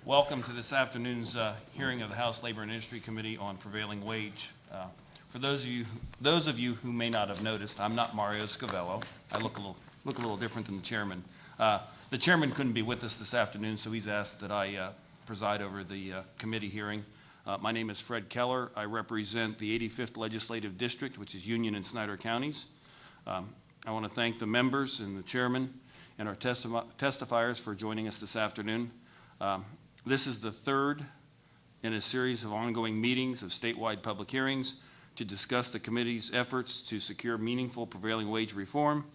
Welcome to this afternoon's hearing of the House Labor and Industry Committee on Prevailing Wage. For those of you who may not have noticed, I'm not Mario Scavello. I look a little different than the chairman. The chairman couldn't be with us this afternoon, so he's asked that I preside over the committee hearing. My name is Fred Keller. I represent the 85th Legislative District, which is Union and Snyder counties. I want to thank the members and the chairman and our testifiers for joining us this afternoon. This is the third in a series of ongoing meetings of statewide public hearings to discuss the committee's efforts to secure meaningful prevailing wage reform,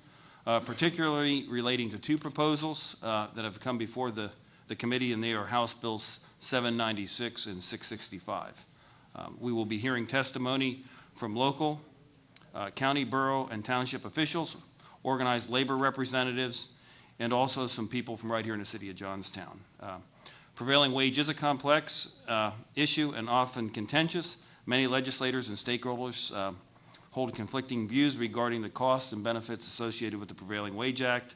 particularly relating to two proposals that have come before the committee, and they are House Bills 796 and 665. We will be hearing testimony from local, county, borough, and township officials, organized labor representatives, and also some people from right here in the city of Johnstown. Prevailing wage is a complex issue and often contentious. Many legislators and stakeholders hold conflicting views regarding the costs and benefits associated with the Prevailing Wage Act.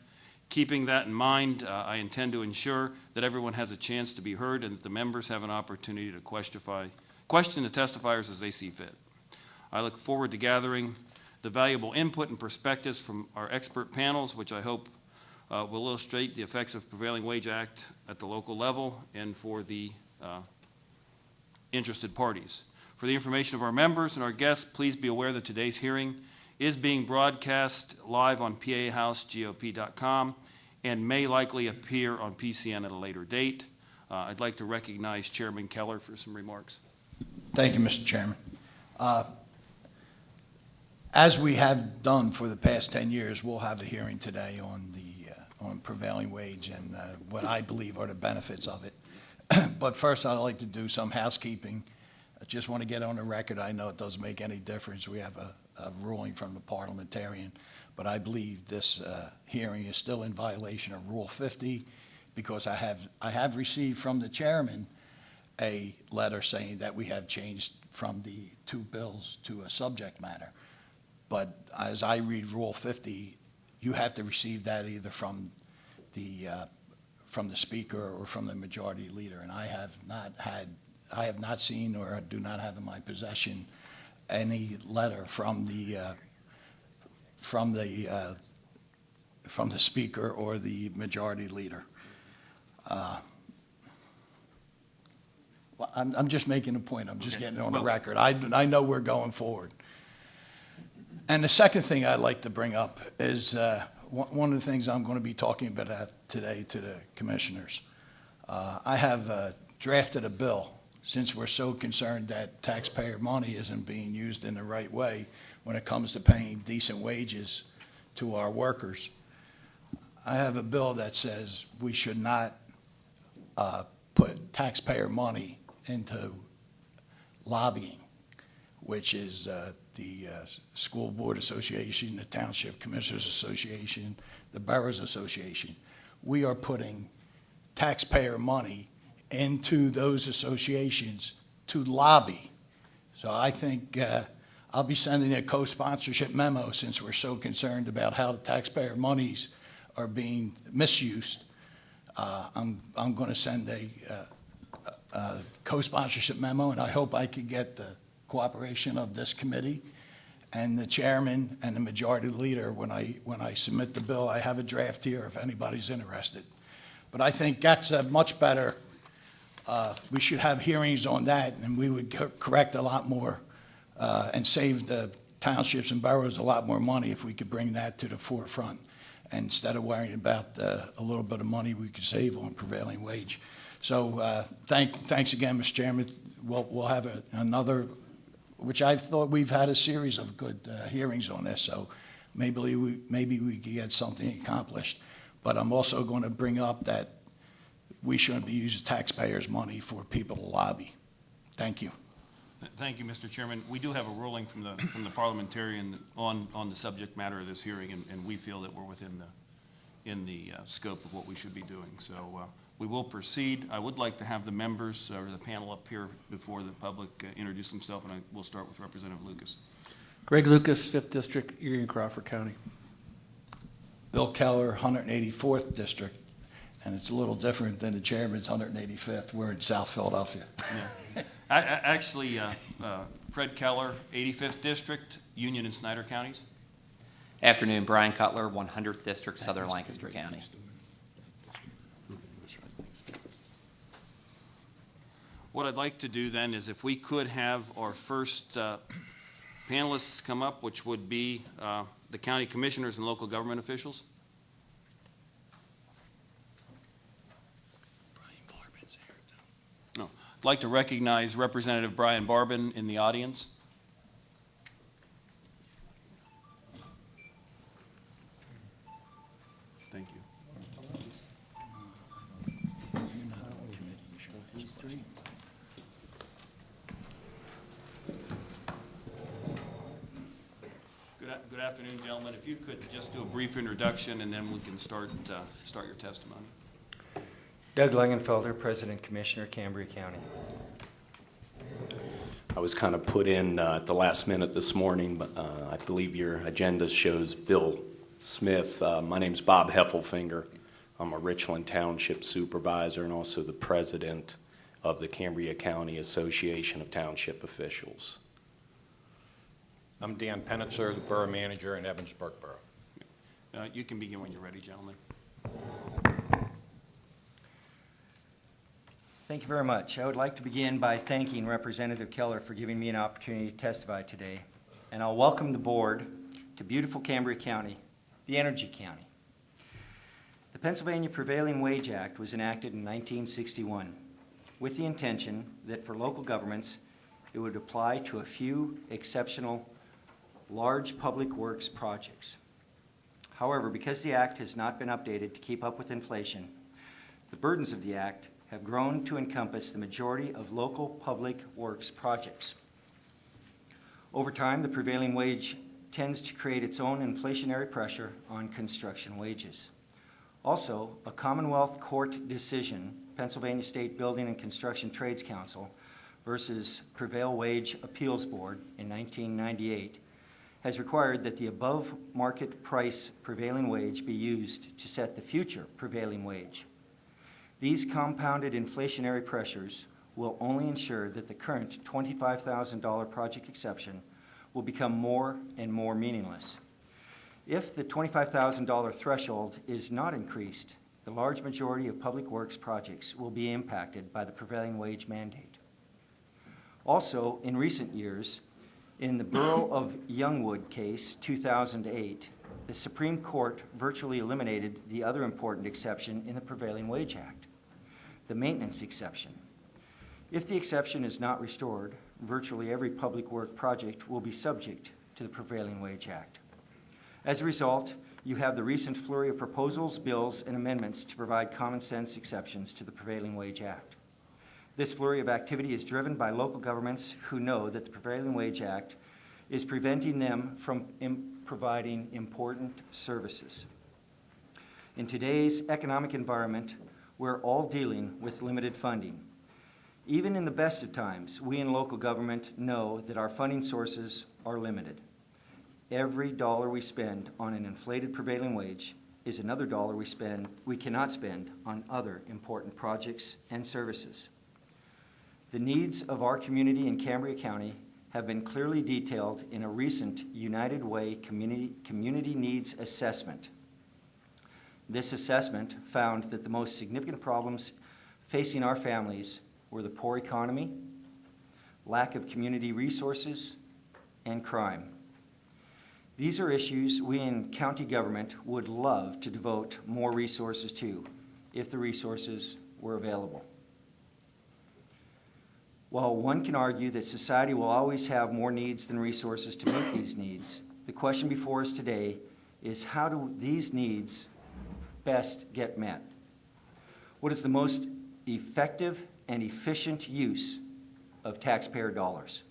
Keeping that in mind, I intend to ensure that everyone has a chance to be heard and that the members have an opportunity to question the testifiers as they see fit. I look forward to gathering the valuable input and perspectives from our expert panels, which I hope will illustrate the effects of Prevailing Wage Act at the local level and for the interested parties. For the information of our members and our guests, please be aware that today's hearing is being broadcast live on pahousegop.com and may likely appear on PCN at a later date. I'd like to recognize Chairman Keller for some remarks. Thank you, Mr. Chairman. As we have done for the past 10 years, we'll have a hearing today on prevailing wage and what I believe are the benefits of it. But first, I'd like to do some housekeeping. I just want to get on the record. I know it doesn't make any difference. We have a ruling from the parliamentarian, but I believe this hearing is still in violation of Rule 50 because I have received from the chairman a letter saying that we have changed from the two bills to a subject matter. But as I read Rule 50, you have to receive that either from the speaker or from the majority leader, and I have not seen or do not have in my possession any letter from the speaker or the majority leader. Well, I'm just making a point. I'm just getting on the record. I know we're going forward. And the second thing I'd like to bring up is one of the things I'm going to be talking about today to the commissioners. I have drafted a bill, since we're so concerned that taxpayer money isn't being used in the right way when it comes to paying decent wages to our workers. I have a bill that says we should not put taxpayer money into lobbying, which is the School Board Association, the Township Commissioners Association, the Boroughs Association. We are putting taxpayer money into those associations to lobby. So I think I'll be sending a co-sponsorship memo, since we're so concerned about how the taxpayer monies are being misused. I'm going to send a co-sponsorship memo, and I hope I could get the cooperation of this committee and the chairman and the majority leader when I submit the bill. I have a draft here if anybody's interested. But I think that's a much better, we should have hearings on that, and we would correct a lot more and save the townships and boroughs a lot more money if we could bring that to the forefront instead of worrying about a little bit of money we could save on prevailing wage. So thanks again, Mr. Chairman. We'll have another, which I thought we've had a series of good hearings on this, so maybe we could get something accomplished. But I'm also going to bring up that we shouldn't be using taxpayers' money for people to lobby. Thank you. Thank you, Mr. Chairman. We do have a ruling from the parliamentarian on the subject matter of this hearing, and we feel that we're within the scope of what we should be doing. So we will proceed. I would like to have the members or the panel up here before the public introduce themselves, and we'll start with Representative Lucas. Greg Lucas, 5th District, Erie and Crawford County. Bill Keller, 184th District, And it's a little different than the chairman's 185th. We're in South Philadelphia. Yeah. Actually, Fred Keller, 85th District, Union and Snyder Counties. Afternoon, Brian Cutler, 100th District, Southern Lancaster County. What I'd like to do then is if we could have our first panelists come up, which would be the county commissioners and local government officials. No. I'd like to recognize Representative Brian Barbin in the audience. Thank you. Good afternoon, gentlemen. If you could just do a brief introduction, and then we can start your testimony. Doug Langenfelder, President Commissioner, Cambria County. I was kind of put in at the last minute this morning, but I believe your agenda shows Bill Smith. My name's Bob Heffelfinger. I'm a Richland Township Supervisor and also the President of the Cambria County Association of Township Officials. I'm Dan Penitzer, the Borough Manager in Evansburg Borough. You can begin when you're ready, gentlemen. Thank you very much. I would like to begin by thanking Representative Keller for giving me an opportunity to testify today. And I'll welcome the board to beautiful Cambria County, the Energy County. The Pennsylvania Prevailing Wage Act was enacted in 1961 with the intention that for local governments, it would apply to a few exceptional large public works projects. However, because the Act has not been updated to keep up with inflation, the burdens of the Act have grown to encompass the majority of local public works projects. Over time, the prevailing wage tends to create its own inflationary pressure on construction wages. Also, a Commonwealth Court decision, Pennsylvania State Building and Construction Trades Council versus Prevailing Wage Appeals Board in 1998, has required that the above market price prevailing wage be used to set the future prevailing wage. These compounded inflationary pressures will only ensure that the current $25,000 project exception will become more and more meaningless. If the $25,000 threshold is not increased, the large majority of public works projects will be impacted by the prevailing wage mandate. Also, in recent years, in the Borough of Youngwood case, 2008, the Supreme Court virtually eliminated the other important exception in the Prevailing Wage Act, the maintenance exception. If the exception is not restored, virtually every public work project will be subject to the Prevailing Wage Act. As a result, you have the recent flurry of proposals, bills, and amendments to provide common sense exceptions to the Prevailing Wage Act. This flurry of activity is driven by local governments who know that the Prevailing Wage Act is preventing them from providing important services. In today's economic environment, we're all dealing with limited funding. Even in the best of times, we in local government know that our funding sources are limited. Every dollar we spend on an inflated prevailing wage is another dollar we cannot spend on other important projects and services. The needs of our community in Cambria County have been clearly detailed in a recent United Way Community Needs Assessment. This assessment found that the most significant problems facing our families were the poor economy, lack of community resources, and crime. These are issues we in county government would love to devote more resources to if the resources were available. While one can argue that society will always have more needs than resources to meet these needs, the question before us today is how do these needs best get met? What is the most effective and efficient use of taxpayer dollars?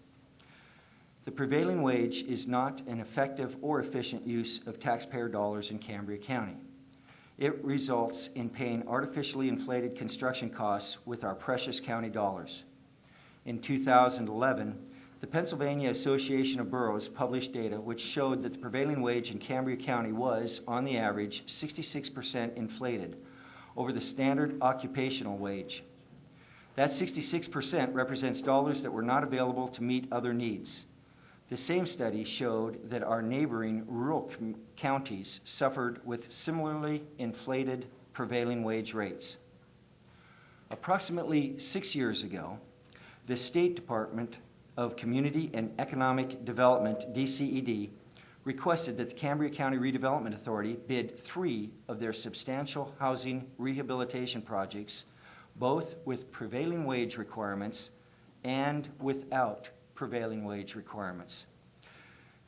The prevailing wage is not an effective or efficient use of taxpayer dollars in Cambria County. It results in paying artificially inflated construction costs with our precious county dollars. In 2011, the Pennsylvania Association of Boroughs published data which showed that the prevailing wage in Cambria County was, on the average, 66% inflated, over the standard occupational wage. That 66% represents dollars that were not available to meet other needs. The same study showed that our neighboring rural counties suffered with similarly inflated prevailing wage rates. Approximately 6 years ago, the State Department of Community and Economic Development, DCED, requested that the Cambria County Redevelopment Authority bid 3 of their substantial housing rehabilitation projects, both with prevailing wage requirements and without prevailing wage requirements.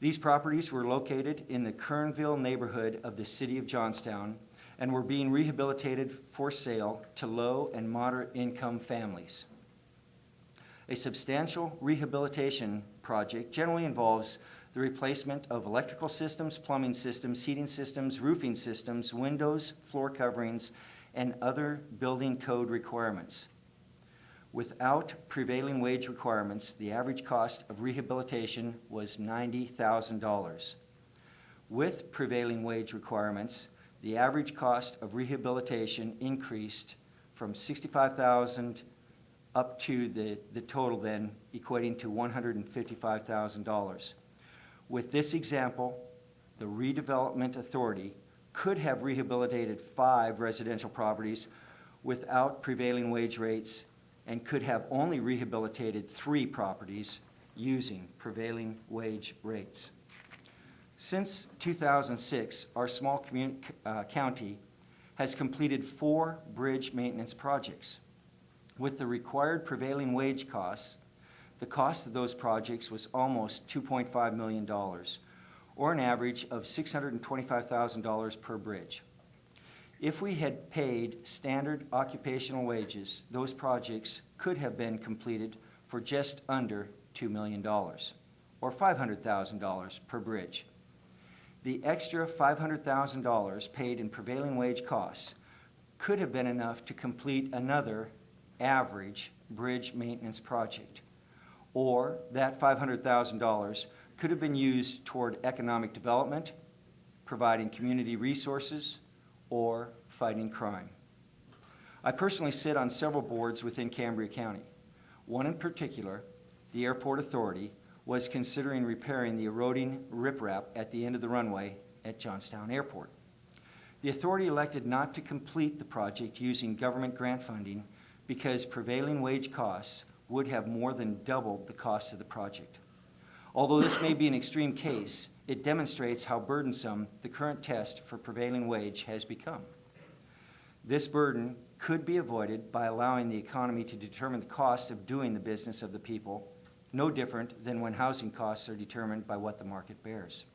These properties were located in the Kernville neighborhood of the city of Johnstown and were being rehabilitated for sale to low and moderate income families. A substantial rehabilitation project generally involves the replacement of electrical systems, plumbing systems, heating systems, roofing systems, windows, floor coverings, and other building code requirements. Without prevailing wage requirements, the average cost of rehabilitation was $90,000. With prevailing wage requirements, the average cost of rehabilitation increased from $65,000 up to the total then equating to $155,000. With this example, the Redevelopment Authority could have rehabilitated 5 residential properties without prevailing wage rates and could have only rehabilitated 3 properties using prevailing wage rates. Since 2006, our small county has completed 4 bridge maintenance projects. With the required prevailing wage costs, the cost of those projects was almost $2.5 million, or an average of $625,000 per bridge. If we had paid standard occupational wages, those projects could have been completed for just under $2 million, or $500,000 per bridge. The extra $500,000 paid in prevailing wage costs could have been enough to complete another average bridge maintenance project, or that $500,000 could have been used toward economic development, providing community resources, or fighting crime. I personally sit on several boards within Cambria County. One in particular, the Airport Authority, was considering repairing the eroding riprap at the end of the runway at Johnstown Airport. The authority elected not to complete the project using government grant funding because prevailing wage costs would have more than doubled the cost of the project. Although this may be an extreme case, it demonstrates how burdensome the current test for prevailing wage has become. This burden could be avoided by allowing the economy to determine the cost of doing the business of the people, no different than when housing costs are determined by what the market bears.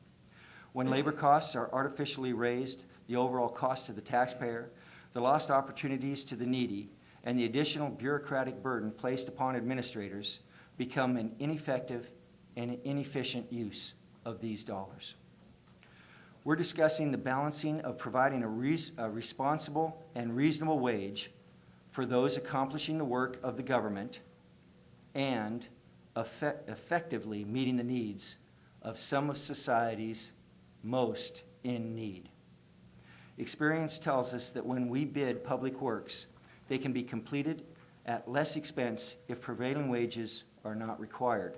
When labor costs are artificially raised, the overall cost to the taxpayer, the lost opportunities to the needy, and the additional bureaucratic burden placed upon administrators become an ineffective and inefficient use of these dollars. We're discussing the balancing of providing a responsible and reasonable wage for those accomplishing the work of the government and effectively meeting the needs of some of society's most in need. Experience tells us that when we bid public works, they can be completed at less expense if prevailing wages are not required.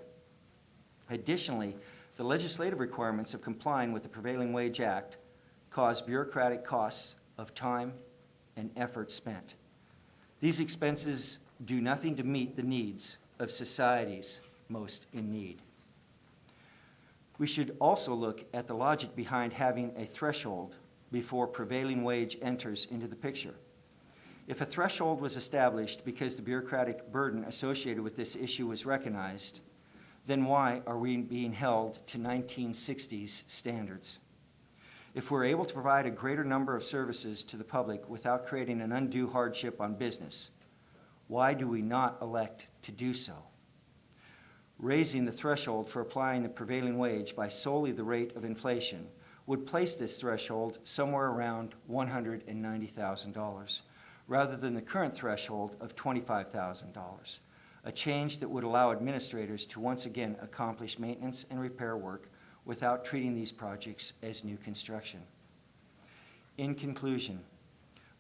Additionally, the legislative requirements of complying with the Prevailing Wage Act cause bureaucratic costs of time and effort spent. These expenses do nothing to meet the needs of society's most in need. We should also look at the logic behind having a threshold before prevailing wage enters into the picture. If a threshold was established because the bureaucratic burden associated with this issue was recognized, then why are we being held to 1960s standards? If we're able to provide a greater number of services to the public without creating an undue hardship on business, why do we not elect to do so? Raising the threshold for applying the prevailing wage by solely the rate of inflation would place this threshold somewhere around $190,000, rather than the current threshold of $25,000, a change that would allow administrators to once again accomplish maintenance and repair work without treating these projects as new construction. In conclusion,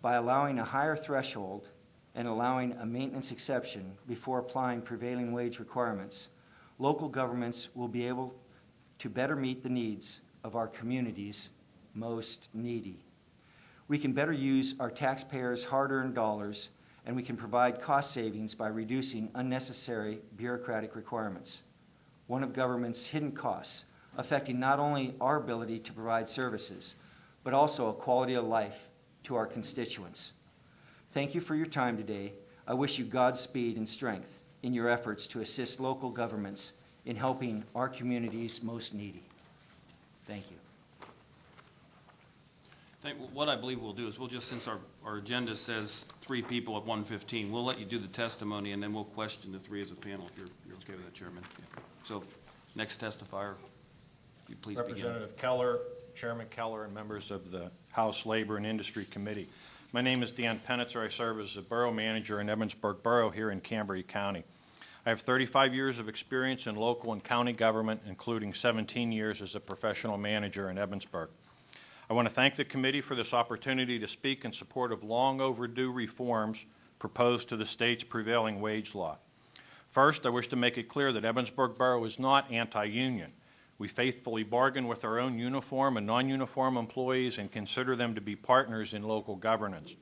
By allowing a higher threshold and allowing a maintenance exception before applying prevailing wage requirements, local governments will be able to better meet the needs of our communities most needy. We can better use our taxpayers' hard-earned dollars, and we can provide cost savings by reducing unnecessary bureaucratic requirements. One of government's hidden costs, affecting not only our ability to provide services, but also a quality of life to our constituents. Thank you for your time today. I wish you Godspeed and strength in your efforts to assist local governments in helping our communities most needy. Thank you. What I believe we'll do is we'll just, since our agenda says 3 people at 1:15, we'll let you do the testimony, and then we'll question the 3 as a panel, if you're okay with that, Chairman. Yeah. So, next testifier, you please begin. Representative Keller, Chairman Keller, and members of the House Labor and Industry Committee. My name is Dan Penitzer. I serve as the Borough Manager in Evansburg Borough here in Cambria County. I have 35 years of experience in local and county government, including 17 years as a professional manager in Evansburg. I want to thank the committee for this opportunity to speak in support of long overdue reforms proposed to the state's prevailing wage law. First, I wish to make it clear that Evansburg Borough is not anti-union. We faithfully bargain with our own uniform and non-uniform employees and consider them to be partners in local governance.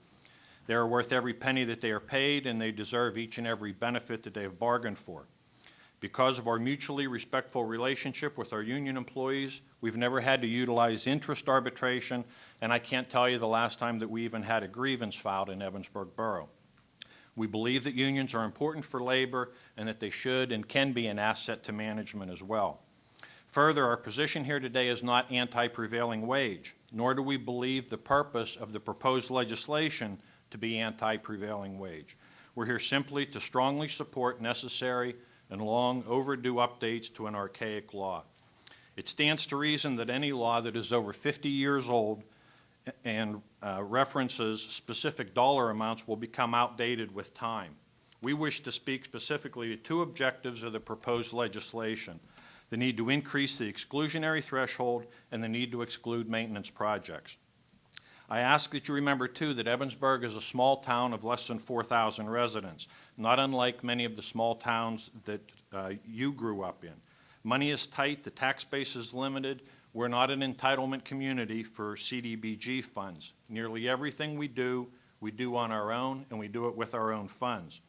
They are worth every penny that they are paid, and they deserve each and every benefit that they have bargained for. Because of our mutually respectful relationship with our union employees, we've never had to utilize interest arbitration, and I can't tell you the last time that we even had a grievance filed in Evansburg Borough. We believe that unions are important for labor and that they should and can be an asset to management as well. Further, our position here today is not anti-prevailing wage, nor do we believe the purpose of the proposed legislation to be anti-prevailing wage. We're here simply to strongly support necessary and long overdue updates to an archaic law. It stands to reason that any law that is over 50 years old and references specific dollar amounts will become outdated with time. We wish to speak specifically to 2 objectives of the proposed legislation: the need to increase the exclusionary threshold and the need to exclude maintenance projects. I ask that you remember, too, that Evansburg is a small town of less than 4,000 residents, not unlike many of the small towns that you grew up in. Money is tight, the tax base is limited. We're not an entitlement community for CDBG funds. Nearly everything we do on our own, and we do it with our own funds.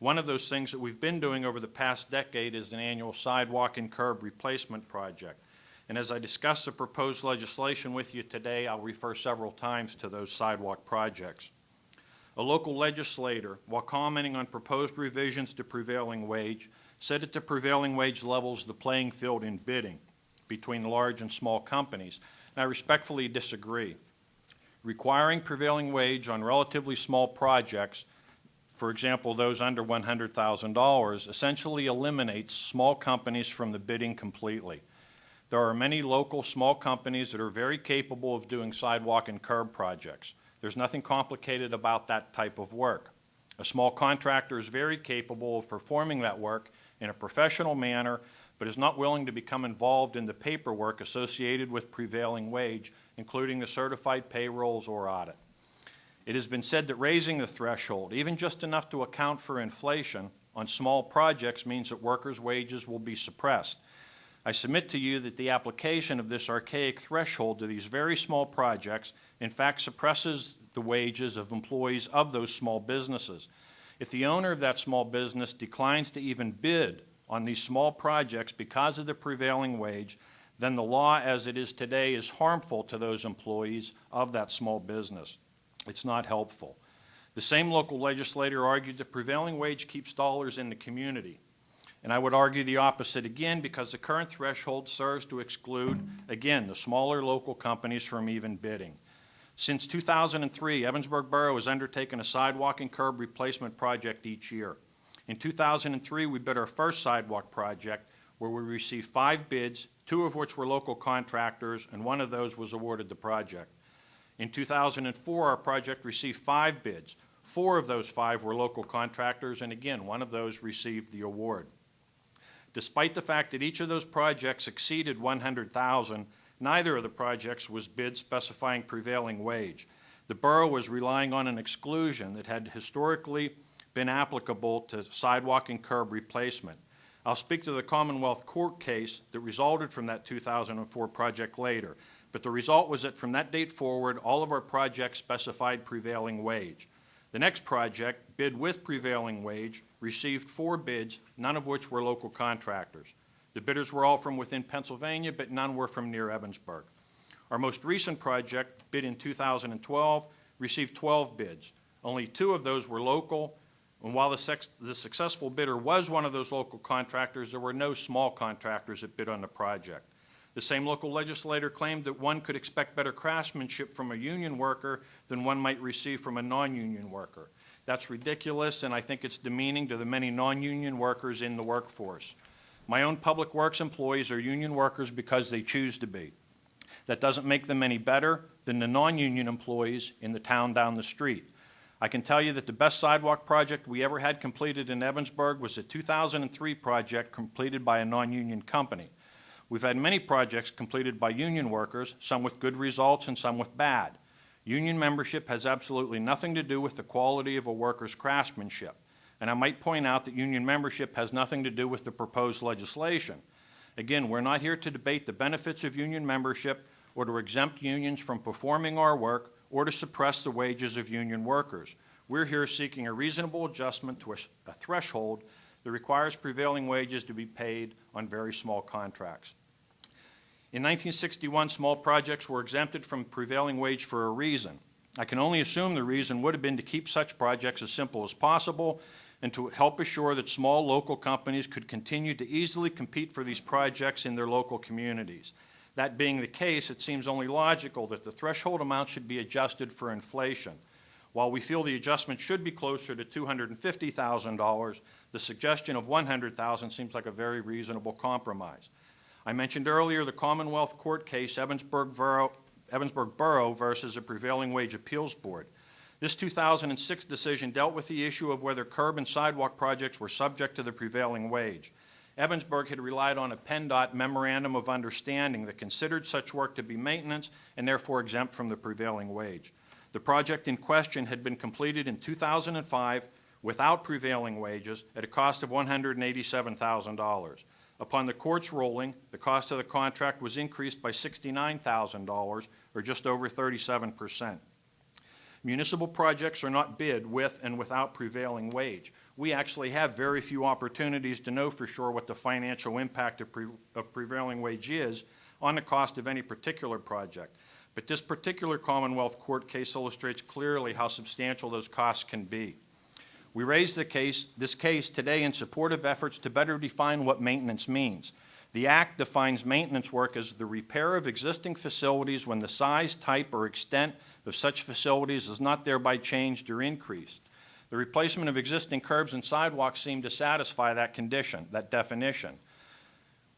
One of those things that we've been doing over the past decade is an annual sidewalk and curb replacement project. And as I discuss the proposed legislation with you today, I'll refer several times to those sidewalk projects. A local legislator, while commenting on proposed revisions to prevailing wage, said at the prevailing wage levels the playing field in bidding between large and small companies. And I respectfully disagree. Requiring prevailing wage on relatively small projects, for example, those under $100,000, essentially eliminates small companies from the bidding completely. There are many local small companies that are very capable of doing sidewalk and curb projects. There's nothing complicated about that type of work. A small contractor is very capable of performing that work in a professional manner, but is not willing to become involved in the paperwork associated with prevailing wage, including the certified payrolls or audit. It has been said that raising the threshold, even just enough to account for inflation, on small projects means that workers' wages will be suppressed. I submit to you that the application of this archaic threshold to these very small projects, in fact, suppresses the wages of employees of those small businesses. If the owner of that small business declines to even bid on these small projects because of the prevailing wage, then the law as it is today is harmful to those employees of that small business. It's not helpful. The same local legislator argued that prevailing wage keeps dollars in the community. And I would argue the opposite again, because the current threshold serves to exclude, again, the smaller local companies from even bidding. Since 2003, Evansburg Borough has undertaken a sidewalk and curb replacement project each year. In 2003, we bid our first sidewalk project, where we received 5 bids, 2 of which were local contractors, and 1 of those was awarded the project. In 2004, our project received 5 bids. 4 of those 5 were local contractors, and again, 1 of those received the award. Despite the fact that each of those projects exceeded $100,000, neither of the projects was bid specifying prevailing wage. The borough was relying on an exclusion that had historically been applicable to sidewalk and curb replacement. I'll speak to the Commonwealth Court case that resulted from that 2004 project later, but the result was that from that date forward, all of our projects specified prevailing wage. The next project, bid with prevailing wage, received 4 bids, none of which were local contractors. The bidders were all from within Pennsylvania, but none were from near Evansburg. Our most recent project, bid in 2012, received 12 bids. Only 2 of those were local, and while the successful bidder was one of those local contractors, there were no small contractors that bid on the project. The same local legislator claimed that one could expect better craftsmanship from a union worker than one might receive from a non-union worker. That's ridiculous, and I think it's demeaning to the many non-union workers in the workforce. My own public works employees are union workers because they choose to be. That doesn't make them any better than the non-union employees in the town down the street. I can tell you that the best sidewalk project we ever had completed in Evansburg was a 2003 project completed by a non-union company. We've had many projects completed by union workers, some with good results and some with bad. Union membership has absolutely nothing to do with the quality of a worker's craftsmanship. And I might point out that union membership has nothing to do with the proposed legislation. Again, we're not here to debate the benefits of union membership or to exempt unions from performing our work or to suppress the wages of union workers. We're here seeking a reasonable adjustment to a threshold that requires prevailing wages to be paid on very small contracts. In 1961, small projects were exempted from prevailing wage for a reason. I can only assume the reason would have been to keep such projects as simple as possible and to help assure that small local companies could continue to easily compete for these projects in their local communities. That being the case, it seems only logical that the threshold amount should be adjusted for inflation. While we feel the adjustment should be closer to $250,000, the suggestion of $100,000 seems like a very reasonable compromise. I mentioned earlier the Commonwealth Court case, Evansburg Borough versus a Prevailing Wage Appeals Board. This 2006 decision dealt with the issue of whether curb and sidewalk projects were subject to the prevailing wage. Evansburg had relied on a PennDOT Memorandum of Understanding that considered such work to be maintenance and therefore exempt from the prevailing wage. The project in question had been completed in 2005 without prevailing wages at a cost of $187,000. Upon the court's ruling, the cost of the contract was increased by $69,000, or just over 37%. Municipal projects are not bid with and without prevailing wage. We actually have very few opportunities to know for sure what the financial impact of prevailing wage is on the cost of any particular project. But this particular Commonwealth Court case illustrates clearly how substantial those costs can be. We raise this case today in support of efforts to better define what maintenance means. The Act defines maintenance work as the repair of existing facilities when the size, type, or extent of such facilities is not thereby changed or increased. The replacement of existing curbs and sidewalks seem to satisfy that condition, that definition.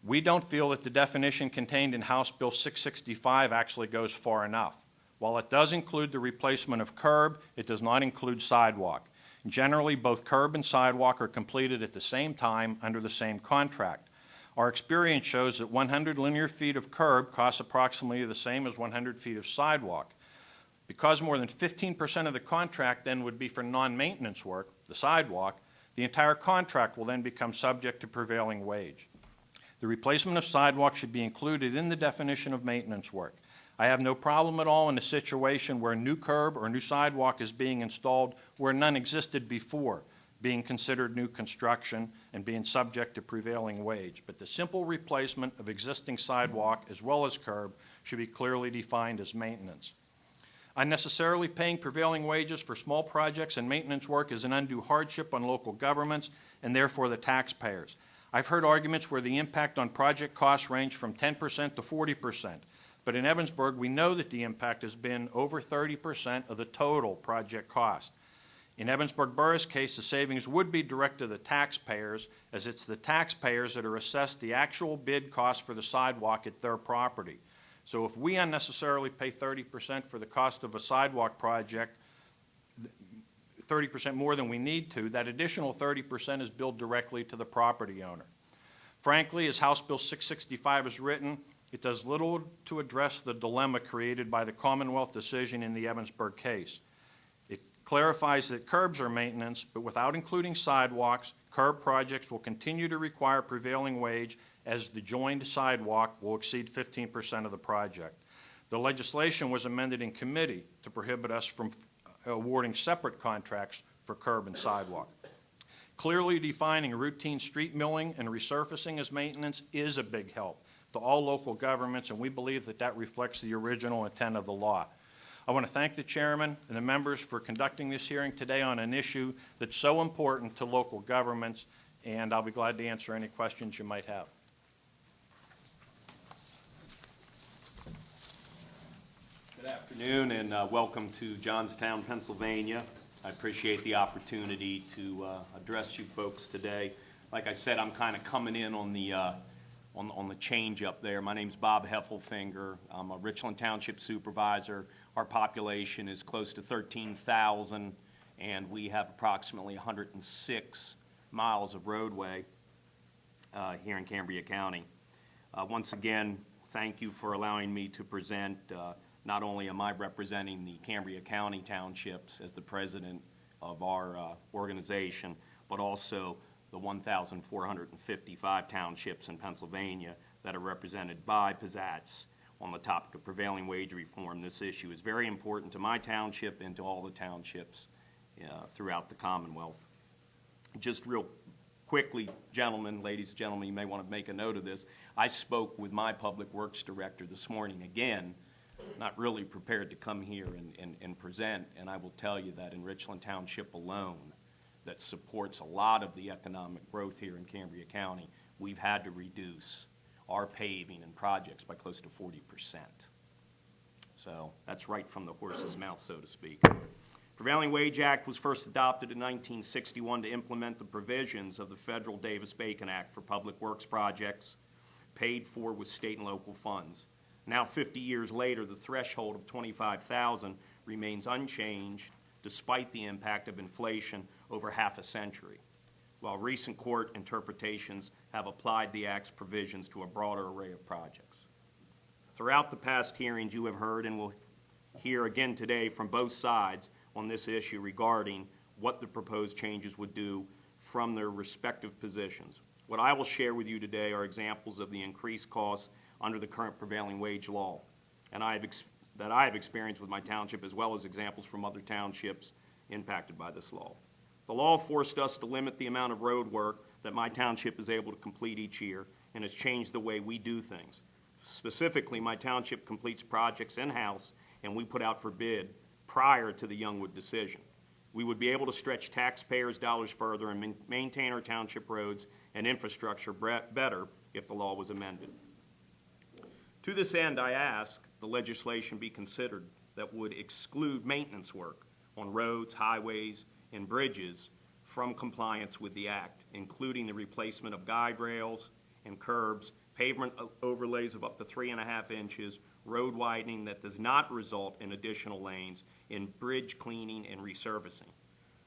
We don't feel that the definition contained in House Bill 665 actually goes far enough. While it does include the replacement of curb, it does not include sidewalk. Generally, both curb and sidewalk are completed at the same time under the same contract. Our experience shows that 100 linear feet of curb costs approximately the same as 100 feet of sidewalk. Because more than 15% of the contract then would be for non-maintenance work, the sidewalk, the entire contract will then become subject to prevailing wage. The replacement of sidewalk should be included in the definition of maintenance work. I have no problem at all in a situation where new curb or new sidewalk is being installed where none existed before, being considered new construction and being subject to prevailing wage. But the simple replacement of existing sidewalk as well as curb should be clearly defined as maintenance. Unnecessarily paying prevailing wages for small projects and maintenance work is an undue hardship on local governments and therefore the taxpayers. I've heard arguments where the impact on project costs range from 10% to 40%. But in Evansburg, we know that the impact has been over 30% of the total project cost. In Evansburg Borough's case, the savings would be direct to the taxpayers, as it's the taxpayers that are assessed the actual bid cost for the sidewalk at their property. So if we unnecessarily pay 30% for the cost of a sidewalk project, 30% more than we need to, that additional 30% is billed directly to the property owner. Frankly, as House Bill 665 is written, It does little to address the dilemma created by the Commonwealth decision in the Evansburg case. It clarifies that curbs are maintenance, but without including sidewalks, curb projects will continue to require prevailing wage as the joined sidewalk will exceed 15% of the project. The legislation was amended in committee to prohibit us from awarding separate contracts for curb and sidewalk. Clearly defining routine street milling and resurfacing as maintenance is a big help to all local governments, and we believe that that reflects the original intent of the law. I want to thank the chairman and the members for conducting this hearing today on an issue that's so important to local governments, and I'll be glad to answer any questions you might have. Good afternoon and welcome to Johnstown, Pennsylvania. I appreciate the opportunity to address you folks today. Like I said, I'm kind of coming in on the change up there. My name's Bob Heffelfinger. I'm a Richland Township supervisor. Our population is close to 13,000, and we have approximately 106 miles of roadway here in Cambria County. Once again, thank you for allowing me to present. Not only am I representing the Cambria County townships as the president of our organization, but also the 1,455 townships in Pennsylvania that are represented by PZATs on the topic of prevailing wage reform. This issue is very important to my township and to all the townships throughout the Commonwealth. Just real quickly, gentlemen, ladies and gentlemen, you may want to make a note of this. I spoke with my Public Works Director this morning again, not really prepared to come here and present, and I will tell you that in Richland Township alone, that supports a lot of the economic growth here in Cambria County, we've had to reduce our paving and projects by close to 40%. So that's right from the horse's mouth, so to speak. Prevailing Wage Act was first adopted in 1961 to implement the provisions of the Federal Davis-Bacon Act for public works projects paid for with state and local funds. Now, 50 years later, the threshold of $25,000 remains unchanged despite the impact of inflation over half a century, while recent court interpretations have applied the Act's provisions to a broader array of projects. Throughout the past hearings, you have heard and will hear again today from both sides on this issue regarding what the proposed changes would do from their respective positions. What I will share with you today are examples of the increased costs under the current prevailing wage law, and that I have experienced with my township, as well as examples from other townships impacted by this law. The law forced us to limit the amount of road work that my township is able to complete each year and has changed the way we do things. Specifically, my township completes projects in-house and we put out for bid prior to the Youngwood decision. We would be able to stretch taxpayers' dollars further and maintain our township roads and infrastructure better if the law was amended. To this end, I ask the legislation be considered that would exclude maintenance work on roads, highways, and bridges from compliance with the Act, including the replacement of guide rails and curbs, pavement overlays of up to 3.5 inches, road widening that does not result in additional lanes, in bridge cleaning and resurfacing.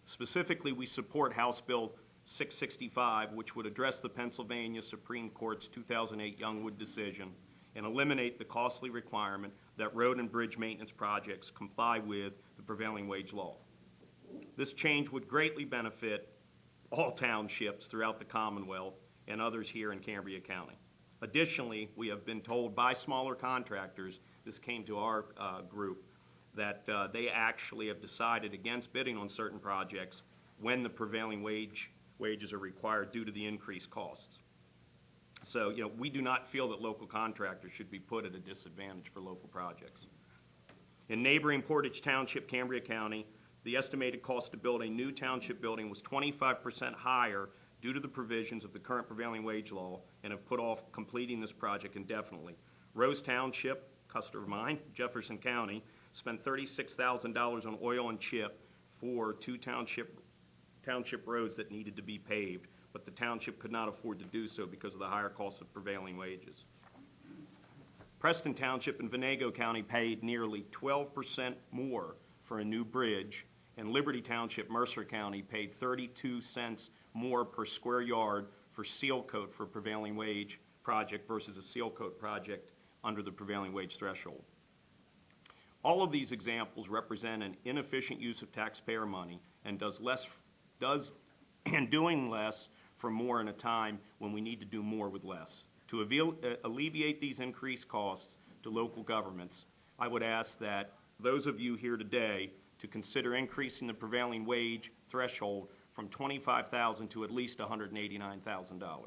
Specifically, we support House Bill 665, which would address the Pennsylvania Supreme Court's 2008 Youngwood decision and eliminate the costly requirement that road and bridge maintenance projects comply with the prevailing wage law. This change would greatly benefit all townships throughout the Commonwealth and others here in Cambria County. Additionally, we have been told by smaller contractors, this came to our group, that they actually have decided against bidding on certain projects when the prevailing wages are required due to the increased costs. So, we do not feel that local contractors should be put at a disadvantage for local projects. In neighboring Portage Township, Cambria County, the estimated cost to build a new township building was 25% higher due to the provisions of the current prevailing wage law and have put off completing this project indefinitely. Rose Township, customer of mine, Jefferson County, spent $36,000 on oil and chip for 2 township roads that needed to be paved, but the township could not afford to do so because of the higher cost of prevailing wages. Preston Township and Venango County paid nearly 12% more for a new bridge, and Liberty Township, Mercer County, paid 32 cents more per square yard for seal coat for a prevailing wage project versus a seal coat project under the prevailing wage threshold. All of these examples represent an inefficient use of taxpayer money and doing less for more in a time when we need to do more with less. To alleviate these increased costs to local governments, I would ask that those of you here today to consider increasing the prevailing wage threshold from $25,000 to at least $189,000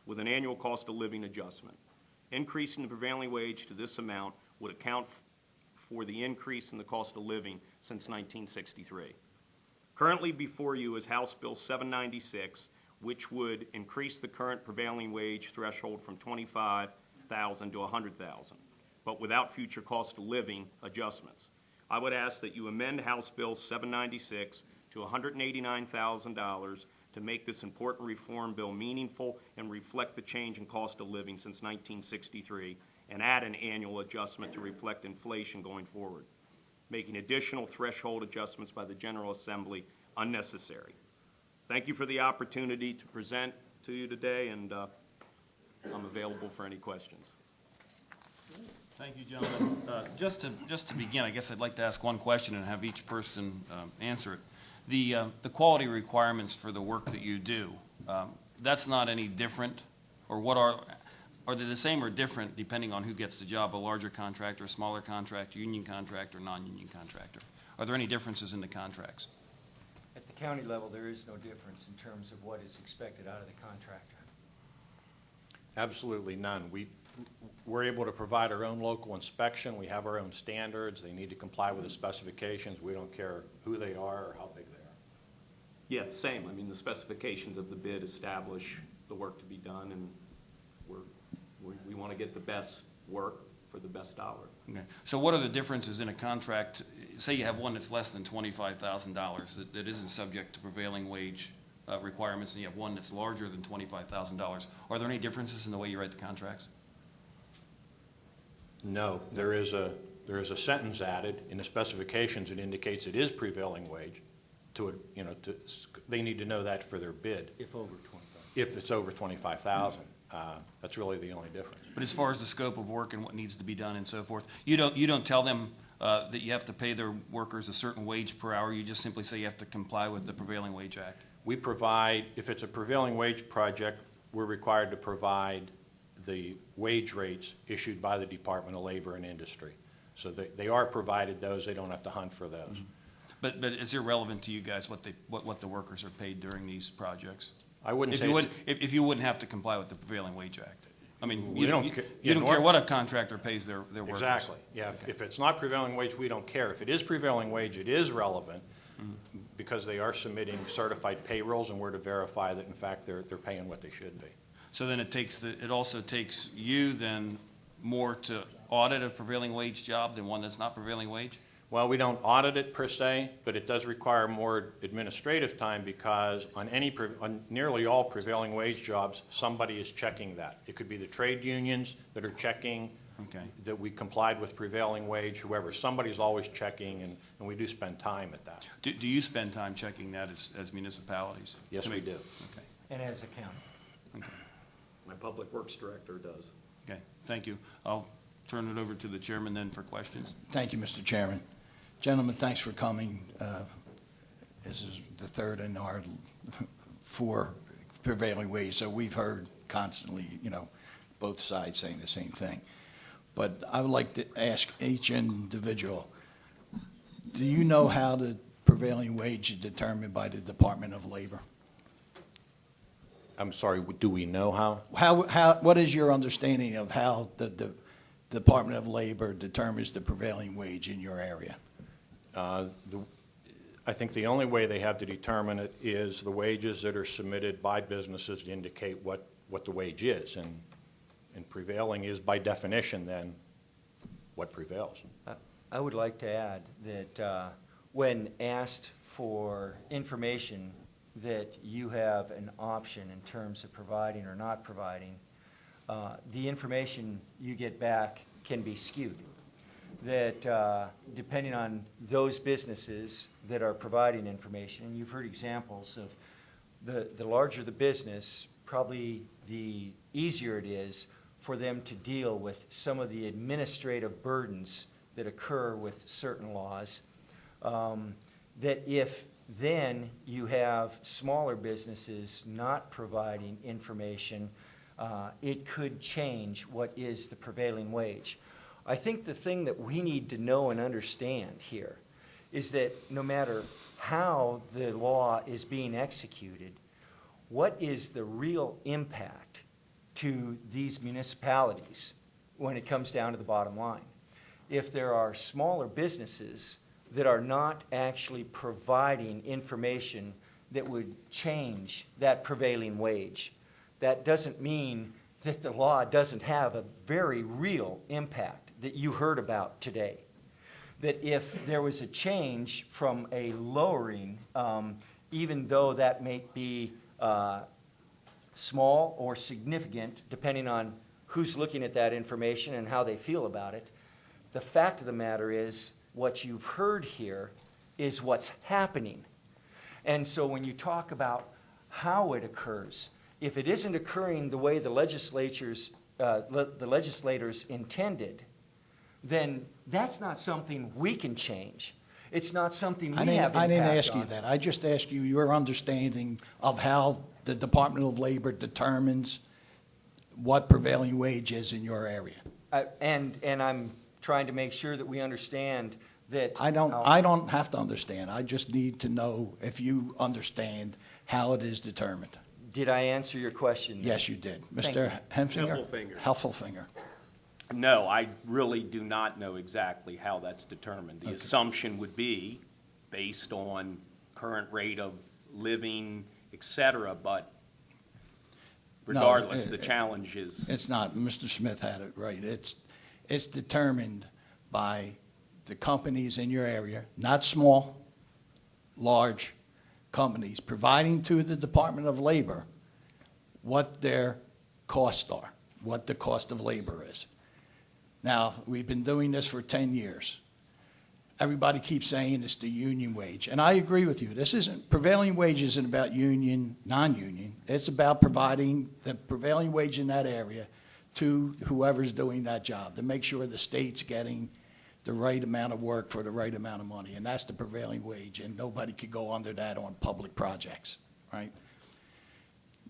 with an annual cost of living adjustment. Increasing the prevailing wage to this amount would account for the increase in the cost of living since 1963. Currently before you is House Bill 796, which would increase the current prevailing wage threshold from $25,000 to $100,000, but without future cost of living adjustments. I would ask that you amend House Bill 796 to $189,000 to make this important reform bill meaningful and reflect the change in cost of living since 1963, and add an annual adjustment to reflect inflation going forward, making additional threshold adjustments by the General Assembly unnecessary. Thank you for the opportunity to present to you today, and I'm available for any questions. Thank you, gentlemen. Just to begin, I guess I'd like to ask one question and have each person answer it. The quality requirements for the work that you do, that's not any different, or what are they the same or different depending on who gets the job, a larger contractor, a smaller contractor, union contractor, non-union contractor? Are there any differences in the contracts? At the county level, there is no difference in terms of what is expected out of the contractor. Absolutely none. We're able to provide our own local inspection. We have our own standards. They need to comply with the specifications. We don't care who they are or how big they are. Yeah, same. I mean, the specifications of the bid establish the work to be done, and we want to get the best work for the best dollar. Okay. So what are the differences in a contract? Say you have one that's less than $25,000 that isn't subject to prevailing wage requirements, and you have one that's larger than $25,000. Are there any differences in the way you write the contracts? No, there is a sentence added in the specifications that indicates it is prevailing wage. They need to know that for their bid. If over 25. If it's over 25,000, that's really the only difference. But as far as the scope of work and what needs to be done and so forth, you don't tell them that you have to pay their workers a certain wage per hour. You just simply say you have to comply with the Prevailing Wage Act. We provide, if it's a prevailing wage project, we're required to provide the wage rates issued by the Department of Labor and Industry. So they are provided those. They don't have to hunt for those. Mm-hmm. But it's irrelevant to you guys what the workers are paid during these projects. I wouldn't say if you wouldn't have to comply with the Prevailing Wage Act. I mean, you don't Yeah, care what a contractor pays their workers. Exactly. Yeah. Okay. If it's not prevailing wage, we don't care. If it is prevailing wage, it is relevant because they are submitting certified payrolls, and we're to verify that in fact they're paying what they should be. So then it also takes you then more to audit a prevailing wage job than one that's not prevailing wage? Well, we don't audit it per se, but it does require more administrative time because on nearly all prevailing wage jobs, somebody is checking that. It could be the trade unions that are checking that we complied with prevailing wage, whoever. Somebody's always checking, and we do spend time at that. Do you spend time checking that as municipalities? Yes, we do. Okay. And as a county. Okay. My public works director does. Okay. Thank you. I'll turn it over to the chairman then for questions. Thank you, Mr. Chairman. Gentlemen, thanks for coming. This is the third in our 4 prevailing wage, so we've heard constantly, both sides saying the same thing. But I would like to ask each individual, do you know how the prevailing wage is determined by the Department of Labor? I'm sorry, do we know how? What is your understanding of how the Department of Labor determines the prevailing wage in your area? I think the only way they have to determine it is the wages that are submitted by businesses to indicate what the wage is. And prevailing is by definition then what prevails. I would like to add that when asked for information that you have an option in terms of providing or not providing, the information you get back can be skewed. That depending on those businesses that are providing information, and you've heard examples of the larger the business, probably the easier it is for them to deal with some of the administrative burdens that occur with certain laws. That if then you have smaller businesses not providing information, it could change what is the prevailing wage. I think the thing that we need to know and understand here is that no matter how the law is being executed, what is the real impact to these municipalities when it comes down to the bottom line? If there are smaller businesses that are not actually providing information that would change that prevailing wage, that doesn't mean that the law doesn't have a very real impact that you heard about today. That if there was a change from a lowering, even though that may be small or significant, depending on who's looking at that information and how they feel about it, the fact of the matter is, what you've heard here is what's happening. And so when you talk about how it occurs, if it isn't occurring the way the legislators intended, then that's not something we can change. It's not something we have impact on. I didn't ask you that. I just asked you your understanding of how the Department of Labor determines what prevailing wage is in your area. And I'm trying to make sure that we understand that. I don't have to understand. I just need to know if you understand how it is determined. Did I answer your question? Yes, you did. Thank Mr. you. Hemfinger? Heffelfinger. No, I really do not know exactly how that's determined. The Okay. assumption would be based on current rate of living, et cetera, but regardless, the challenge is. It's not. Mr. Smith had it right. It's determined by the companies in your area, not small, large companies, providing to the Department of Labor what their costs are, what the cost of labor is. Now, we've been doing this for 10 years. Everybody keeps saying it's the union wage, and I agree with you. Prevailing wage isn't about union, non-union. It's about providing the prevailing wage in that area to whoever's doing that job, to make sure the state's getting the right amount of work for the right amount of money, and that's the prevailing wage, and nobody could go under that on public projects, right?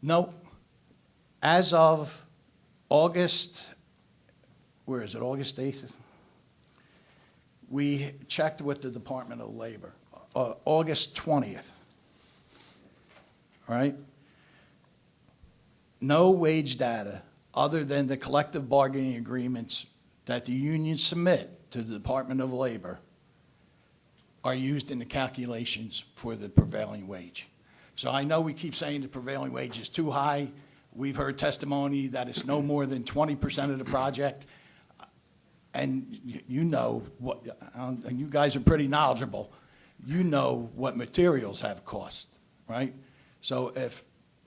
No, as of August 8th? We checked with the Department of Labor, August 20th, all right? No wage data other than the collective bargaining agreements that the unions submit to the Department of Labor are used in the calculations for the prevailing wage. So I know we keep saying the prevailing wage is too high. We've heard testimony that it's no more than 20% of the project. And you know what, and you guys are pretty knowledgeable. You know what materials have cost, right? So if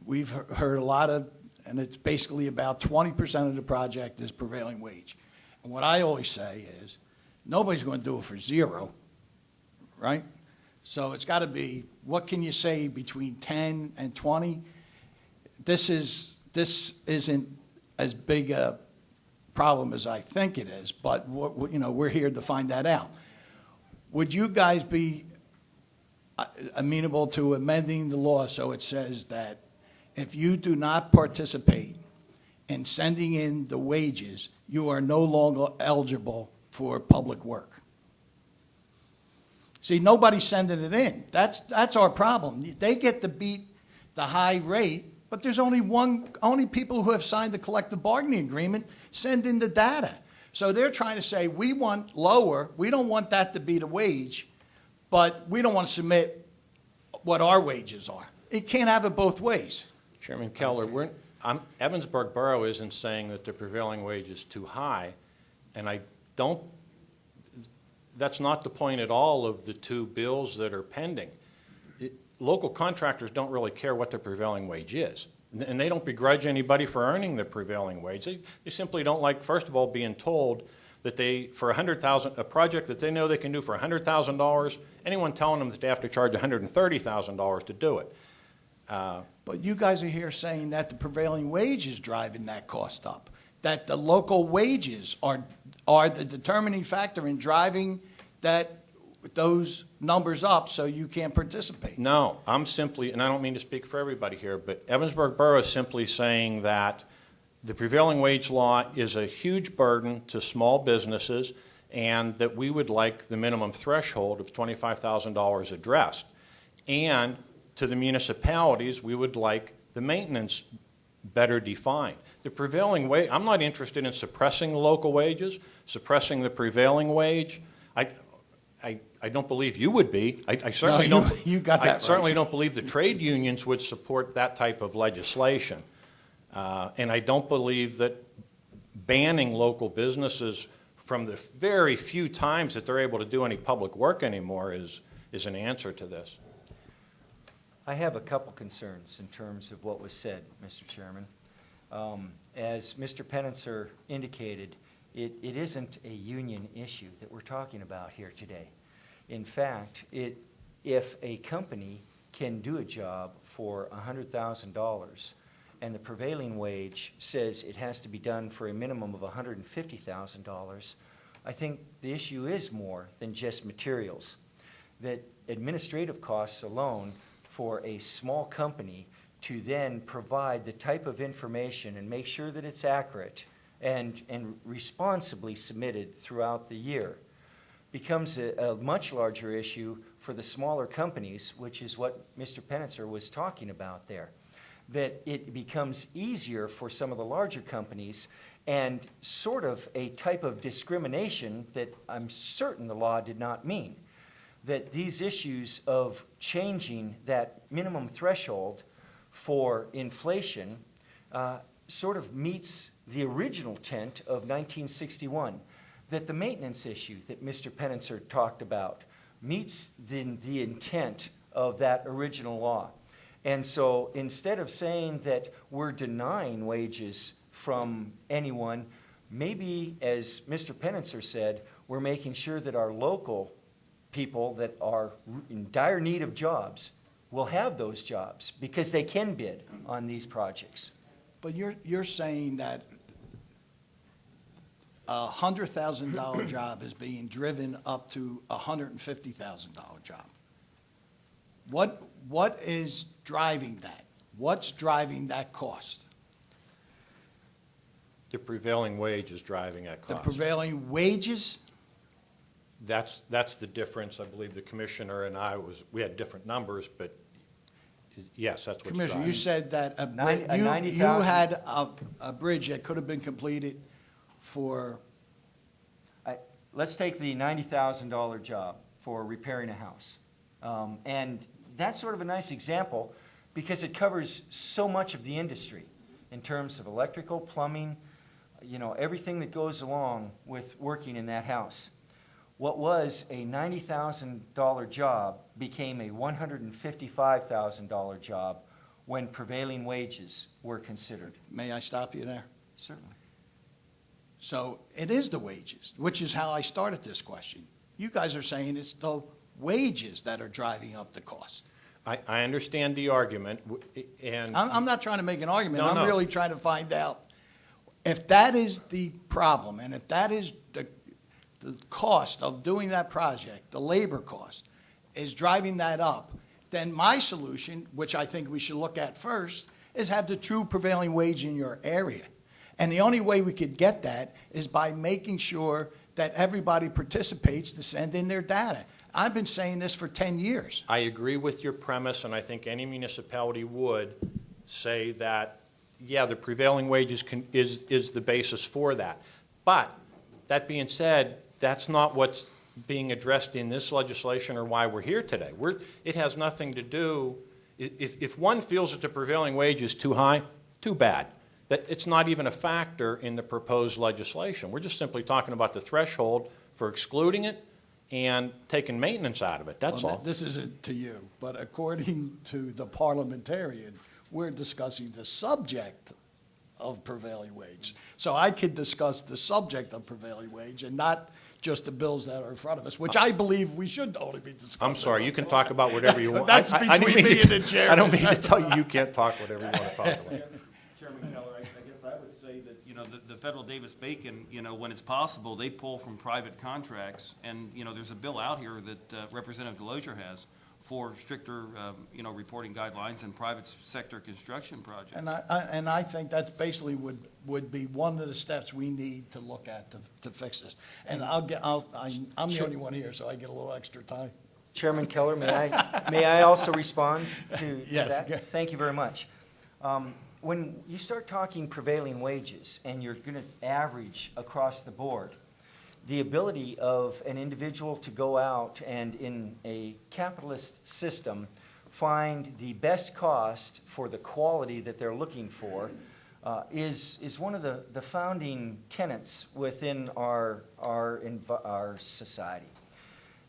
we've heard a lot of, and it's basically about 20% of the project is prevailing wage. And what I always say is, nobody's going to do it for zero, right? So it's got to be, what can you say between 10 and 20? This isn't as big a problem as I think it is, but we're here to find that out. Would you guys be amenable to amending the law so it says that if you do not participate in sending in the wages, you are no longer eligible for public work? See, nobody's sending it in. That's our problem. They get to beat the high rate, but there's only people who have signed the collective bargaining agreement send in the data. So they're trying to say, we want lower, we don't want that to be the wage, but we don't want to submit what our wages are. It can't have it both ways. Chairman Keller, Evansburg Borough isn't saying that the prevailing wage is too high, and that's not the point at all of the two bills that are pending. Local contractors don't really care what the prevailing wage is, and they don't begrudge anybody for earning the prevailing wage. They simply don't like, first of all, being told that for a project that they know they can do for $100,000, anyone telling them that they have to charge $130,000 to do it. But you guys are here saying that the prevailing wage is driving that cost up. that the local wages are the determining factor in driving those numbers up so you can't participate. No, I'm simply, and I don't mean to speak for everybody here, but Evansburg Borough is simply saying that the prevailing wage law is a huge burden to small businesses and that we would like the minimum threshold of $25,000 addressed. And to the municipalities, we would like the maintenance better defined. The prevailing wage, I'm not interested in suppressing the local wages, suppressing the prevailing wage. I don't believe you would be. I certainly No, don't. you got that right. certainly don't believe the trade unions would support that type of legislation. And I don't believe that banning local businesses from the very few times that they're able to do any public work anymore is an answer to this. I have a couple concerns in terms of what was said, Mr. Chairman. As Mr. Penitzer indicated, it isn't a union issue that we're talking about here today. In fact, if a company can do a job for $100,000 and the prevailing wage says it has to be done for a minimum of $150,000, I think the issue is more than just materials. That administrative costs alone for a small company to then provide the type of information and make sure that it's accurate and responsibly submitted throughout the year becomes a much larger issue for the smaller companies, which is what Mr. Penitzer was talking about there. That it becomes easier for some of the larger companies and sort of a type of discrimination that I'm certain the law did not mean. That these issues of changing that minimum threshold for inflation sort of meets the original intent of 1961. That the maintenance issue that Mr. Penitzer talked about meets the intent of that original law. And so instead of saying that we're denying wages from anyone, maybe, as Mr. Penitzer said, we're making sure that our local people that are in dire need of jobs will have those jobs because they can bid on these projects. But you're saying that a $100,000 job is being driven up to a $150,000 job. What is driving that? What's driving that cost? The prevailing wage is driving that The cost. prevailing wages? That's the difference. I believe the commissioner and we had different numbers, but yes, that's what's Commissioner, driving. you said that you 90,000 had a bridge that could have been completed for, Let's take the $90,000 job for repairing a house. And that's sort of a nice example because it covers so much of the industry in terms of electrical, plumbing, everything that goes along with working in that house. What was a $90,000 job became a $155,000 job when prevailing wages were considered. may I stop you there? Certainly. So it is the wages, which is how I started this question. You guys are saying it's the wages that are driving up the cost. I understand the argument, and I'm not trying to make an argument. No, I'm no. really trying to find out if that is the problem and if that is the cost of doing that project, the labor cost, is driving that up, then my solution, which I think we should look at first, is have the true prevailing wage in your area. And the only way we could get that is by making sure that everybody participates to send in their data. I've been saying this for 10 years. I agree with your premise, and I think any municipality would say that, yeah, the prevailing wage is the basis for that. But that being said, that's not what's being addressed in this legislation or why we're here today. It has nothing to do, if one feels that the prevailing wage is too high, too bad. That it's not even a factor in the proposed legislation. We're just simply talking about the threshold for excluding it and taking maintenance out of it. That's all. This isn't to you, but according to the parliamentarian, we're discussing the subject of prevailing wage. So I could discuss the subject of prevailing wage and not just the bills that are in front of us, which I believe we should only be discussing. I'm sorry, you can talk about whatever you want. That's I didn't between mean me to- and the chairman. I don't mean to tell you you can't talk whatever you want to talk about. Chairman Keller, I guess I would say that, the federal Davis-Bacon, when it's possible, they pull from private contracts. And, there's a bill out here that Representative Delosier has for stricter, reporting guidelines in private sector construction projects. And I think that's basically would be one of the steps we need to look at to fix this. And I'm the only one here, so I get a little extra time. Chairman Keller, may I also respond to Yes. that? Thank you very much. When you start talking prevailing wages and you're going to average across the board, the ability of an individual to go out and in a capitalist system find the best cost for the quality that they're looking for is one of the founding tenets within our society.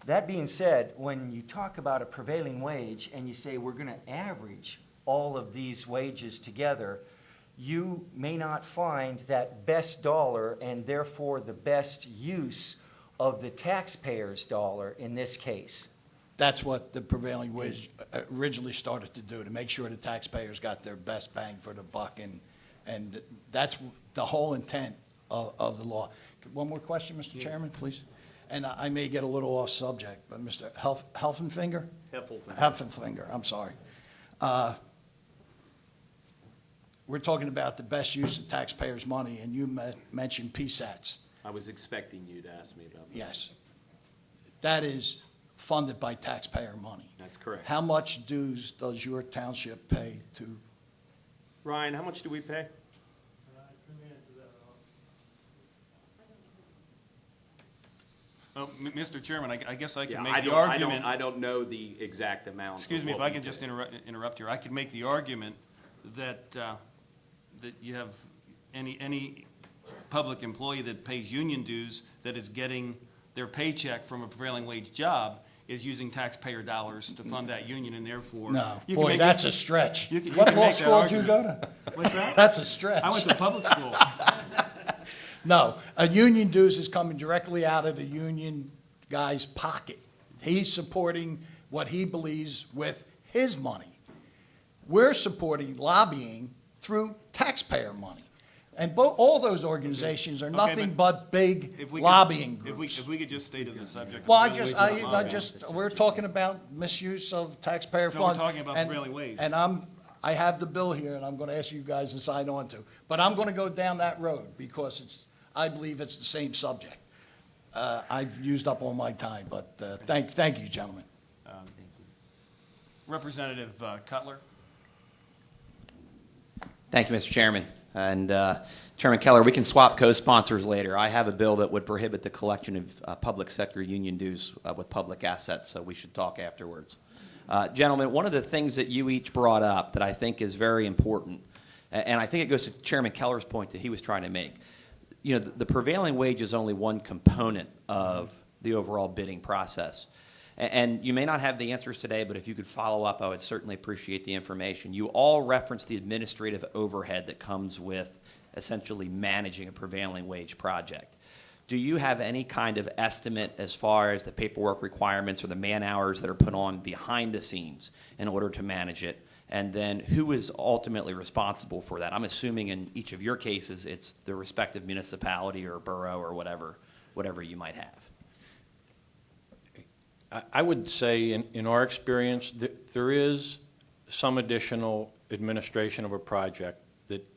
That being said, when you talk about a prevailing wage and you say we're going to average all of these wages together, you may not find that best dollar and therefore the best use of the taxpayer's dollar in this case. That's what the prevailing wage originally started to do, to make sure the taxpayers got their best bang for the buck, and that's the whole intent of the law. One more question, Mr. Chairman, please. And I may get a little off subject, but Mr. Helfenfinger? Helfenfinger, I'm sorry. We're talking about the best use of taxpayers' money, and you mentioned PSATs. I was expecting you to ask me about that. Yes. That is funded by taxpayer money. That's correct. How much dues does your township pay to? Ryan, how much do we pay? Well, Mr. Chairman, I guess I can Yeah, make the argument. I don't know the exact amount. Excuse of me if what I we can pay. just interrupt here. I could make the argument that that you have any public employee that pays union dues that is getting their paycheck from a prevailing wage job is using taxpayer dollars to fund that union, and therefore No, you can boy, make that's it- a stretch. you can What law make that school did you go argument. to? What's that? That's a stretch. I went to public school. No, a union dues is coming directly out of the union guy's pocket. He's supporting what he believes with his money. We're supporting lobbying through taxpayer money. And all those organizations are Okay, nothing but big If we could- lobbying If groups. we could just stay to the subject. of Well, prevailing wage, not lobbying. we're talking about misuse of taxpayer No, we're funds. talking about and- prevailing wage. And I have the bill here, and I'm gonna ask you guys to sign on to. But I'm gonna go down that road, because I believe it's the same subject. I've used up all my time, but, thank you, gentlemen. Representative Cutler. Thank you, Mr. Chairman. And Chairman Keller, we can swap co-sponsors later. I have a bill that would prohibit the collection of public sector union dues with public assets, so we should talk afterwards. Gentlemen, one of the things that you each brought up that I think is very important, and I think it goes to Chairman Keller's point that he was trying to make, the prevailing wage is only one component of the overall bidding process. And you may not have the answers today, but if you could follow up, I would certainly appreciate the information. You all referenced the administrative overhead that comes with essentially managing a prevailing wage project. Do you have any kind of estimate as far as the paperwork requirements or the man hours that are put on behind the scenes in order to manage it? And then who is ultimately responsible for that? I'm assuming in each of your cases it's the respective municipality or borough or whatever you might have. I would say, in our experience, there is some additional administration of a project that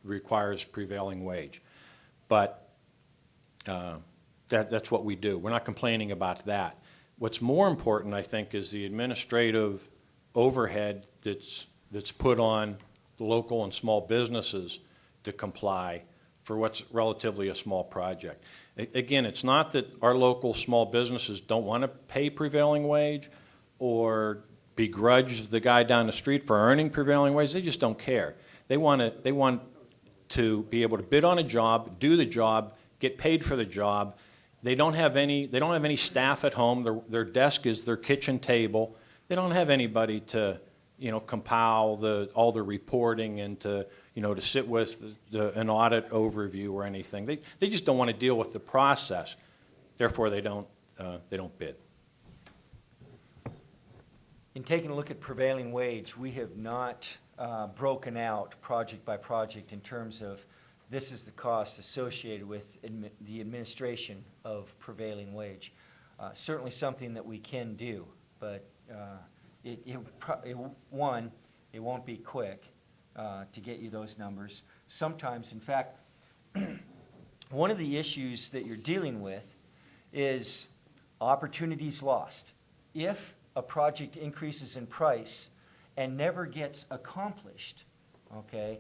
requires prevailing wage. But that's what we do. We're not complaining about that. What's more important, I think, is the administrative overhead that's put on the local and small businesses to comply for what's relatively a small project. Again, it's not that our local small businesses don't want to pay prevailing wage or begrudge the guy down the street for earning prevailing wage. They just don't care. They want to be able to bid on a job, do the job, get paid for the job. They don't have any staff at home. Their desk is their kitchen table. They don't have anybody to compile all the reporting and to sit with an audit overview or anything. They just don't want to deal with the process. Therefore, they don't bid. In taking a look at prevailing wage, we have not broken out project by project in terms of this is the cost associated with the administration of prevailing wage. Certainly something that we can do, but one, it won't be quick to get you those numbers. Sometimes, in fact, one of the issues that you're dealing with is opportunities lost. If a project increases in price and never gets accomplished, okay,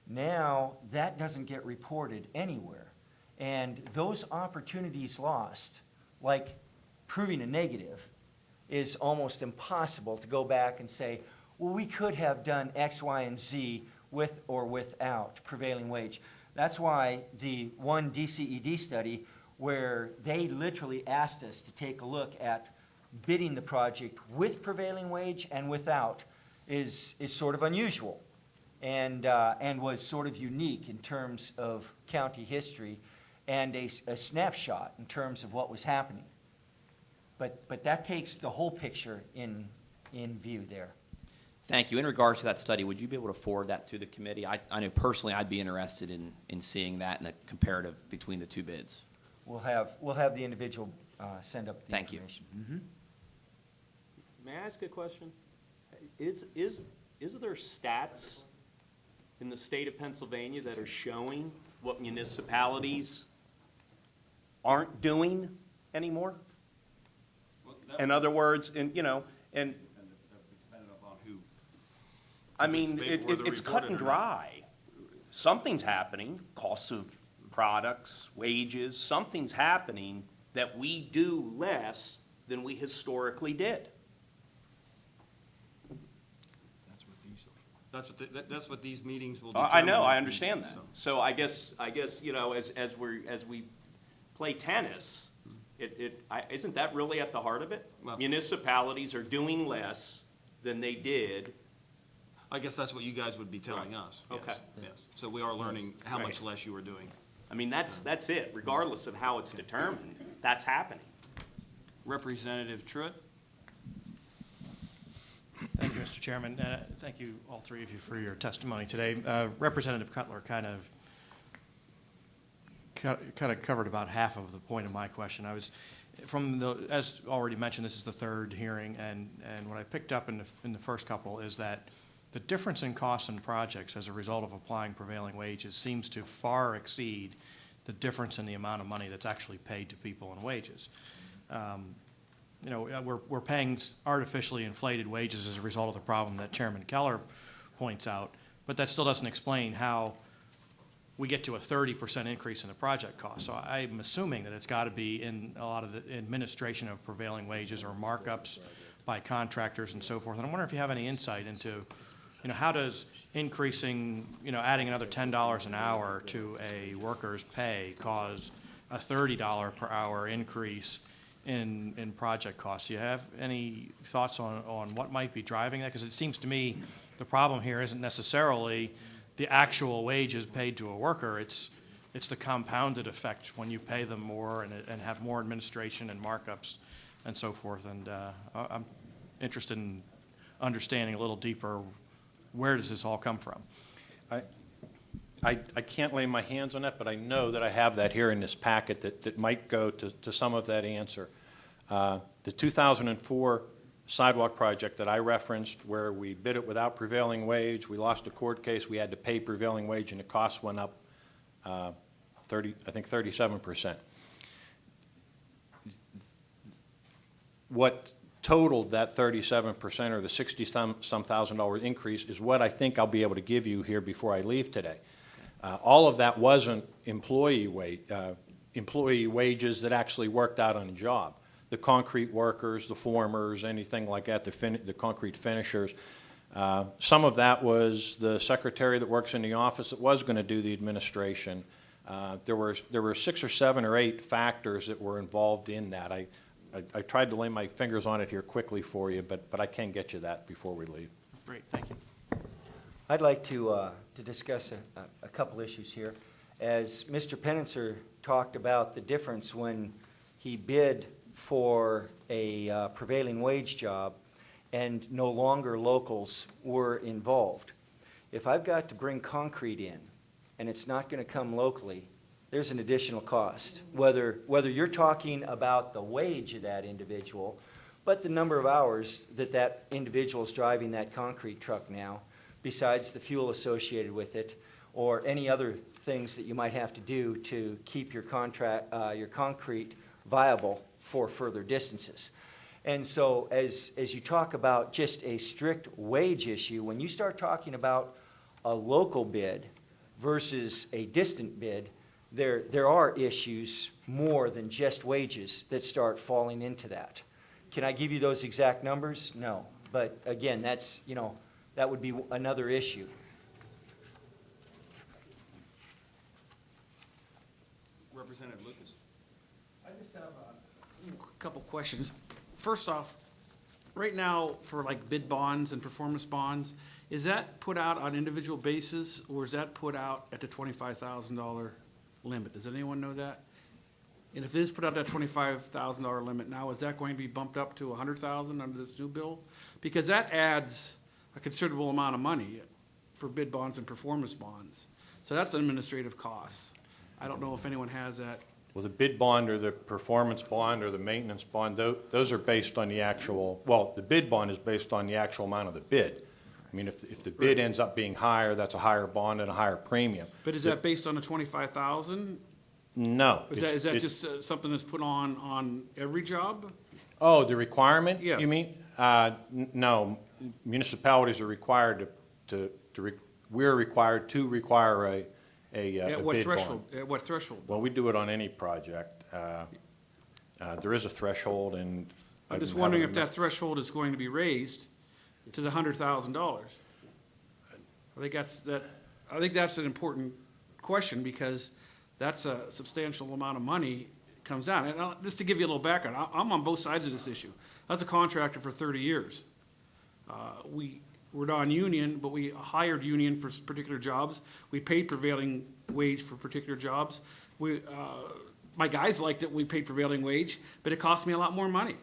now that doesn't get reported anywhere. And those opportunities lost, like proving a negative, is almost impossible to go back and say, well, we could have done X, Y, and Z with or without prevailing wage. That's why the one DCED study, where they literally asked us to take a look at bidding the project with prevailing wage and without, is sort of unusual and was sort of unique in terms of county history and a snapshot in terms of what was happening. But that takes the whole picture in view there. Thank you. In regards to that study, would you be able to forward that to the committee? I know personally I'd be interested in seeing that and the comparative between the two bids. We'll have the individual send up the Thank you. information. Mm-hmm. May I ask a question? Is there stats in the state of Pennsylvania that are showing what municipalities aren't doing anymore? In other words, I mean, it's cut and dry. Something's happening, costs of products, wages, something's happening that we do less than we historically did. That's what these meetings will I know, determine. I understand that. So I guess, as we play tennis, isn't that really at the heart of it? Well- Municipalities are doing less than they did. I guess that's what you guys would be telling us. Yes, Okay. Yes. So we are learning how Right. much less you were doing. I mean, that's it, regardless of how it's determined, that's happening. Representative Truitt? Thank you, Mr. Chairman. Thank you, all three of you, for your testimony today. Representative Cutler kind of covered about half of the point of my question. I was, as already mentioned, this is the third hearing, and what I picked up in the first couple is that the difference in costs and projects as a result of applying prevailing wages seems to far exceed the difference in the amount of money that's actually paid to people in wages. We're paying artificially inflated wages as a result of the problem that Chairman Keller points out, but that still doesn't explain how we get to a 30% increase in the project cost. So I'm assuming that it's got to be in a lot of the administration of prevailing wages or markups by contractors and so forth. And I'm wondering if you have any insight into, how does increasing, adding another $10 an hour to a worker's pay cause a $30 per hour increase in project costs? Do you have any thoughts on what might be driving that? Because it seems to me the problem here isn't necessarily the actual wages paid to a worker. It's the compounded effect when you pay them more and have more administration and markups and so forth. And I'm interested in understanding a little deeper, where does this all come from? I can't lay my hands on that, but I know that I have that here in this packet that might go to some of that answer. The 2004 sidewalk project that I referenced, where we bid it without prevailing wage, we lost a court case, we had to pay prevailing wage, and the cost went up 37%. What totaled that 37% or the $60-some thousand increase is what I think I'll be able to give you here before I leave today. All of that wasn't employee wages that actually worked out on a job. The concrete workers, the formers, anything like that, the concrete finishers. Some of that was the secretary that works in the office that was going to do the administration. There were 6 or 7 or 8 factors that were involved in that. I tried to lay my fingers on it here quickly for you, but I can get you that before we leave. Great, thank you. I'd like to discuss a couple issues here. As Mr. Penitzer talked about the difference when he bid for a prevailing wage job and no longer locals were involved. If I've got to bring concrete in and it's not going to come locally, there's an additional cost. Whether you're talking about the wage of that individual, but the number of hours that individual is driving that concrete truck now, besides the fuel associated with it, or any other things that you might have to do to keep your concrete viable for further distances. And so as you talk about just a strict wage issue, when you start talking about a local bid versus a distant bid, there are issues more than just wages that start falling into that. Can I give you those exact numbers? No. But again, that's, that would be another issue. Representative Lucas. I just have a couple questions. First off, right now for like bid bonds and performance bonds, is that put out on individual basis or is that put out at the $25,000 limit? Does anyone know that? And if it is put out that $25,000 limit now, is that going to be bumped up to $100,000 under this new bill? Because that adds a considerable amount of money for bid bonds and performance bonds. So that's an administrative cost. I don't know if anyone has that. Well, the bid bond or the performance bond or the maintenance bond, those are based on the actual, well, the bid bond is based on the actual amount of the bid. I mean, if the bid ends up being higher, that's a higher bond and a higher premium. But is that based on the 25,000? No. Is that just something that's put on every job? Oh, the requirement? Yes. You mean? No. Municipalities are required we're required to require a At what bid threshold? bond. At what threshold? Well, we do it on any project. There is a threshold, and I'm just wondering if that threshold is going to be raised to the $100,000. I think that's an important question because that's a substantial amount of money comes down. And just to give you a little background, I'm on both sides of this issue. I was a contractor for 30 years. We're non-union, but we hired union for particular jobs. We paid prevailing wage for particular jobs. My guys liked it. We paid prevailing wage, but it cost me a lot more money.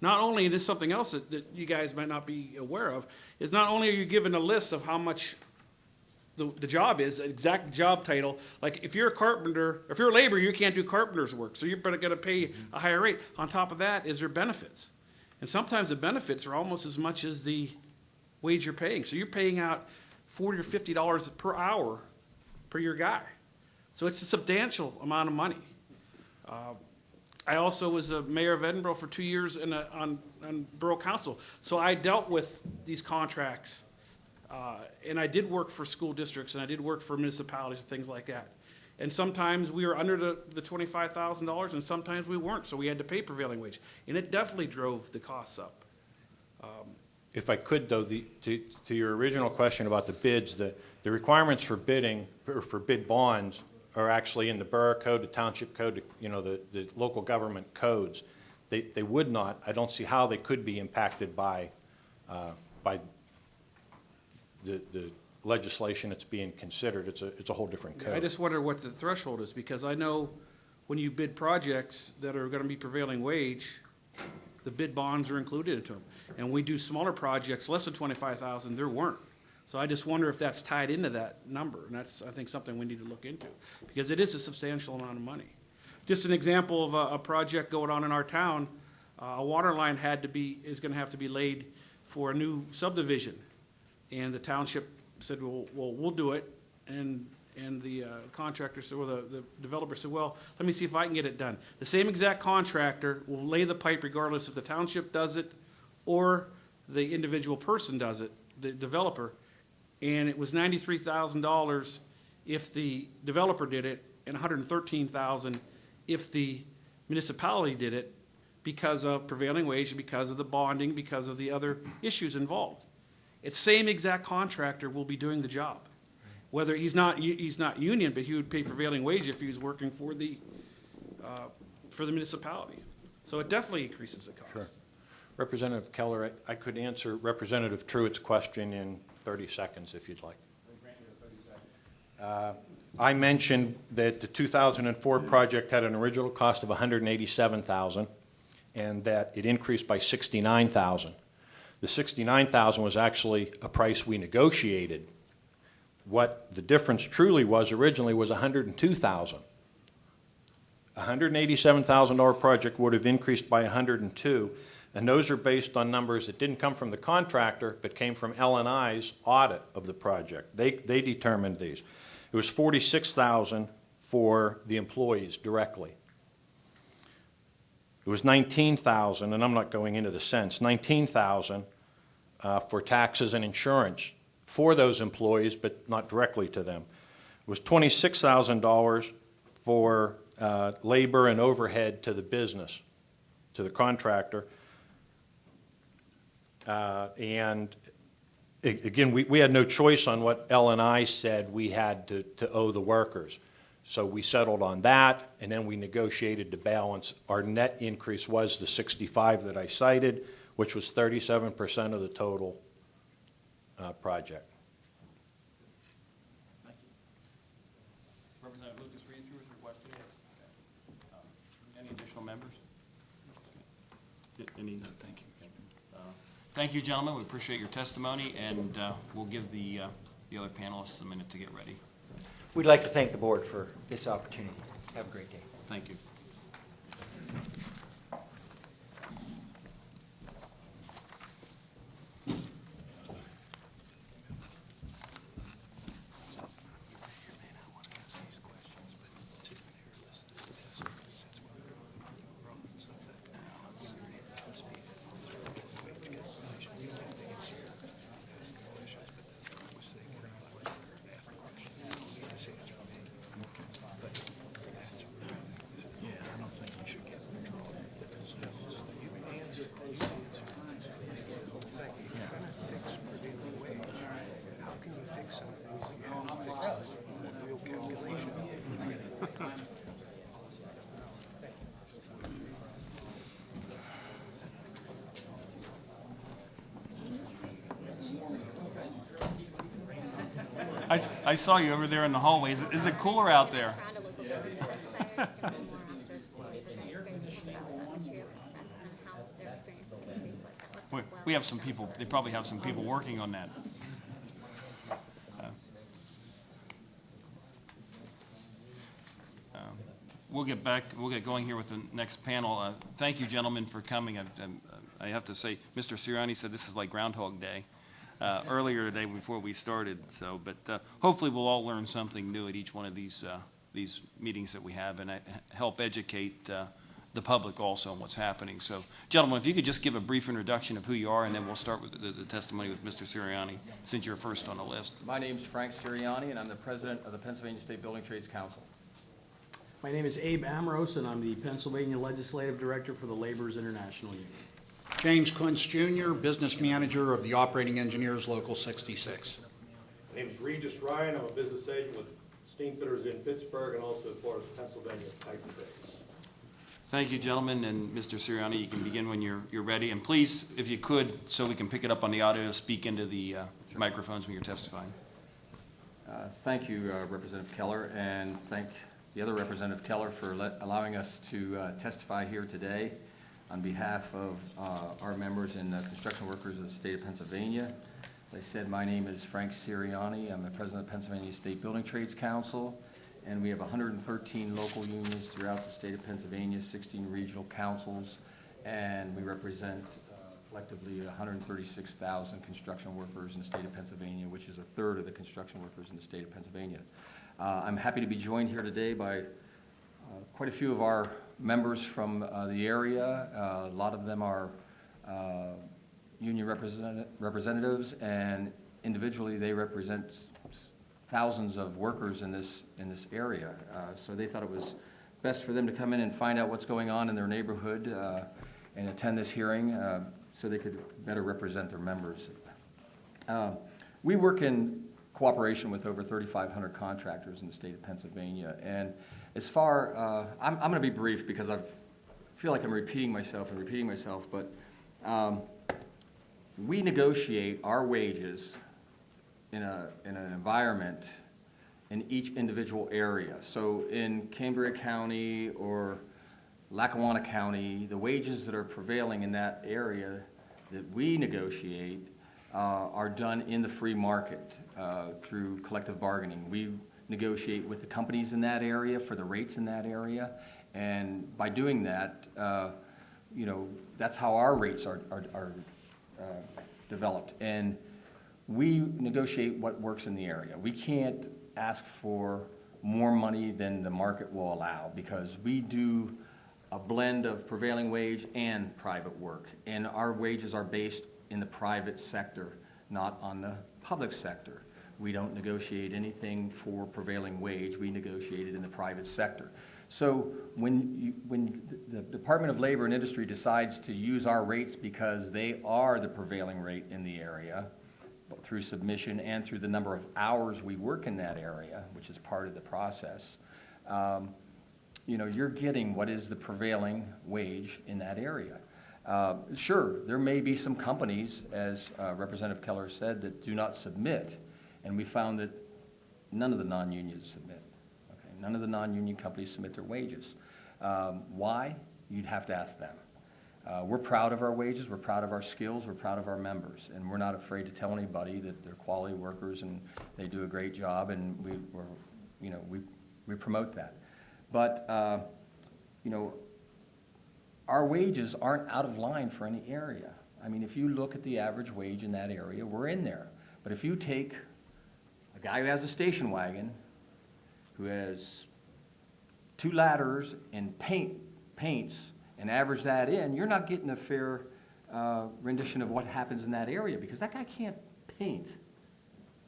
Not only, and this is something else that you guys might not be aware of, is not only are you given a list of how much the job is, exact job title. Like if you're a carpenter, if you're a laborer, you can't do carpenter's work, so you're going to pay a higher rate. On top of that is their benefits. And sometimes the benefits are almost as much as the wage you're paying. So you're paying out $40 or $50 per hour per your guy. So it's a substantial amount of money. I also was a mayor of Edinburgh for 2 years on borough council. So I dealt with these contracts, and I did work for school districts, and I did work for municipalities and things like that. And sometimes we were under the $25,000, and sometimes we weren't, so we had to pay prevailing wage. And it definitely drove the costs up. If I could, though, to your original question about the bids, the requirements for bidding, or for bid bonds, are actually in the borough code, the township code, the local government codes. They would not, I don't see how they could be impacted by the legislation that's being considered. It's a whole different code. I just wonder what the threshold is, because I know when you bid projects that are going to be prevailing wage, the bid bonds are included into them. And we do smaller projects, less than 25,000, there weren't. So I just wonder if that's tied into that number, and that's, I think, something we need to look into, because it is a substantial amount of money. Just an example of a project going on in our town, a water line is going to have to be laid for a new subdivision. And the township said, well, we'll do it. And the contractor said, well, the developer said, well, let me see if I can get it done. The same exact contractor will lay the pipe regardless if the township does it or the individual person does it, the developer. And it was $93,000 if the developer did it and $113,000 if the municipality did it, because of prevailing wage, because of the bonding, because of the other issues involved. It's same exact contractor will be doing the job. Whether he's not union, but he would pay prevailing wage if he was working for the municipality. So it definitely increases the cost. Sure. Representative Keller, I could answer Representative Truitt's question in 30 seconds if you'd like. I mentioned that the 2004 project had an original cost of $187,000 and that it increased by $69,000. The $69,000 was actually a price we negotiated what the difference truly was originally was $102,000. A $187,000 project would have increased by 102, and those are based on numbers that didn't come from the contractor, but came from L&I's audit of the project. They determined these. It was $46,000 for the employees directly. It was $19,000, and I'm not going into the cents, $19,000 for taxes and insurance for those employees, but not directly to them. It was $26,000 for labor and overhead to the business, to the contractor. And again, we had no choice on what L&I said we had to owe the workers. So we settled on that, and then we negotiated the balance. Our net increase was the 65 that I cited, which was 37% of the total project. Thank you. Representative Lucas, read through with your question. Any additional members? Any? No, thank you. Thank you, gentlemen. We appreciate your testimony, and we'll give the other panelists a minute to get ready. We'd like to thank the board for this opportunity. Have a great day. Thank you. I saw you over there in the hallway. Is it cooler out there? We have some people, they probably have some people working on that. We'll get going here with the next panel. Thank you, gentlemen, for coming. I have to say, Mr. Sirianni said this is like Groundhog Day. Earlier today before we started. But hopefully we'll all learn something new at each one of these meetings that we have, and help educate the public also on what's happening. So, gentlemen, if you could just give a brief introduction of who you are, and then we'll start with the testimony with Mr. Sirianni, since you're first on the list. My name is Frank Sirianni, and I'm the president of the Pennsylvania State Building Trades Council. My name is Abe Amorose, and I'm the Pennsylvania Legislative Director for the Laborers International Union. James Kuntz Jr., Business Manager of the Operating Engineers Local 66. My name is Regis Ryan. I'm a business agent with Steamfitters in Pittsburgh and also as far as Pennsylvania Pipe Trades. Thank you, gentlemen, and Mr. Sirianni, you can begin when you're ready. And please, if you could, so we can pick it up on the audio, speak into the microphones when you're testifying. Thank you, Representative Keller, and thank the other Representative Keller for allowing us to testify here today on behalf of our members and construction workers of the state of Pennsylvania. As I said, my name is Frank Sirianni. I'm the president of Pennsylvania State Building Trades Council, and we have 113 local unions throughout the state of Pennsylvania, 16 regional councils, and we represent collectively 136,000 construction workers in the state of Pennsylvania, which is a third of the construction workers in the state of Pennsylvania. I'm happy to be joined here today by quite a few of our members from the area. A lot of them are union representatives, and individually they represent thousands of workers in this area. So they thought it was best for them to come in and find out what's going on in their neighborhood and attend this hearing so they could better represent their members. We work in cooperation with over 3,500 contractors in the state of Pennsylvania, and as far, I'm going to be brief because I feel like I'm repeating myself, but we negotiate our wages in an environment in each individual area. So in Cambria County or Lackawanna County, the wages that are prevailing in that area that we negotiate are done in the free market through collective bargaining. We negotiate with the companies in that area for the rates in that area, and by doing that, that's how our rates are developed. And we negotiate what works in the area. We can't ask for more money than the market will allow, because we do a blend of prevailing wage and private work. And our wages are based in the private sector, not on the public sector. We don't negotiate anything for prevailing wage. We negotiate it in the private sector. So when the Department of Labor and Industry decides to use our rates because they are the prevailing rate in the area, through submission and through the number of hours we work in that area, which is part of the process, you're getting what is the prevailing wage in that area. Sure, there may be some companies, as Representative Keller said, that do not submit, and we found that none of the non-unions submit. Okay? None of the non-union companies submit their wages. Why? You'd have to ask them. We're proud of our wages, we're proud of our skills, we're proud of our members, and we're not afraid to tell anybody that they're quality workers and they do a great job, and we promote that. But our wages aren't out of line for any area. I mean, if you look at the average wage in that area, we're in there. But if you take a guy who has a station wagon, who has 2 ladders and paints, and average that in, you're not getting a fair rendition of what happens in that area, because that guy can't paint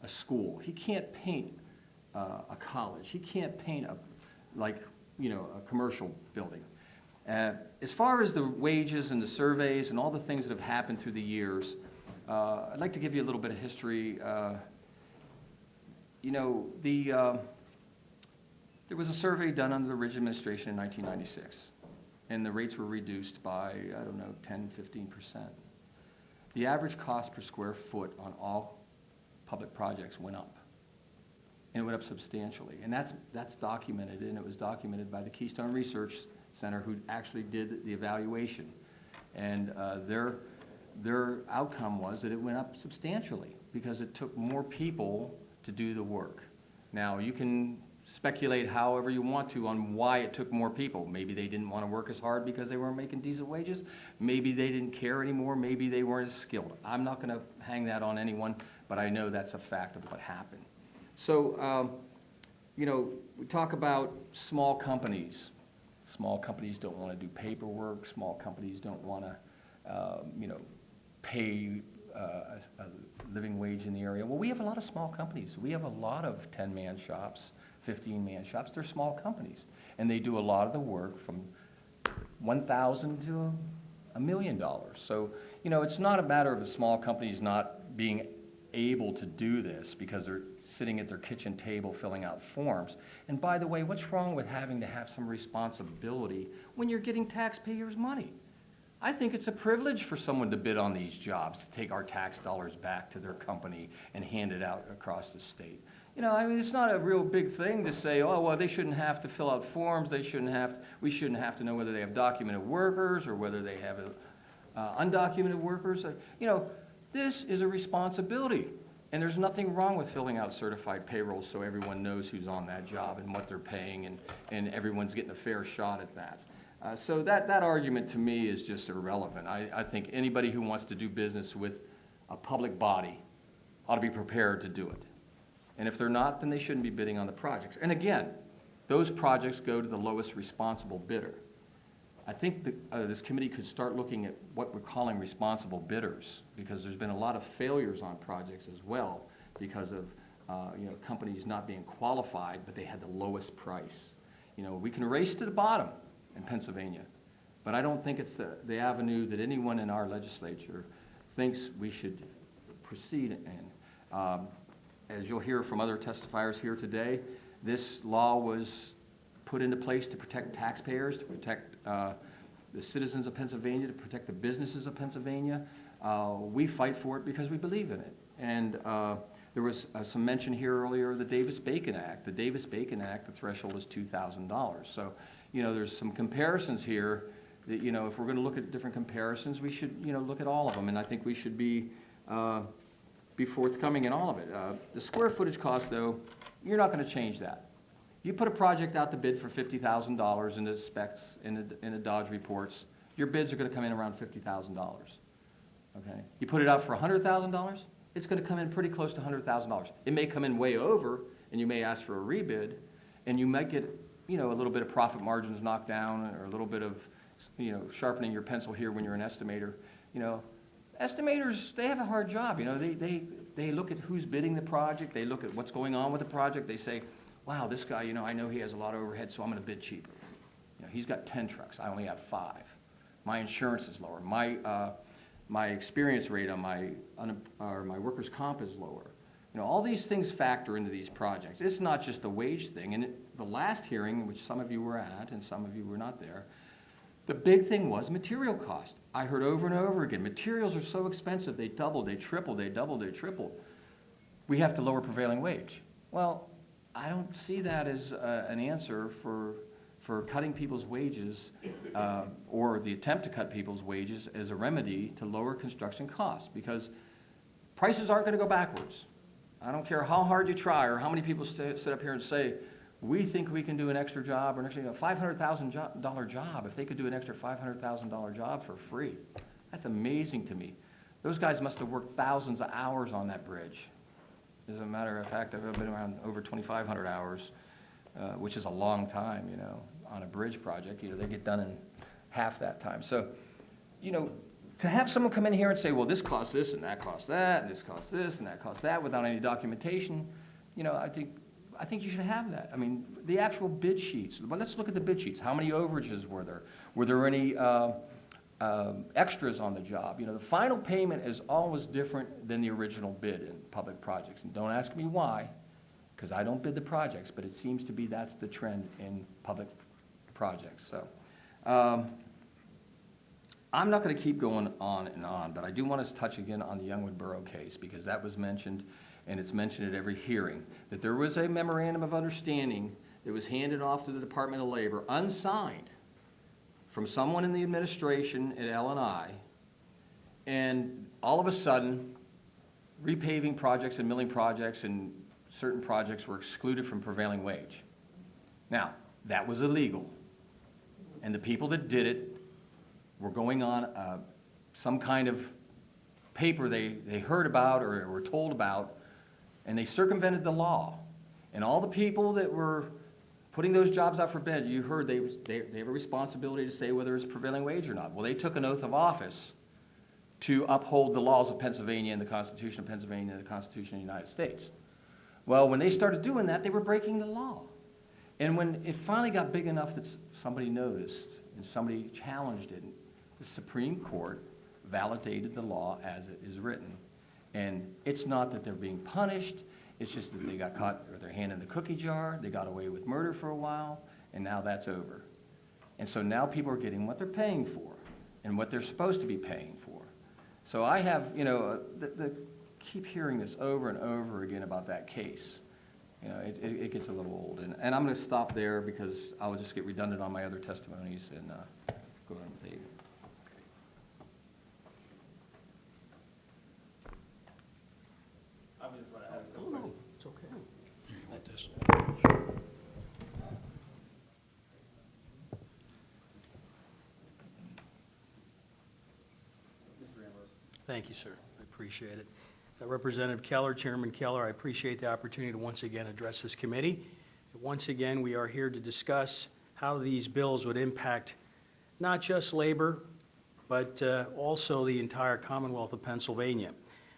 a school. He can't paint a college. He can't paint a commercial building. As far as the wages and the surveys and all the things that have happened through the years, I'd like to give you a little bit of history. There was a survey done under the Ridge administration in 1996. And the rates were reduced by, 10, 15%. The average cost per square foot on all public projects went up. And it went up substantially. And that's documented, and it was documented by the Keystone Research Center, who actually did the evaluation. And their outcome was that it went up substantially because it took more people to do the work. Now, you can speculate however you want to on why it took more people. Maybe they didn't want to work as hard because they weren't making decent wages. Maybe they didn't care anymore. Maybe they weren't as skilled. I'm not going to hang that on anyone, but I know that's a fact of what happened. So, we talk about small companies. Small companies don't want to do paperwork. Small companies don't want to, pay a living wage in the area. Well, we have a lot of small companies. We have a lot of 10-man shops, 15-man shops. They're small companies, and they do a lot of the work from $1,000 to $1 million. So, it's not a matter of the small companies not being able to do this because they're sitting at their kitchen table filling out forms. And by the way, what's wrong with having to have some responsibility when you're getting taxpayers' money? I think it's a privilege for someone to bid on these jobs, to take our tax dollars back to their company and hand it out across the state. It's not a real big thing to say, oh, well, they shouldn't have to fill out forms. We shouldn't have to know whether they have documented workers or whether they have undocumented workers. This is a responsibility. And there's nothing wrong with filling out certified payrolls so everyone knows who's on that job and what they're paying, and everyone's getting a fair shot at that. So that argument to me is just irrelevant. I think anybody who wants to do business with a public body ought to be prepared to do it. And if they're not, then they shouldn't be bidding on the projects. And again, those projects go to the lowest responsible bidder. I think that this committee could start looking at what we're calling responsible bidders, because there's been a lot of failures on projects as well because of companies not being qualified, but they had the lowest price. We can race to the bottom in Pennsylvania, but I don't think it's the avenue that anyone in our legislature thinks we should proceed in. As you'll hear from other testifiers here today, this law was put into place to protect taxpayers, to protect the citizens of Pennsylvania, to protect the businesses of Pennsylvania. We fight for it because we believe in it. And there was some mention here earlier of the Davis-Bacon Act. The Davis-Bacon Act, the threshold is $2,000. So, there's some comparisons here that, if we're going to look at different comparisons, we should, look at all of them. And I think we should be be forthcoming in all of it. The square footage cost, though, you're not going to change that. You put a project out to bid for $50,000 in the specs, in the Dodge reports, your bids are going to come in around $50,000. Okay? You put it out for $100,000, it's going to come in pretty close to $100,000. It may come in way over, and you may ask for a rebid, and you might get, a little bit of profit margins knocked down, or a little bit of, sharpening your pencil here when you're an estimator. Estimators, they have a hard job. They look at who's bidding the project. They look at what's going on with the project. They say, wow, this guy, I know he has a lot of overhead, so I'm going to bid cheaper. He's got 10 trucks. I only have 5. My insurance is lower. My experience rate on my workers' comp is lower. All these things factor into these projects. It's not just the wage thing. And the last hearing, which some of you were at and some of you were not there, the big thing was material cost. I heard over and over again, materials are so expensive, they double, they triple, they double, they triple. We have to lower prevailing wage. Well, I don't see that as an answer for cutting people's wages or the attempt to cut people's wages as a remedy to lower construction costs, because prices aren't going to go backwards. I don't care how hard you try or how many people sit up here and say, we think we can do an extra job or an extra $500,000 job. If they could do an extra $500,000 job for free, that's amazing to me. Those guys must have worked thousands of hours on that bridge. As a matter of fact, I've been around over 2,500 hours, which is a long time, on a bridge project. They get done in half that time. So, to have someone come in here and say, well, this costs this and that costs that, and this costs this and that costs that without any documentation, I think you should have that. I mean, the actual bid sheets. Well, let's look at the bid sheets. How many overages were there? Were there any extras on the job? The final payment is always different than the original bid in public projects. And don't ask me why, because I don't bid the projects, but it seems to be that's the trend in public projects. So I'm not going to keep going on and on, but I do want to touch again on the Youngwood Borough case, because that was mentioned, and it's mentioned at every hearing, that there was a memorandum of understanding that was handed off to the Department of Labor, unsigned, from someone in the administration at L&I, and all of a sudden, repaving projects and milling projects and certain projects were excluded from prevailing wage. Now, that was illegal, and the people that did it were going on some kind of paper they heard about or were told about, and they circumvented the law. And all the people that were putting those jobs out for bid, you heard they have a responsibility to say whether it's prevailing wage or not. Well, they took an oath of office to uphold the laws of Pennsylvania and the Constitution of Pennsylvania and the Constitution of the United States. Well, when they started doing that, they were breaking the law. And when it finally got big enough that somebody noticed and somebody challenged it, the Supreme Court validated the law as it is written. And it's not that they're being punished, it's just that they got caught with their hand in the cookie jar, they got away with murder for a while, and now that's over. And so now people are getting what they're paying for and what they're supposed to be paying for. So I have, keep hearing this over and over again about that case. It gets a little old. And I'm going to stop there because I will just get redundant on my other testimonies and go on with Dave. Oh, no, it's okay. Like this. Thank you, sir. I appreciate it. Representative Keller, Chairman Keller, I appreciate the opportunity to once again address this committee. Once again, we are here to discuss how these bills would impact not just labor, but also the entire Commonwealth of Pennsylvania.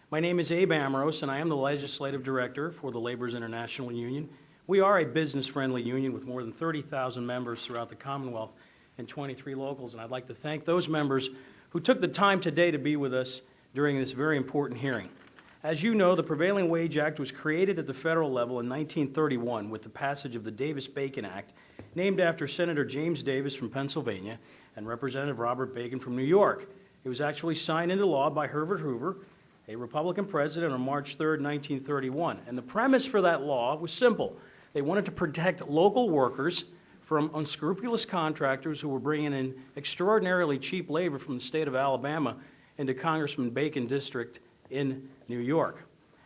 My name is Abe Ambrose, and I am the Legislative Director for the Laborers International Union. We are a business-friendly union with more than 30,000 members throughout the Commonwealth and 23 locals, and I'd like to thank those members who took the time today to be with us during this very important hearing. As you know, the Prevailing Wage Act was created at the federal level in 1931 with the passage of the Davis-Bacon Act, named after Senator James Davis from Pennsylvania and Representative Robert Bacon from New York. It was actually signed into law by Herbert Hoover, a Republican president, on March 3, 1931. And the premise for that law was simple. They wanted to protect local workers from unscrupulous contractors who were bringing in extraordinarily cheap labor from the state of Alabama into Congressman Bacon's district in New York.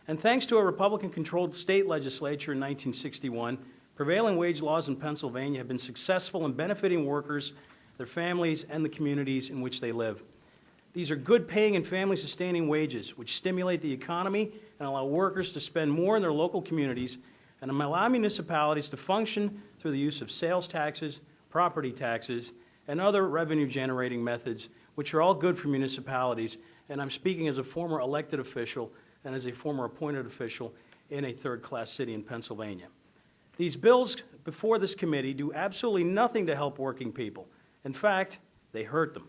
And thanks to a Republican-controlled state legislature in 1961, prevailing wage laws in Pennsylvania have been successful in benefiting workers, their families, and the communities in which they live. These are good-paying and family-sustaining wages, which stimulate the economy and allow workers to spend more in their local communities and allow municipalities to function through the use of sales taxes, property taxes, and other revenue-generating methods, which are all good for municipalities. And I'm speaking as a former elected official and as a former appointed official in a third-class city in Pennsylvania. These bills before this committee do absolutely nothing to help working people. In fact, they hurt them.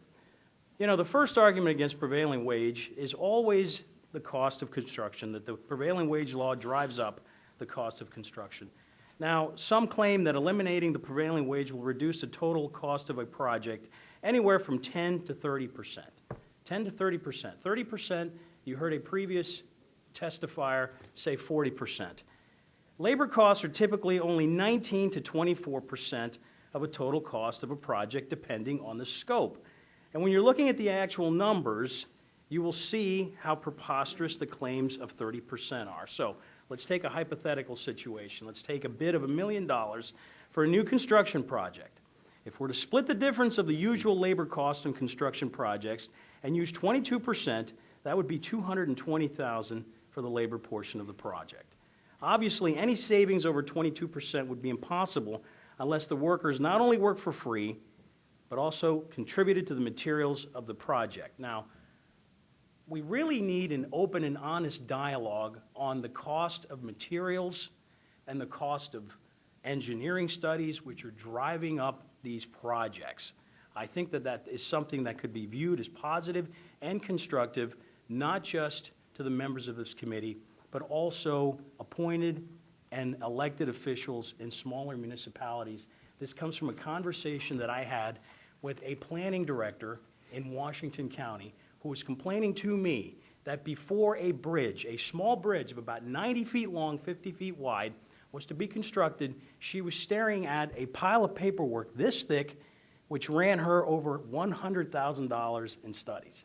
You know, the first argument against prevailing wage is always the cost of construction, that the prevailing wage law drives up the cost of construction. Now, some claim that eliminating the prevailing wage will reduce the total cost of a project anywhere from 10 to 30%. 10 to 30%. 30%, you heard a previous testifier say 40%. Labor costs are typically only 19 to 24% of a total cost of a project, depending on the scope. And when you're looking at the actual numbers, you will see how preposterous the claims of 30% are. So let's take a hypothetical situation. Let's take a bid of $1 million for a new construction project. If we're to split the difference of the usual labor cost on construction projects and use 22%, that would be $220,000 for the labor portion of the project. Obviously, any savings over 22% would be impossible unless the workers not only work for free, but also contributed to the materials of the project. Now, we really need an open and honest dialogue on the cost of materials and the cost of engineering studies, which are driving up these projects. I think that that is something that could be viewed as positive and constructive, not just to the members of this committee, but also appointed and elected officials in smaller municipalities. This comes from a conversation that I had with a planning director in Washington County who was complaining to me that before a bridge, a small bridge of about 90 feet long, 50 feet wide, was to be constructed, she was staring at a pile of paperwork this thick, which ran her over $100,000 in studies.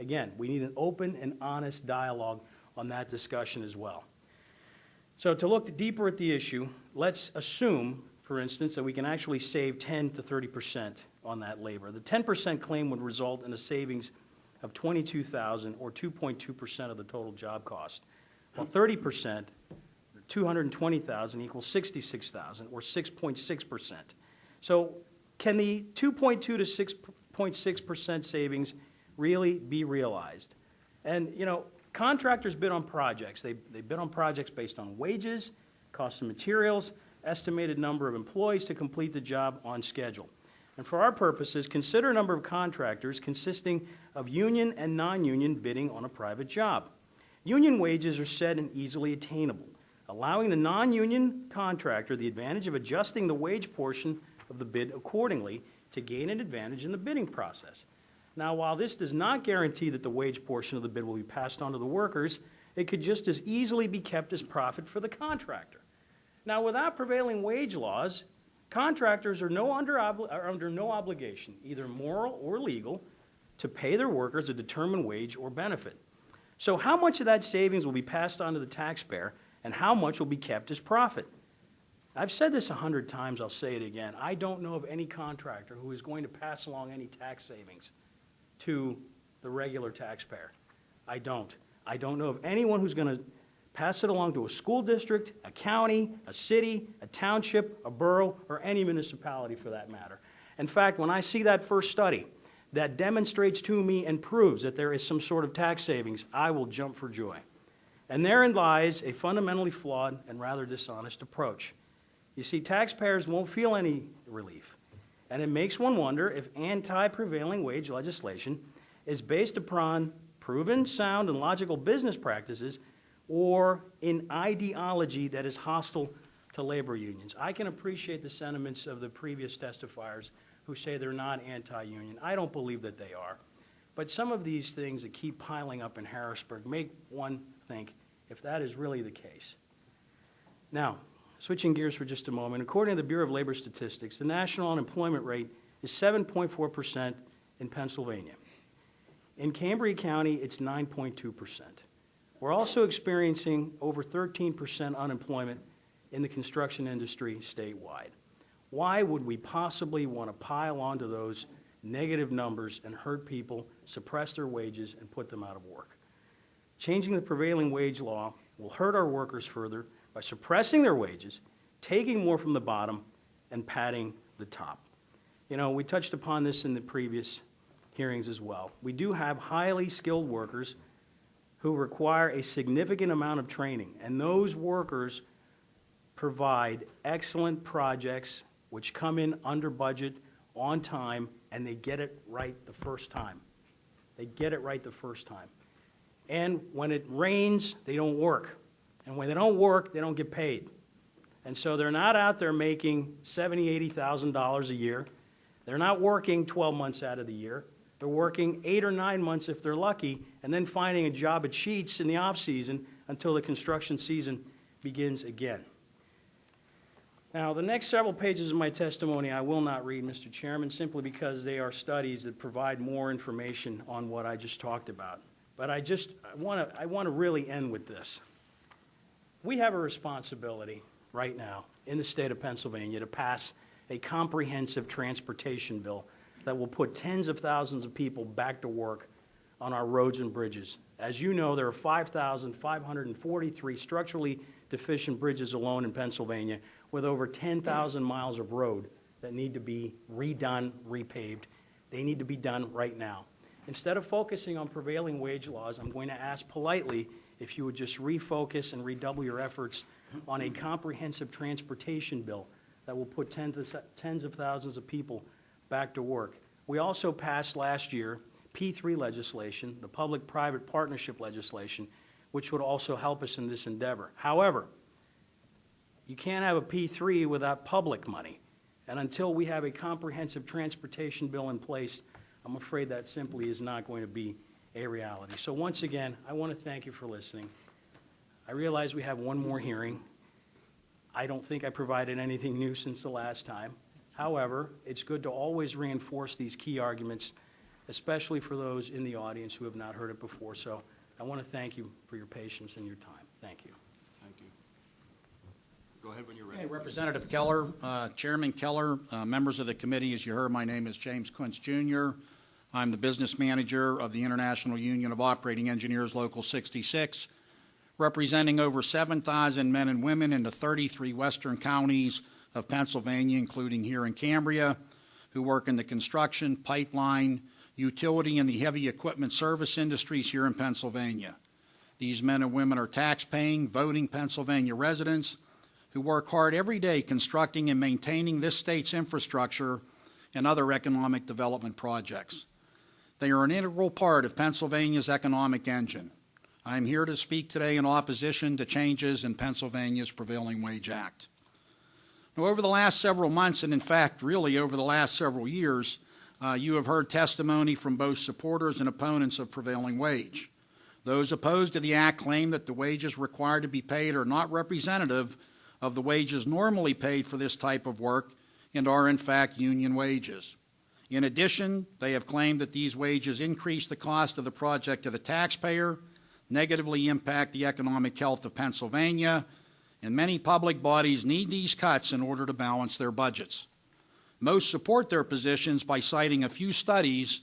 Again, we need an open and honest dialogue on that discussion as well. So to look deeper at the issue, let's assume, for instance, that we can actually save 10 to 30% on that labor. The 10% claim would result in a savings of $22,000 or 2.2% of the total job cost, while 30%, $220,000 equals $66,000 or 6.6%. So can the 2.2 to 6.6% savings really be realized? And, you know, contractors bid on projects. They bid on projects based on wages, cost of materials, estimated number of employees to complete the job on schedule. And for our purposes, consider a number of contractors consisting of union and non-union bidding on a private job. Union wages are set and easily attainable, allowing the non-union contractor the advantage of adjusting the wage portion of the bid accordingly to gain an advantage in the bidding process. Now, while this does not guarantee that the wage portion of the bid will be passed on to the workers, it could just as easily be kept as profit for the contractor. Now, without prevailing wage laws, contractors are under no obligation, either moral or legal, to pay their workers a determined wage or benefit. So how much of that savings will be passed on to the taxpayer, and how much will be kept as profit? I've said this 100 times, I'll say it again. I don't know of any contractor who is going to pass along any tax savings to the regular taxpayer. I don't. I don't know of anyone who's going to pass it along to a school district, a county, a city, a township, a borough, or any municipality for that matter. In fact, when I see that first study that demonstrates to me and proves that there is some sort of tax savings, I will jump for joy. And therein lies a fundamentally flawed and rather dishonest approach. You see, taxpayers won't feel any relief. And it makes one wonder if anti-prevailing wage legislation is based upon proven, sound, and logical business practices or in ideology that is hostile to labor unions. I can appreciate the sentiments of the previous testifiers who say they're not anti-union. I don't believe that they are. But some of these things that keep piling up in Harrisburg make one think if that is really the case. Now, switching gears for just a moment, according to the Bureau of Labor Statistics, the national unemployment rate is 7.4% in Pennsylvania. In Cambria County, it's 9.2%. We're also experiencing over 13% unemployment in the construction industry statewide. Why would we possibly want to pile onto those negative numbers and hurt people, suppress their wages, and put them out of work? Changing the prevailing wage law will hurt our workers further by suppressing their wages, taking more from the bottom, and padding the top. You know, we touched upon this in the previous hearings as well. We do have highly skilled workers who require a significant amount of training, and those workers provide excellent projects which come in under budget, on time, and they get it right the first time. They get it right the first time. And when it rains, they don't work. And when they don't work, they don't get paid. And so they're not out there making $70,000, $80,000 a year. They're not working 12 months out of the year. They're working 8 or 9 months if they're lucky, and then finding a job at Sheetz in the off-season until the construction season begins again. Now, the next several pages of my testimony I will not read, Mr. Chairman, simply because they are studies that provide more information on what I just talked about. But I want to really end with this. We have a responsibility right now in the state of Pennsylvania to pass a comprehensive transportation bill that will put tens of thousands of people back to work on our roads and bridges. As you know, there are 5,543 structurally deficient bridges alone in Pennsylvania, with over 10,000 miles of road that need to be redone, repaved. They need to be done right now. Instead of focusing on prevailing wage laws, I'm going to ask politely if you would just refocus and redouble your efforts on a comprehensive transportation bill that will put tens of thousands of people back to work. We also passed last year P3 legislation, the public-private partnership legislation, which would also help us in this endeavor. However, you can't have a P3 without public money. And until we have a comprehensive transportation bill in place, I'm afraid that simply is not going to be a reality. So once again, I want to thank you for listening. I realize we have one more hearing. I don't think I provided anything new since the last time. However, it's good to always reinforce these key arguments, especially for those in the audience who have not heard it before. So I want to thank you for your patience and your time. Thank you. Thank you. Go ahead when you're ready. Hey, Representative Keller, Chairman Keller, members of the committee, as you heard, my name is James Quince Jr. I'm the business manager of the International Union of Operating Engineers Local 66, representing over 7,000 men and women in the 33 western counties of Pennsylvania, including here in Cambria, who work in the construction, pipeline, utility, and the heavy equipment service industries here in Pennsylvania. These men and women are tax-paying, voting Pennsylvania residents who work hard every day constructing and maintaining this state's infrastructure and other economic development projects. They are an integral part of Pennsylvania's economic engine. I am here to speak today in opposition to changes in Pennsylvania's Prevailing Wage Act. Now, over the last several months, and in fact, really over the last several years, you have heard testimony from both supporters and opponents of prevailing wage. Those opposed to the act claim that the wages required to be paid are not representative of the wages normally paid for this type of work and are in fact union wages. In addition, they have claimed that these wages increase the cost of the project to the taxpayer, negatively impact the economic health of Pennsylvania, and many public bodies need these cuts in order to balance their budgets. Most support their positions by citing a few studies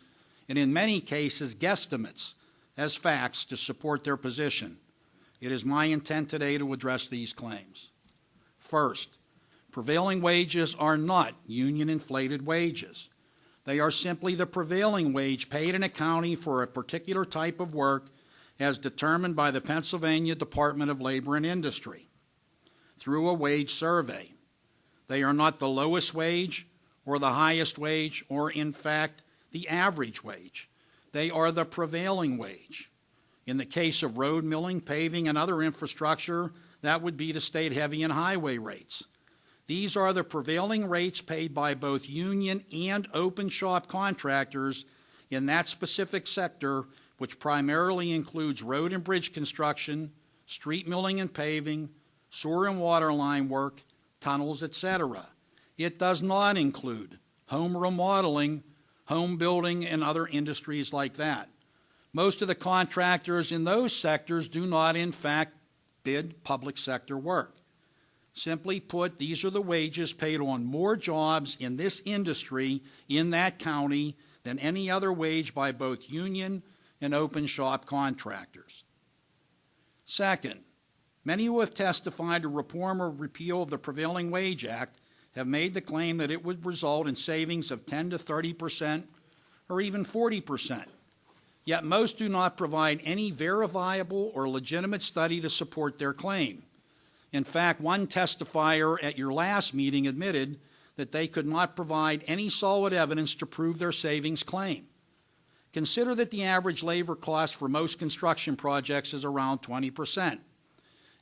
and in many cases guesstimates as facts to support their position. It is my intent today to address these claims. First, prevailing wages are not union-inflated wages. They are simply the prevailing wage paid in a county for a particular type of work as determined by the Pennsylvania Department of Labor and Industry through a wage survey. They are not the lowest wage or the highest wage or, in fact, the average wage. They are the prevailing wage. In the case of road milling, paving, and other infrastructure, that would be the state heavy and highway rates. These are the prevailing rates paid by both union and open shop contractors in that specific sector, which primarily includes road and bridge construction, street milling and paving, sewer and water line work, tunnels, etc. It does not include home remodeling, home building, and other industries like that. Most of the contractors in those sectors do not, in fact, bid public sector work. Simply put, these are the wages paid on more jobs in this industry in that county than any other wage by both union and open shop contractors. Second, many who have testified to reform or repeal of the Prevailing Wage Act have made the claim that it would result in savings of 10 to 30% or even 40%. Yet most do not provide any verifiable or legitimate study to support their claim. In fact, one testifier at your last meeting admitted that they could not provide any solid evidence to prove their savings claim. Consider that the average labor cost for most construction projects is around 20%.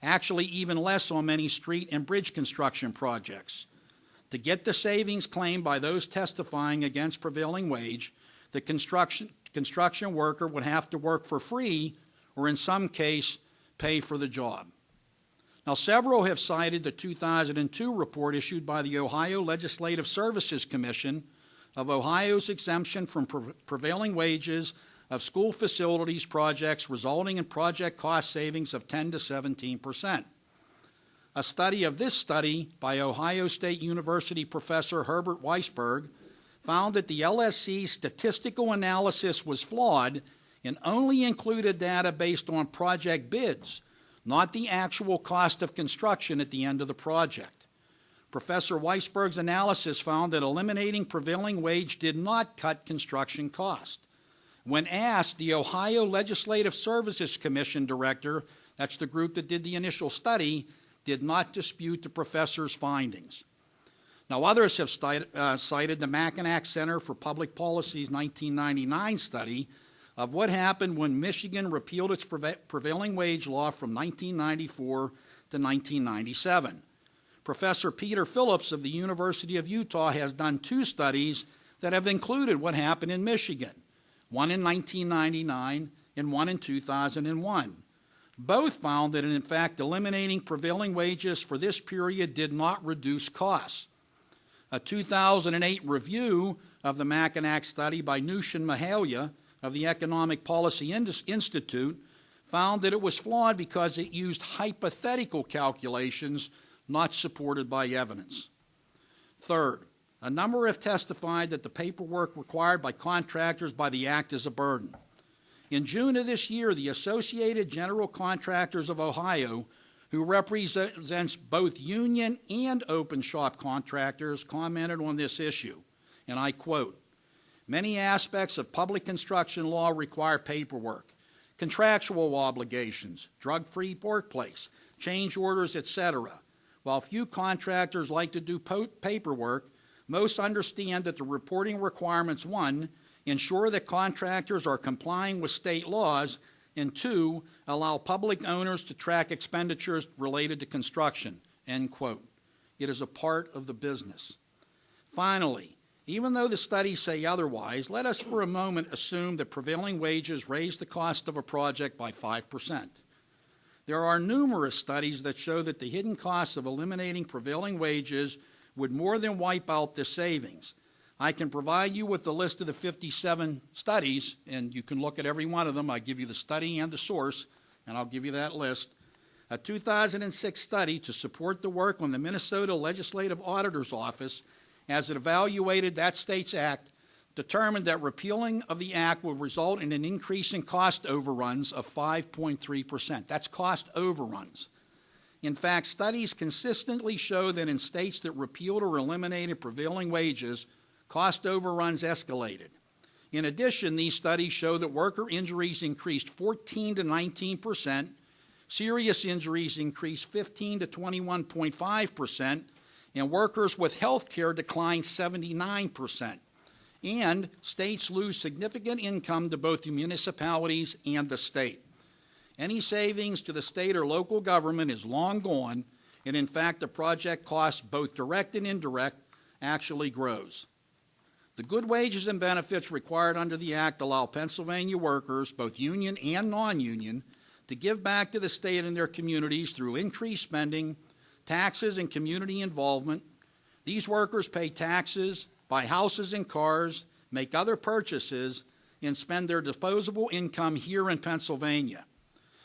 Actually, even less on many street and bridge construction projects. To get the savings claimed by those testifying against prevailing wage, the construction worker would have to work for free or in some case pay for the job. Now, several have cited the 2002 report issued by the Ohio Legislative Services Commission of Ohio's exemption from prevailing wages of school facilities projects, resulting in project cost savings of 10 to 17%. A study of this study by Ohio State University professor Herbert Weisberg found that the LSC's statistical analysis was flawed and only included data based on project bids, not the actual cost of construction at the end of the project. Professor Weisberg's analysis found that eliminating prevailing wage did not cut construction cost. When asked, the Ohio Legislative Services Commission director, that's the group that did the initial study, did not dispute the professor's findings. Now, others have cited the Mackinac Center for Public Policy's 1999 study of what happened when Michigan repealed its prevailing wage law from 1994 to 1997. Professor Peter Phillips of the University of Utah has done two studies that have included what happened in Michigan, one in 1999 and one in 2001. Both found that, in fact, eliminating prevailing wages for this period did not reduce costs. A 2008 review of the Mackinac study by Nushin Mahalia of the Economic Policy Institute found that it was flawed because it used hypothetical calculations not supported by evidence. Third, a number have testified that the paperwork required by contractors by the Act is a burden. In June of this year, the Associated General Contractors of Ohio, who represents both union and open shop contractors, commented on this issue, and I quote, "Many aspects of public construction law require paperwork, contractual obligations, drug-free workplace, change orders, etc. While few contractors like to do paperwork, most understand that the reporting requirements, one, ensure that contractors are complying with state laws, and two, allow public owners to track expenditures related to construction," end quote. It is a part of the business. Finally, even though the studies say otherwise, let us for a moment assume that prevailing wages raise the cost of a project by 5%. There are numerous studies that show that the hidden costs of eliminating prevailing wages would more than wipe out the savings. I can provide you with the list of the 57 studies, and you can look at every one of them. I give you the study and the source, and I'll give you that list. A 2006 study to support the work on the Minnesota Legislative Auditor's Office as it evaluated that state's act determined that repealing of the act would result in an increase in cost overruns of 5.3%. That's cost overruns. In fact, studies consistently show that in states that repealed or eliminated prevailing wages, cost overruns escalated. In addition, these studies show that worker injuries increased 14 to 19%, serious injuries increased 15 to 21.5%, and workers with health care declined 79%. And states lose significant income to both the municipalities and the state. Any savings to the state or local government is long gone, and in fact, the project cost, both direct and indirect, actually grows. The good wages and benefits required under the Act allow Pennsylvania workers, both union and non-union, to give back to the state and their communities through increased spending, taxes, and community involvement. These workers pay taxes, buy houses and cars, make other purchases, and spend their disposable income here in Pennsylvania.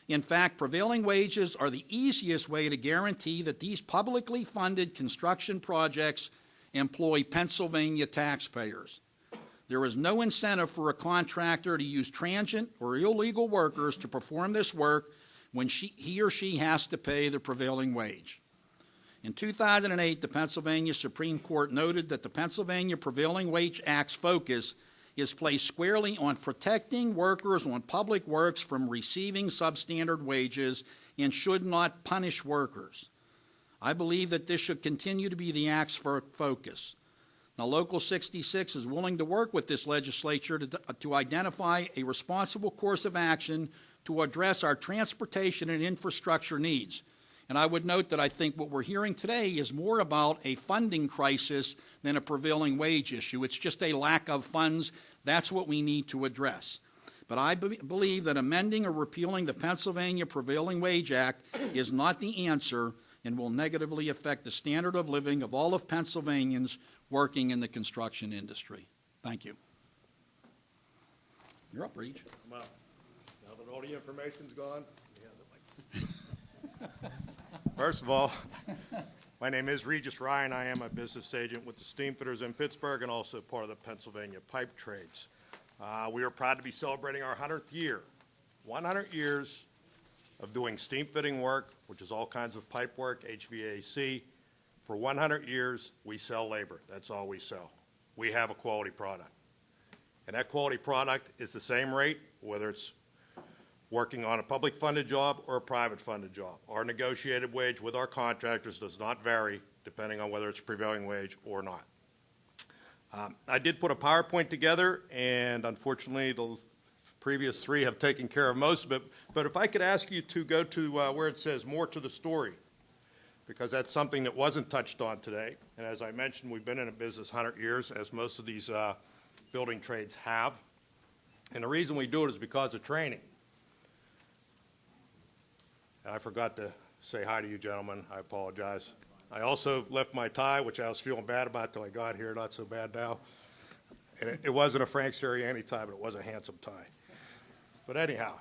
In fact, prevailing wages are the easiest way to guarantee that these publicly funded construction projects employ Pennsylvania taxpayers. There is no incentive for a contractor to use transient or illegal workers to perform this work when he or she has to pay the prevailing wage. In 2008, the Pennsylvania Supreme Court noted that the Pennsylvania Prevailing Wage Act's focus is placed squarely on protecting workers on public works from receiving substandard wages and should not punish workers. I believe that this should continue to be the Act's focus. Now, Local 66 is willing to work with this legislature to identify a responsible course of action to address our transportation and infrastructure needs. And I would note that I think what we're hearing today is more about a funding crisis than a prevailing wage issue. It's just a lack of funds. That's what we need to address. But I believe that amending or repealing the Pennsylvania Prevailing Wage Act is not the answer and will negatively affect the standard of living of all of Pennsylvanians working in the construction industry. Thank you. You're up, Reach. Well, now that all the information's gone, first of all, my name is Regis Ryan. I am a business agent with the Steamfitters in Pittsburgh and also part of the Pennsylvania Pipe Trades. We are proud to be celebrating our 100th year. 100 years of doing steam fitting work, which is all kinds of pipe work, HVAC. For 100 years, we sell labor. That's all we sell. We have a quality product. And that quality product is the same rate, whether it's working on a public funded job or a private funded job. Our negotiated wage with our contractors does not vary depending on whether it's prevailing wage or not. I did put a PowerPoint together, and unfortunately the previous three have taken care of most of it, but if I could ask you to go to where it says more to the story, because that's something that wasn't touched on today. And as I mentioned, we've been in a business 100 years, as most of these building trades have. And the reason we do it is because of training. And I forgot to say hi to you gentlemen. I apologize. I also left my tie, which I was feeling bad about till I got here. Not so bad now. And it wasn't a Frank Sirianni tie, but it was a handsome tie. But anyhow,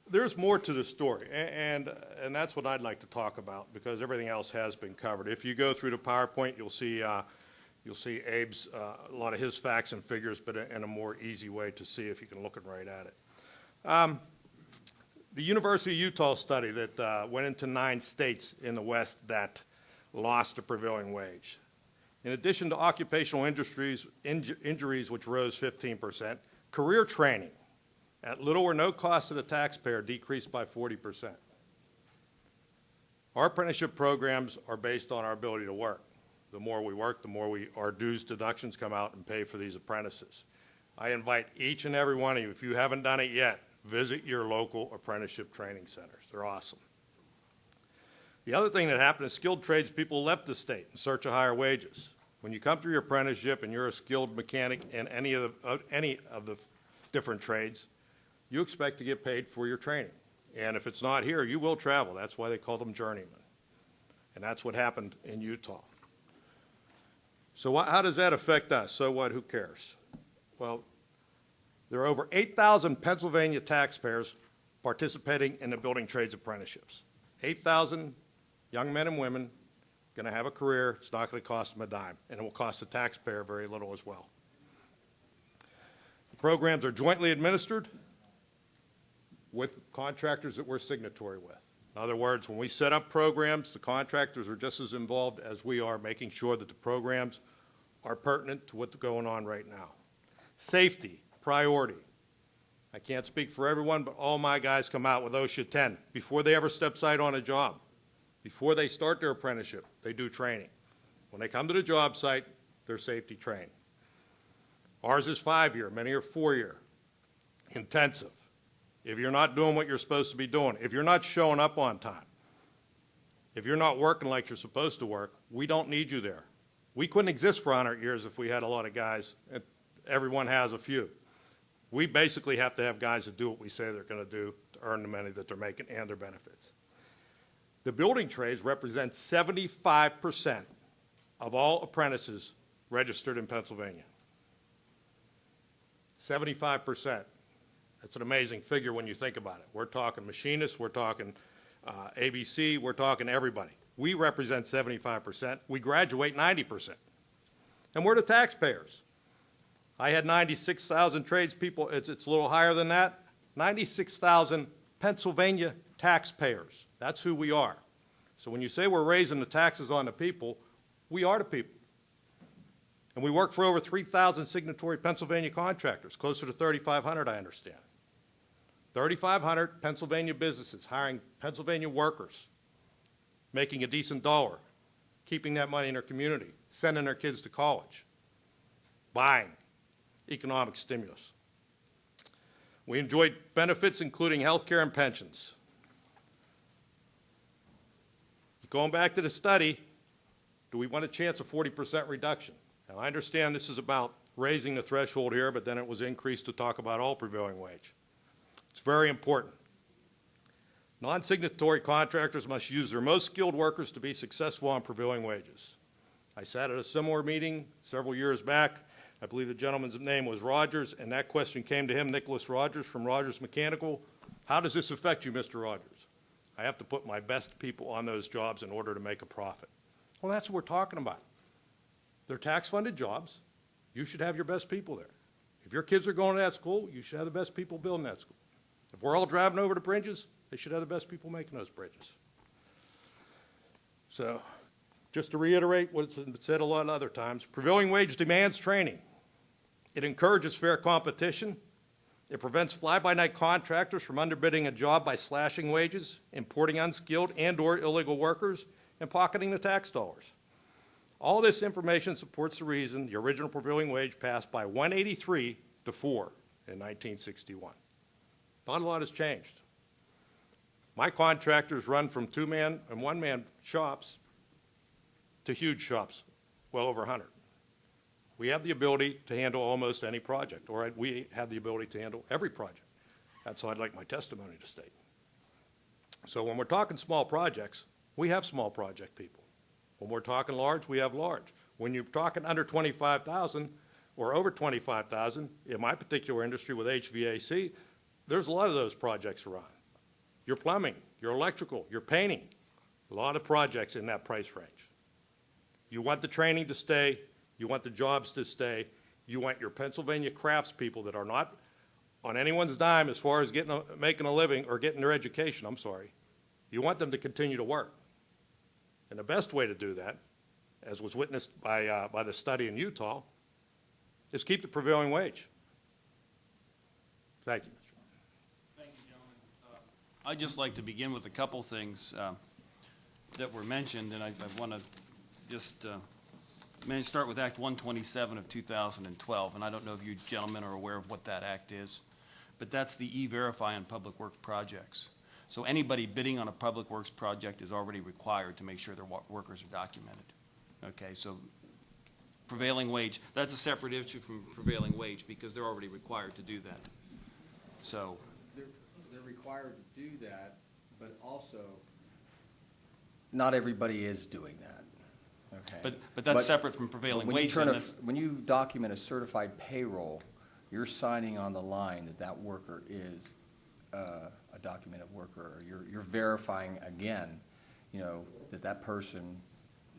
there's more to the story, and that's what I'd like to talk about because everything else has been covered. If you go through the PowerPoint, you'll see Abe's a lot of his facts and figures, but in a more easy way to see if you can look right at it. The University of Utah study that went into 9 states in the West that lost the prevailing wage. In addition to occupational injuries, which rose 15%, career training at little or no cost to the taxpayer decreased by 40%. Our apprenticeship programs are based on our ability to work. The more we work, the more our dues deductions come out and pay for these apprentices. I invite each and every one of you, if you haven't done it yet, visit your local apprenticeship training centers. They're awesome. The other thing that happened is skilled trades people left the state in search of higher wages. When you come through your apprenticeship and you're a skilled mechanic in any of the different trades, you expect to get paid for your training. And if it's not here, you will travel. That's why they call them journeymen. And that's what happened in Utah. So how does that affect us? So what? Who cares? Well, there are over 8,000 Pennsylvania taxpayers participating in the building trades apprenticeships. 8,000 young men and women going to have a career. It's not going to cost them a dime, and it will cost the taxpayer very little as well. The programs are jointly administered with contractors that we're signatory with. In other words, when we set up programs, the contractors are just as involved as we are, making sure that the programs are pertinent to what's going on right now. Safety, priority. I can't speak for everyone, but all my guys come out with OSHA 10 before they ever step sight on a job. Before they start their apprenticeship, they do training. When they come to the job site, they're safety trained. Ours is 5-year, many are 4-year. Intensive. If you're not doing what you're supposed to be doing, if you're not showing up on time, if you're not working like you're supposed to work, we don't need you there. We couldn't exist for 100 years if we had a lot of guys, and everyone has a few. We basically have to have guys that do what we say they're going to do to earn the money that they're making and their benefits. The building trades represent 75% of all apprentices registered in Pennsylvania. 75%. That's an amazing figure when you think about it. We're talking machinists, we're talking ABC, we're talking everybody. We represent 75%. We graduate 90%. And we're the taxpayers. I had 96,000 tradespeople. It's a little higher than that. 96,000 Pennsylvania taxpayers. That's who we are. So when you say we're raising the taxes on the people, we are the people. And we work for over 3,000 signatory Pennsylvania contractors, closer to 3,500, I understand. 3,500 Pennsylvania businesses hiring Pennsylvania workers, making a decent dollar, keeping that money in their community, sending their kids to college, buying economic stimulus. We enjoyed benefits including health care and pensions. Going back to the study, do we want a chance of 40% reduction? Now, I understand this is about raising the threshold here, but then it was increased to talk about all prevailing wage. It's very important. Non-signatory contractors must use their most skilled workers to be successful on prevailing wages. I sat at a similar meeting several years back. I believe the gentleman's name was Rogers, and that question came to him, Nicholas Rogers from Rogers Mechanical. How does this affect you, Mr. Rogers? I have to put my best people on those jobs in order to make a profit. Well, that's what we're talking about. They're tax-funded jobs. You should have your best people there. If your kids are going to that school, you should have the best people building that school. If we're all driving over the bridges, they should have the best people making those bridges. So, just to reiterate what's been said a lot of other times, prevailing wage demands training. It encourages fair competition. It prevents fly-by-night contractors from underbidding a job by slashing wages, importing unskilled and/or illegal workers, and pocketing the tax dollars. All this information supports the reason the original prevailing wage passed by 183 to 4 in 1961. Not a lot has changed. My contractors run from two-man and one-man shops to huge shops, well over 100. We have the ability to handle almost any project, or we have the ability to handle every project. That's how I'd like my testimony to state. So when we're talking small projects, we have small project people. When we're talking large, we have large. When you're talking under 25,000 or over 25,000, in my particular industry with HVAC, there's a lot of those projects around. Your plumbing, your electrical, your painting, a lot of projects in that price range. You want the training to stay, you want the jobs to stay, you want your Pennsylvania craftspeople that are not on anyone's dime as far as making a living or getting their education, I'm sorry. You want them to continue to work. And the best way to do that, as was witnessed by the study in Utah, is keep the prevailing wage. Thank you, Mr. Thank you, gentlemen. I'd just like to begin with a couple things that were mentioned, and I want to just start with Act 127 of 2012, and I don't know if you gentlemen are aware of what that act is, but that's the E-Verify on public work projects. So anybody bidding on a public works project is already required to make sure their workers are documented. Okay, so prevailing wage, that's a separate issue from prevailing wage because they're already required to do that. So They're required to do that, but also. Not everybody is doing that. Okay. But that's separate from prevailing wage. When you document a certified payroll, you're signing on the line that that worker is a documented worker. Or you're verifying again, that that person,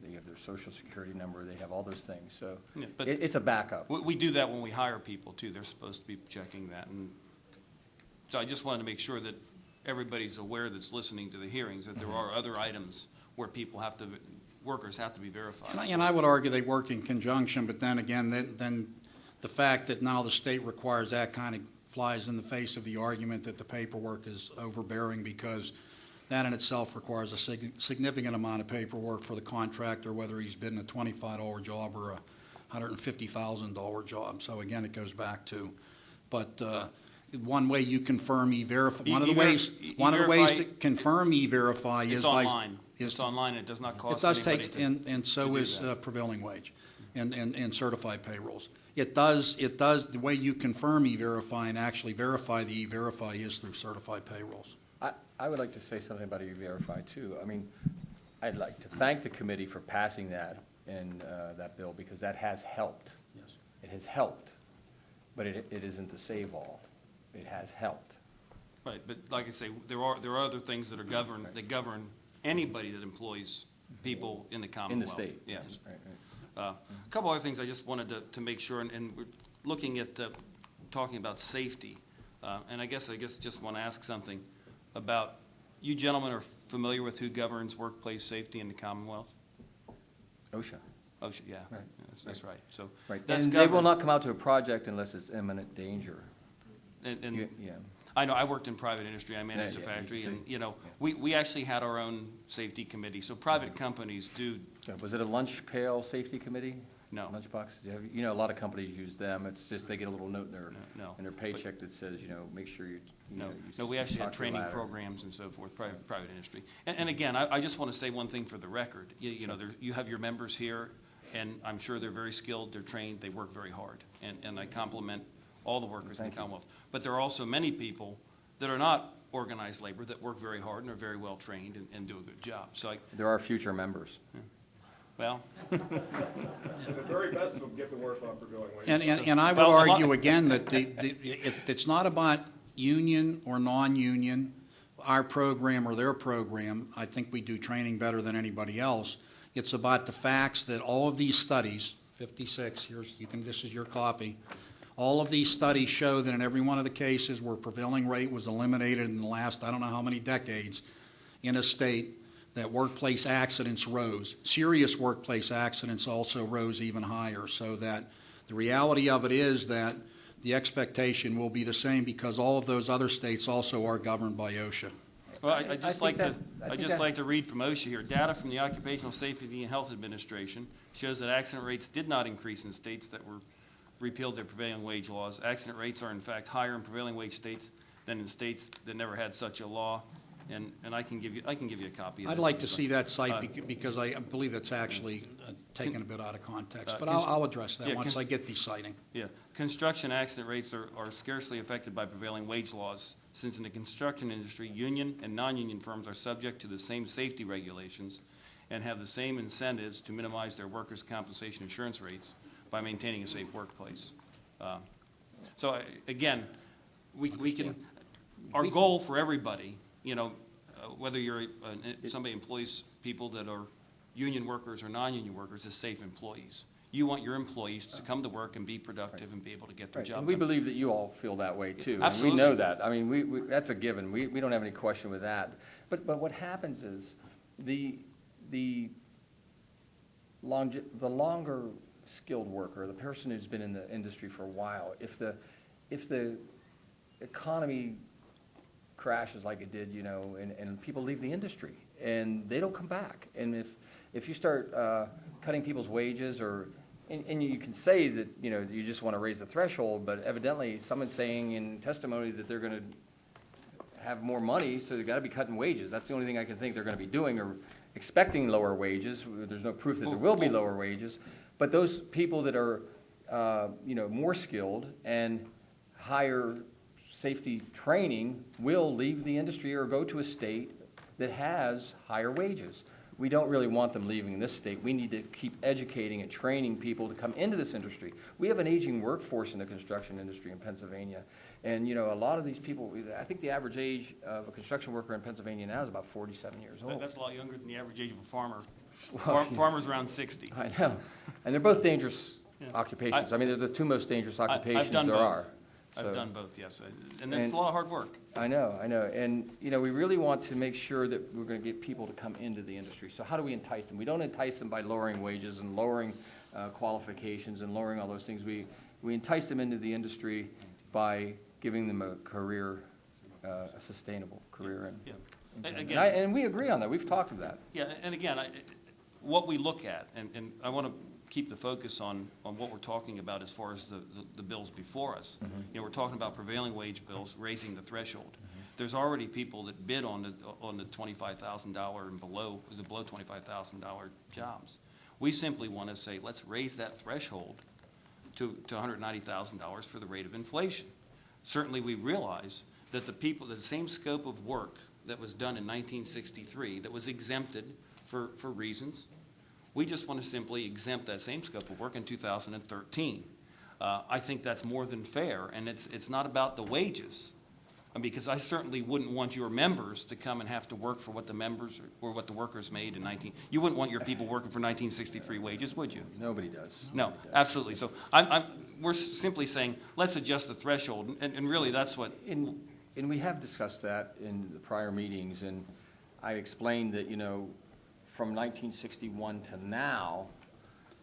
they have their social security number, they have all those things. So yeah, but it's a backup. We do that when we hire people too. They're supposed to be checking that. And so I just wanted to make sure that everybody's aware that's listening to the hearings that there are other items where workers have to be verified. And I would argue they work in conjunction, but then again, then the fact that now the state requires that kind of flies in the face of the argument that the paperwork is overbearing, because that in itself requires a significant amount of paperwork for the contractor, whether he's bidding a $25 job or a $150,000 job. So again, it goes back to, but one way you confirm E-Verify, one of the ways to confirm E-Verify is by. It's online. It does not cost It does anybody take, and so is prevailing wage and certified payrolls. It does, the way you confirm E-Verify and actually verify the E-Verify is through certified payrolls. I would like to say something about E-Verify too. I mean, I'd like to thank the committee for passing that in that bill, because that has helped. Yes. It has helped. But it isn't the save-all. It has helped. Right, but like I say, there are other things that govern anybody that employs people in the Commonwealth. state. Yes. Right, right. A couple other things I just wanted to make sure, and we're looking at talking about safety, and I guess just want to ask something about, you gentlemen are familiar with who governs workplace safety in the Commonwealth? OSHA. OSHA, yeah. Right. That's right. So Right, that's and they will governed. not come out to a project unless it's imminent danger. And Yeah. I know, I worked in private industry, I managed a Yeah, factory, you and, see. you know, we actually had our own safety committee, so private companies do, Yeah, was it a lunch pail safety committee? No. Lunchbox? You know, a lot of companies use them. It's just they get a little note in No. their paycheck that says, you know, make sure you know. no, we actually had stock your training ladder. programs and so forth, private industry. And again, I just want to say one thing for the record, you know, you have your members here, and I'm sure they're very skilled, they're trained, they work very hard, and I compliment all the workers in Thank the you. Commonwealth. But there are also many people that are not organized labor that work very hard and are very well trained and do a good job. So There are future members. well, The very best of them get to work on prevailing wage. And I would Well, a lot- argue again that it's not about union or non-union, our program or their program. I think we do training better than anybody else. It's about the facts that all of these studies, 56, this is your copy. All of these studies show that in every one of the cases where prevailing rate was eliminated in the last, I don't know how many decades, in a state, that workplace accidents rose. Serious workplace accidents also rose even higher, so that the reality of it is that the expectation will be the same because all of those other states also are governed by OSHA. well, I'd just like think to read from OSHA here. Data from the Occupational Safety and Health Administration shows that accident rates did not increase in states that were repealed their prevailing wage laws. Accident rates are in fact higher in prevailing wage states than in states that never had such a law. And I can give you a copy of this. I'd like if to you'd see that site because I believe that's actually taken a bit out of context. But I'll address that once I get the citing. Yeah, construction accident rates are scarcely affected by prevailing wage laws, since in the construction industry, union and non-union firms are subject to the same safety regulations and have the same incentives to minimize their workers' compensation insurance rates by maintaining a safe workplace. Again, we can, our goal for everybody, you know, whether you're somebody employs people that are union workers or non-union workers, is safe employees. You want your employees to come to work and be productive and be able to get their Right, job and we done. believe that you all feel that way too. And Absolutely. we know that. I mean, we that's a given. We don't have any question with that. But what happens is the longer skilled worker, the person who's been in the industry for a while, if the economy crashes like it did, you know, and people leave the industry and they don't come back. And if you start cutting people's wages and you can say that, you know, you just want to raise the threshold, but evidently someone's saying in testimony that they're going to have more money, so they've got to be cutting wages. That's the only thing I can think they're going to be doing, or expecting lower wages. There's no proof that there will be lower wages. But those people that are, you know, more skilled and higher safety training will leave the industry or go to a state that has higher wages. We don't really want them leaving this state. We need to keep educating and training people to come into this industry. We have an aging workforce in the construction industry in Pennsylvania. And, you know, a lot of these people, I think the average age of a construction worker in Pennsylvania now is about 47 years old. That's a lot younger than the average age of a farmer. Well, Farmer's around 60. I know. And they're both dangerous Yeah. occupations. I mean, they're the two most dangerous occupations I've done there both. are. I've So- done both, yes. And it's a lot of hard work. I know. And, you know, we really want to make sure that we're going to get people to come into the industry. So how do we entice them? We don't entice them by lowering wages and lowering qualifications and lowering all those things. We entice them into the industry by giving them a career, a sustainable career. Yeah. And we agree on that. We've talked about that. Yeah, and again, what we look at, and I want to keep the focus on what we're talking about as far as the bills before us. Mm-hmm. You know, we're talking about prevailing wage bills, raising the threshold. There's already people that bid on the $25,000 and below $25,000 jobs. We simply want to say, let's raise that threshold to $190,000 for the rate of inflation. Certainly, we realize that the same scope of work that was done in 1963, that was exempted for reasons, we just want to simply exempt that same scope of work in 2013. I think that's more than fair, and it's not about the wages. Because I certainly wouldn't want your members to come and have to work for what the members or what the workers made in you wouldn't want your people working for 1963 wages, would you? Nobody does. No, absolutely. So we're simply saying, let's adjust the threshold, and really that's what. And we have discussed that in the prior meetings, and I explained that, from 1961 to now,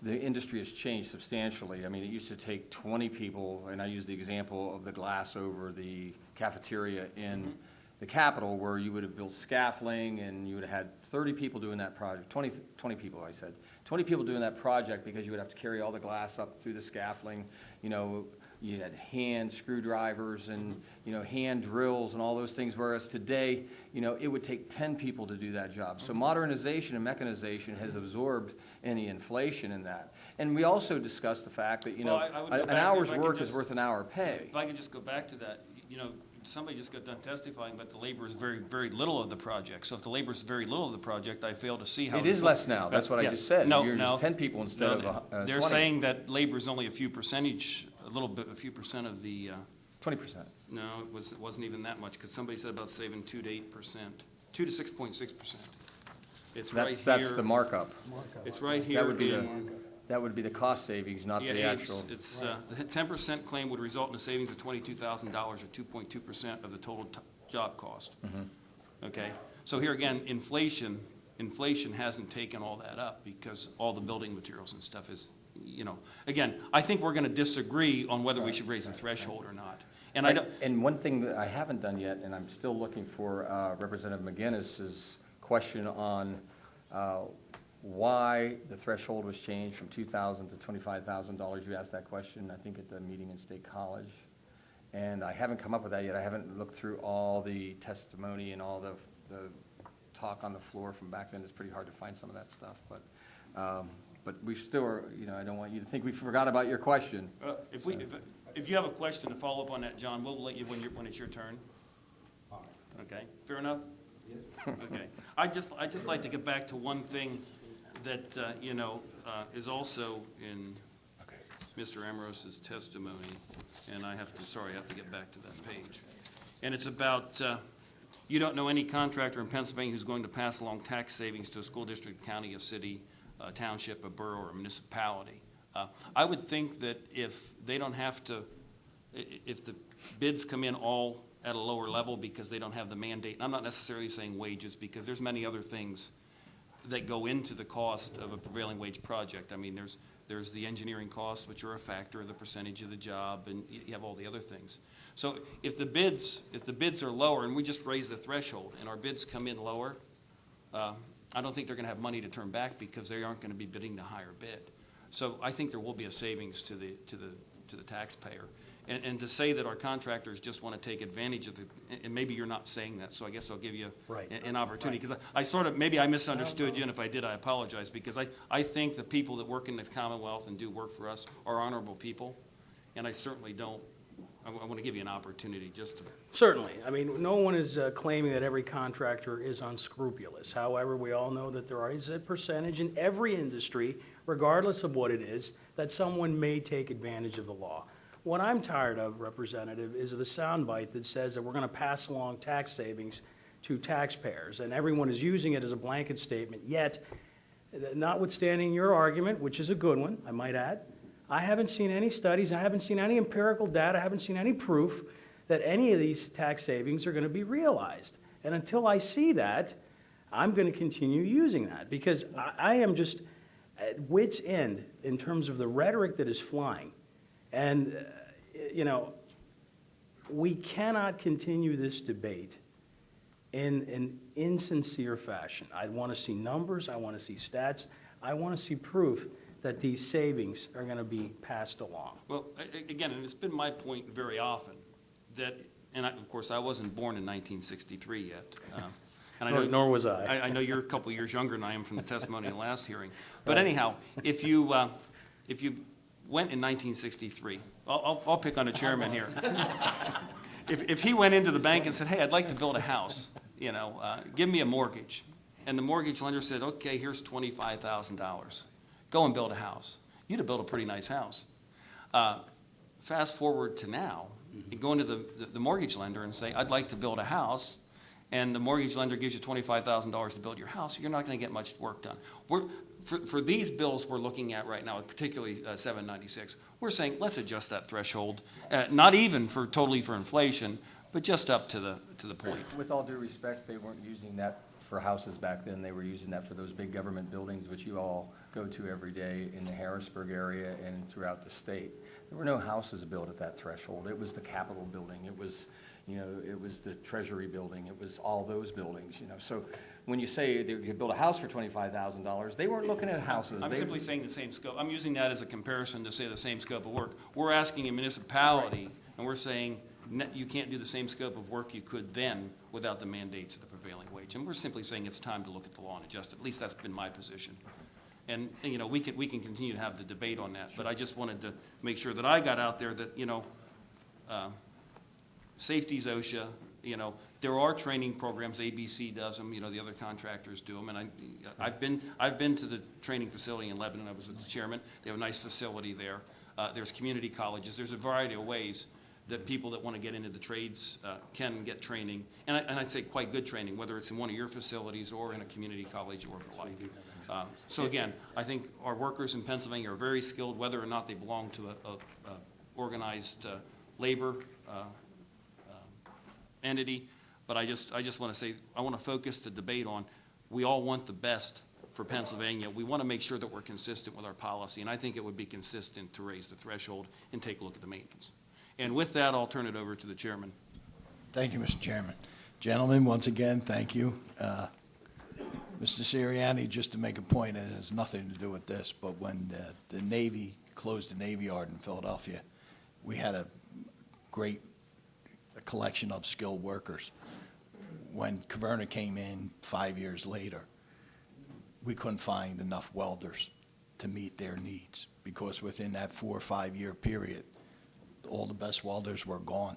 the industry has changed substantially. I mean, it used to take 20 people, and I use the example of the glass over the cafeteria in the Capitol, where you would have built scaffolding, and you would have had 30 people doing that project, 20 people, I said. 20 people doing that project because you would have to carry all the glass up through the scaffolding. You had hand screwdrivers and, hand drills and all those things, whereas today, it would take 10 people to do that job. So modernization and mechanization has absorbed any inflation in that. And we also discussed the fact that, an hour's work is worth an hour pay. If I could just go back to that, somebody just got done testifying, but the labor is very, very little of the project. So if the labor is very little of the project, I fail to see how. It is less now. That's what I just said. No, You're just 10 people instead of 20. They're saying that labor is only a few percent of the. 20%. No, it wasn't even that much, because somebody said about saving 2 to 8%, 2 to 6.6%. It's right here. That's the markup. It's right here. That would be the cost savings, not the actual. The 10% claim would result in a savings of $22,000 or 2.2% of the total job cost. Okay, so here again, inflation hasn't taken all that up because all the building materials and stuff is, again, I think we're going to disagree on whether we should raise the threshold or not. And one thing that I haven't done yet, and I'm still looking for Representative McGinnis's question on why the threshold was changed from $2,000 to $25,000. You asked that question, I think, at the meeting in State College. And I haven't come up with that yet. I haven't looked through all the testimony and all the talk on the floor from back then. It's pretty hard to find some of that stuff. But we still are, I don't want you to think we forgot about your question. If you have a question to follow up on that, John, we'll let you when it's your turn. Okay, fair enough? Okay. I just like to get back to one thing that, is also in Mr. Amoros's testimony, and I have to get back to that page. And it's about, you don't know any contractor in Pennsylvania who's going to pass along tax savings to a school district, county, a city, a township, a borough, or a municipality. I would think that if they don't have to, if the bids come in all at a lower level because they don't have the mandate, and I'm not necessarily saying wages, because there's many other things that go into the cost of a prevailing wage project. I mean, there's the engineering costs, which are a factor of the percentage of the job, and you have all the other things. So if the bids are lower, and we just raise the threshold, and our bids come in lower, I don't think they're going to have money to turn back because they aren't going to be bidding the higher bid. So I think there will be a savings to the taxpayer. And to say that our contractors just want to take advantage of and maybe you're not saying that, so I guess I'll give you an opportunity. Because maybe I misunderstood you, and if I did, I apologize, because I think the people that work in the Commonwealth and do work for us are honorable people, and I certainly don't. I want to give you an opportunity just to. Certainly. I mean, no one is claiming that every contractor is unscrupulous. However, we all know that there is a percentage in every industry, regardless of what it is, that someone may take advantage of the law. What I'm tired of, Representative, is the soundbite that says that we're going to pass along tax savings to taxpayers, and everyone is using it as a blanket statement. Yet, notwithstanding your argument, which is a good one, I might add, I haven't seen any studies, I haven't seen any empirical data, I haven't seen any proof that any of these tax savings are going to be realized. And until I see that, I'm going to continue using that, because I am just at wit's end in terms of the rhetoric that is flying. And, we cannot continue this debate in an insincere fashion. I want to see numbers, I want to see stats, I want to see proof that these savings are going to be passed along. Well, again, and it's been my point very often that, of course, I wasn't born in 1963 yet. And Nor was I. I know you're a couple years younger than I am from the testimony in the last hearing. But anyhow, if you went in 1963, I'll pick on a chairman here. If he went into the bank and said, hey, I'd like to build a house, give me a mortgage. And the mortgage lender said, okay, here's $25,000. Go and build a house. You'd have built a pretty nice house. fast forward to now, you go into the mortgage lender and say, I'd like to build a house, and the mortgage lender gives you $25,000 to build your house, you're not going to get much work done. For these bills we're looking at right now, particularly 796, we're saying let's adjust that threshold, not even totally for inflation, but just up to the point. With all due respect, they weren't using that for houses back then. They were using that for those big government buildings, which you all go to every day in the Harrisburg area and throughout the state. There were no houses built at that threshold. It was the Capitol building. It was, it was the Treasury building. It was all those buildings, So when you say that you could build a house for $25,000, they weren't looking at houses. I'm simply saying the same scope. I'm using that as a comparison to say the same scope of work. We're asking a municipality, and we're saying you can't do the same scope of work you could then without the mandates of the prevailing wage. And we're simply saying it's time to look at the law and adjust it. At least that's been my position. And, we can continue to have the debate on that, but I just wanted to make sure that I got out there that, safety's OSHA, there are training programs, ABC does them, the other contractors do them, and I've been to the training facility in Lebanon. I was the chairman. They have a nice facility there. There's community colleges. There's a variety of ways that people that want to get into the trades can get training, and I'd say quite good training, whether it's in one of your facilities or in a community college or the like. So again, I think our workers in Pennsylvania are very skilled, whether or not they belong to a organized labor entity. But I just want to say, I want to focus the debate on, we all want the best for Pennsylvania. We want to make sure that we're consistent with our policy, and I think it would be consistent to raise the threshold and take a look at the maintenance. And with that, I'll turn it over to the chairman. Thank you, Mr. Chairman. Gentlemen, once again, thank you. Mr. Sirianni, just to make a point, it has nothing to do with this, but when the Navy closed the Navy Yard in Philadelphia, we had a great collection of skilled workers. When Caverna came in 5 years later, we couldn't find enough welders to meet their needs because within that 4 or 5 year period, all the best welders were gone.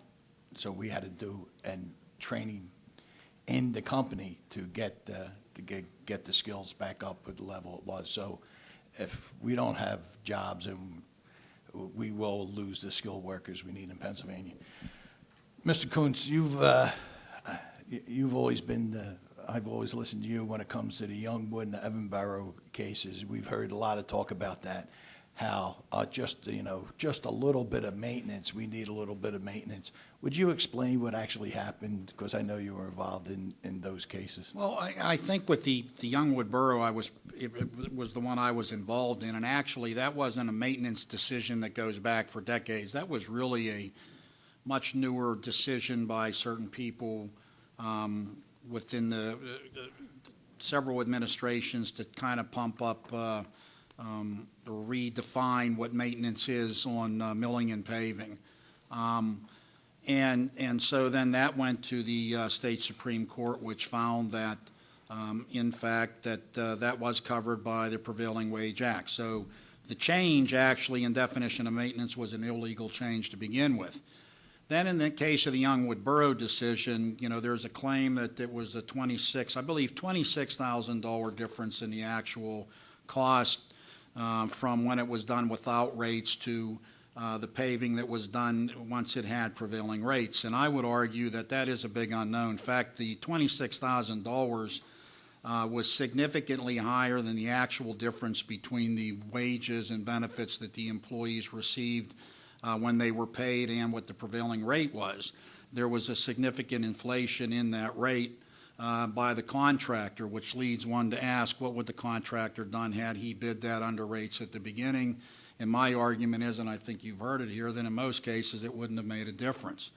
So we had to do training in the company to get the skills back up at the level it was. So if we don't have jobs, we will lose the skilled workers we need in Pennsylvania. Mr. Kuntz, you've always been, I've always listened to you when it comes to the Youngwood and the Evanborough cases. We've heard a lot of talk about that, how just a little bit of maintenance, we need a little bit of maintenance. Would you explain what actually happened? Because I know you were involved in those cases. Well, I think with the Youngwood Borough, it was the one I was involved in, and actually that wasn't a maintenance decision that goes back for decades. That was really a much newer decision by certain people within the several administrations to kind of pump up or redefine what maintenance is on milling and paving. And so then that went to the state Supreme Court, which found that, in fact, that was covered by the Prevailing Wage Act. So the change actually in definition of maintenance was an illegal change to begin with. Then in the case of the Youngwood Borough decision, there's a claim that it was a $26,000 difference in the actual cost from when it was done without rates to the paving that was done once it had prevailing rates. And I would argue that that is a big unknown. In fact, the $26,000 was significantly higher than the actual difference between the wages and benefits that the employees received when they were paid and what the prevailing rate was. There was a significant inflation in that rate by the contractor, which leads one to ask, what would the contractor done had he bid that under rates at the beginning? And my argument is, and I think you've heard it here, that in most cases it wouldn't have made a difference.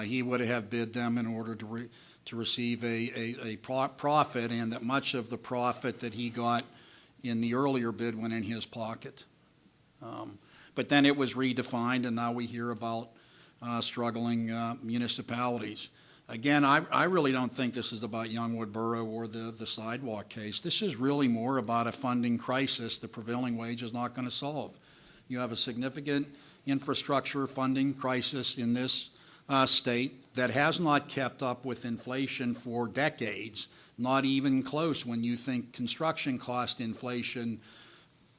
He would have bid them in order to receive a profit, and that much of the profit that he got in the earlier bid went in his pocket. But then it was redefined, and now we hear about struggling municipalities. Again, I really don't think this is about Youngwood Borough or the sidewalk case. This is really more about a funding crisis the prevailing wage is not going to solve. You have a significant infrastructure funding crisis in this state that has not kept up with inflation for decades, not even close when you think construction cost inflation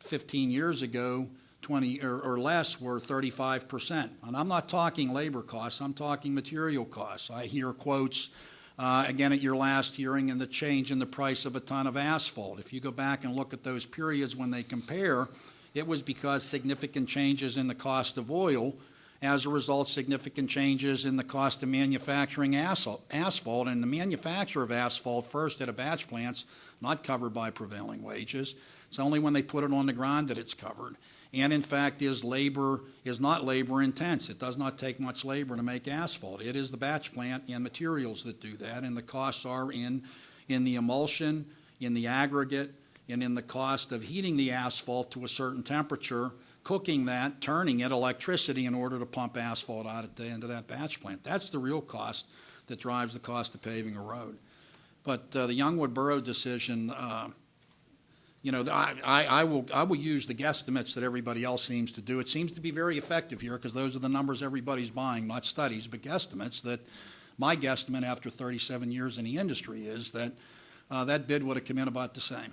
15 years ago, 20 or less were 35%. And I'm not talking labor costs, I'm talking material costs. I hear quotes, again at your last hearing, and the change in the price of a ton of asphalt. If you go back and look at those periods when they compare, it was because significant changes in the cost of oil, as a result, significant changes in the cost of manufacturing asphalt, and the manufacture of asphalt first at a batch plant's not covered by prevailing wages. It's only when they put it on the ground that it's covered. And in fact, is not labor intense. It does not take much labor to make asphalt. It is the batch plant and materials that do that, and the costs are in the emulsion, in the aggregate, and in the cost of heating the asphalt to a certain temperature, cooking that, turning it, electricity in order to pump asphalt out at the end of that batch plant. That's the real cost that drives the cost of paving a road. But the Youngwood Borough decision, I will use the guesstimates that everybody else seems to do. It seems to be very effective here because those are the numbers everybody's buying, not studies, but guesstimates. That my guesstimate after 37 years in the industry is that that bid would have come in about the same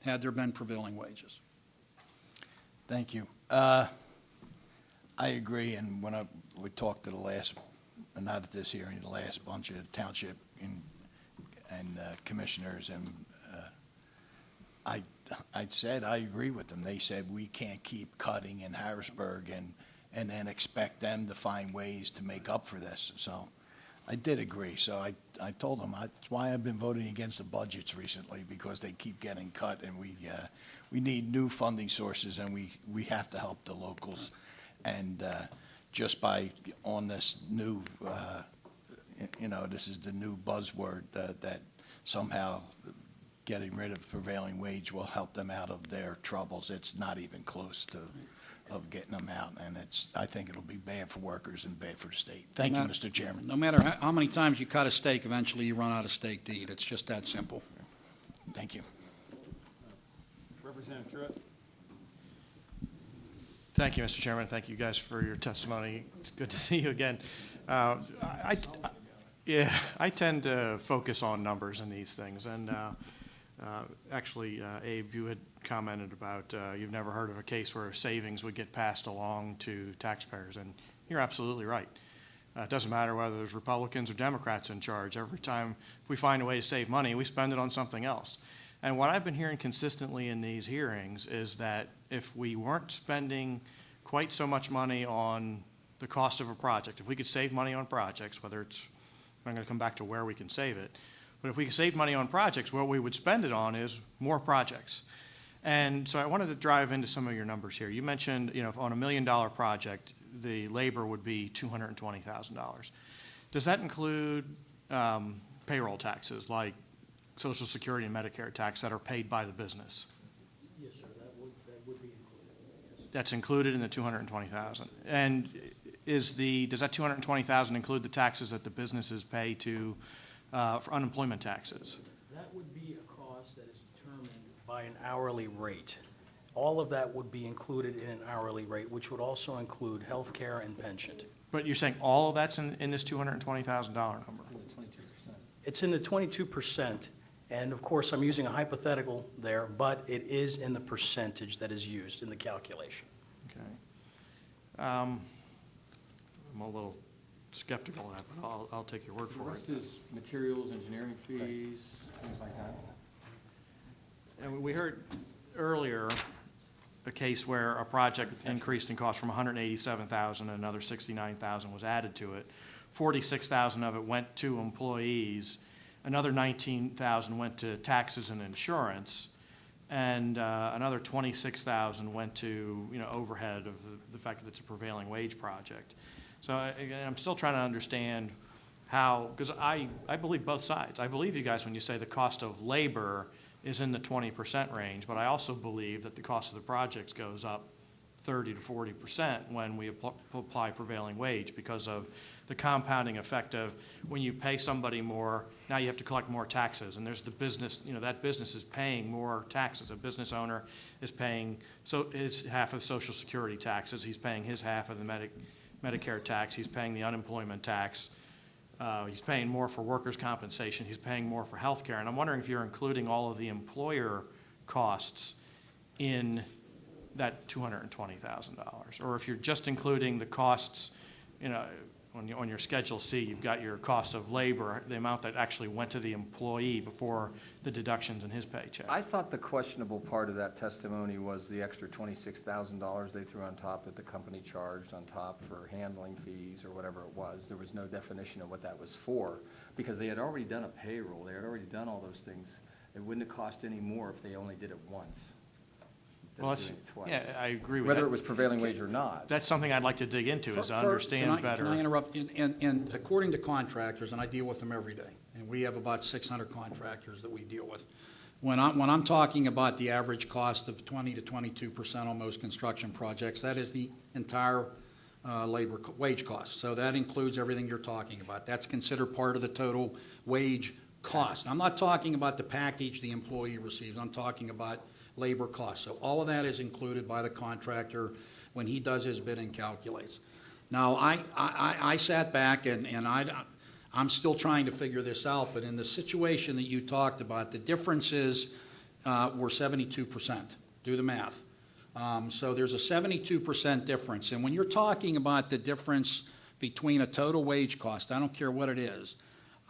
had there been prevailing wages. Thank you. I agree, and when we talked to the last, not at this hearing, the last bunch of township and commissioners, and I said I agree with them. They said we can't keep cutting in Harrisburg and then expect them to find ways to make up for this. So I did agree. So I told them that's why I've been voting against the budgets recently, because they keep getting cut, and we need new funding sources, and we have to help the locals. And just by on this new, this is the new buzzword that somehow getting rid of prevailing wage will help them out of their troubles. It's not even close to of getting them out, and I think it'll be bad for workers and bad for the state. Thank you, Mr. Chairman. No matter how many times you cut a steak, eventually you run out of steak to eat. It's just that simple. Thank you. Representative Truitt. Thank you, Mr. Chairman. Thank you guys for your testimony. It's good to see you again. I tend to focus on numbers in these things, and actually, Abe, you had commented about you've never heard of a case where savings would get passed along to taxpayers, and you're absolutely right. It doesn't matter whether there's Republicans or Democrats in charge. Every time we find a way to save money, we spend it on something else. And what I've been hearing consistently in these hearings is that if we weren't spending quite so much money on the cost of a project, if we could save money on projects, whether it's, I'm going to come back to where we can save it, but if we could save money on projects, what we would spend it on is more projects. And so I wanted to drive into some of your numbers here. You mentioned, if on $1 million project, the labor would be $220,000. Does that include payroll taxes like Social Security and Medicare tax that are paid by the business? Yes, sir, that would be included. Yes. That's included in the $220,000. And does that $220,000 include the taxes that the businesses pay for unemployment taxes? That would be a cost that is determined by an hourly rate. All of that would be included in an hourly rate, which would also include health care and pension. But you're saying all of that's in this $220,000 number? It's in the 22%, and of course, I'm using a hypothetical there, but it is in the percentage that is used in the calculation. Okay. I'm a little skeptical of that, but I'll take your word for it. The rest is materials, engineering fees, things like that. And we heard earlier a case where a project increased in cost from $187,000 and another $69,000 was added to it. $46,000 of it went to employees. Another $19,000 went to taxes and insurance, and another $26,000 went to overhead of the fact that it's a prevailing wage project. So again, I'm still trying to understand how, because I believe both sides. I believe you guys when you say the cost of labor is in the 20% range, but I also believe that the cost of the projects goes up 30 to 40% when we apply prevailing wage, because of the compounding effect of when you pay somebody more, now you have to collect more taxes, and there's the business, that business is paying more taxes. A business owner is paying his half of Social Security taxes, he's paying his half of the Medicare tax, he's paying the unemployment tax, he's paying more for workers' compensation, he's paying more for health care, and I'm wondering if you're including all of the employer costs in that $220,000. Or if you're just including the costs, on your Schedule C, you've got your cost of labor, the amount that actually went to the employee before the deductions in his paycheck. I thought the questionable part of that testimony was the extra $26,000 they threw on top that the company charged on top for handling fees or whatever it was. There was no definition of what that was for, because they had already done a payroll. They had already done all those things. It wouldn't have cost any more if they only did it once. Well, Doing it twice. yeah, I agree with Whether that. it was prevailing wage or not. That's something I'd like to dig into, is to understand better. Can I interrupt? And according to contractors, and I deal with them every day, and we have about 600 contractors that we deal with. When I'm talking about the average cost of 20 to 22% on most construction projects, that is the entire labor wage cost. So that includes everything you're talking about. That's considered part of the total wage cost. I'm not talking about the package the employee receives. I'm talking about labor costs. So all of that is included by the contractor when he does his bid and calculates. Now, I sat back and I'm still trying to figure this out, but in the situation that you talked about, the differences were 72%. Do the math. So there's a 72% difference. And when you're talking about the difference between a total wage cost, I don't care what it is,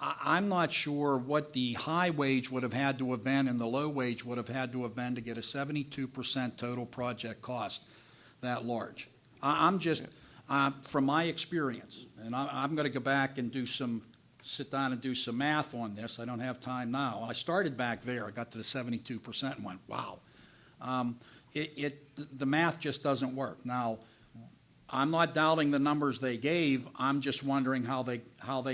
I'm not sure what the high wage would have had to have been and the low wage would have had to have been to get a 72% total project cost that large. I'm just, from my experience, and I'm going to go back and sit down and do some math on this. I don't have time now. I started back there. I got to the 72% and went, wow. The math just doesn't work. Now, I'm not doubting the numbers they gave. I'm just wondering how they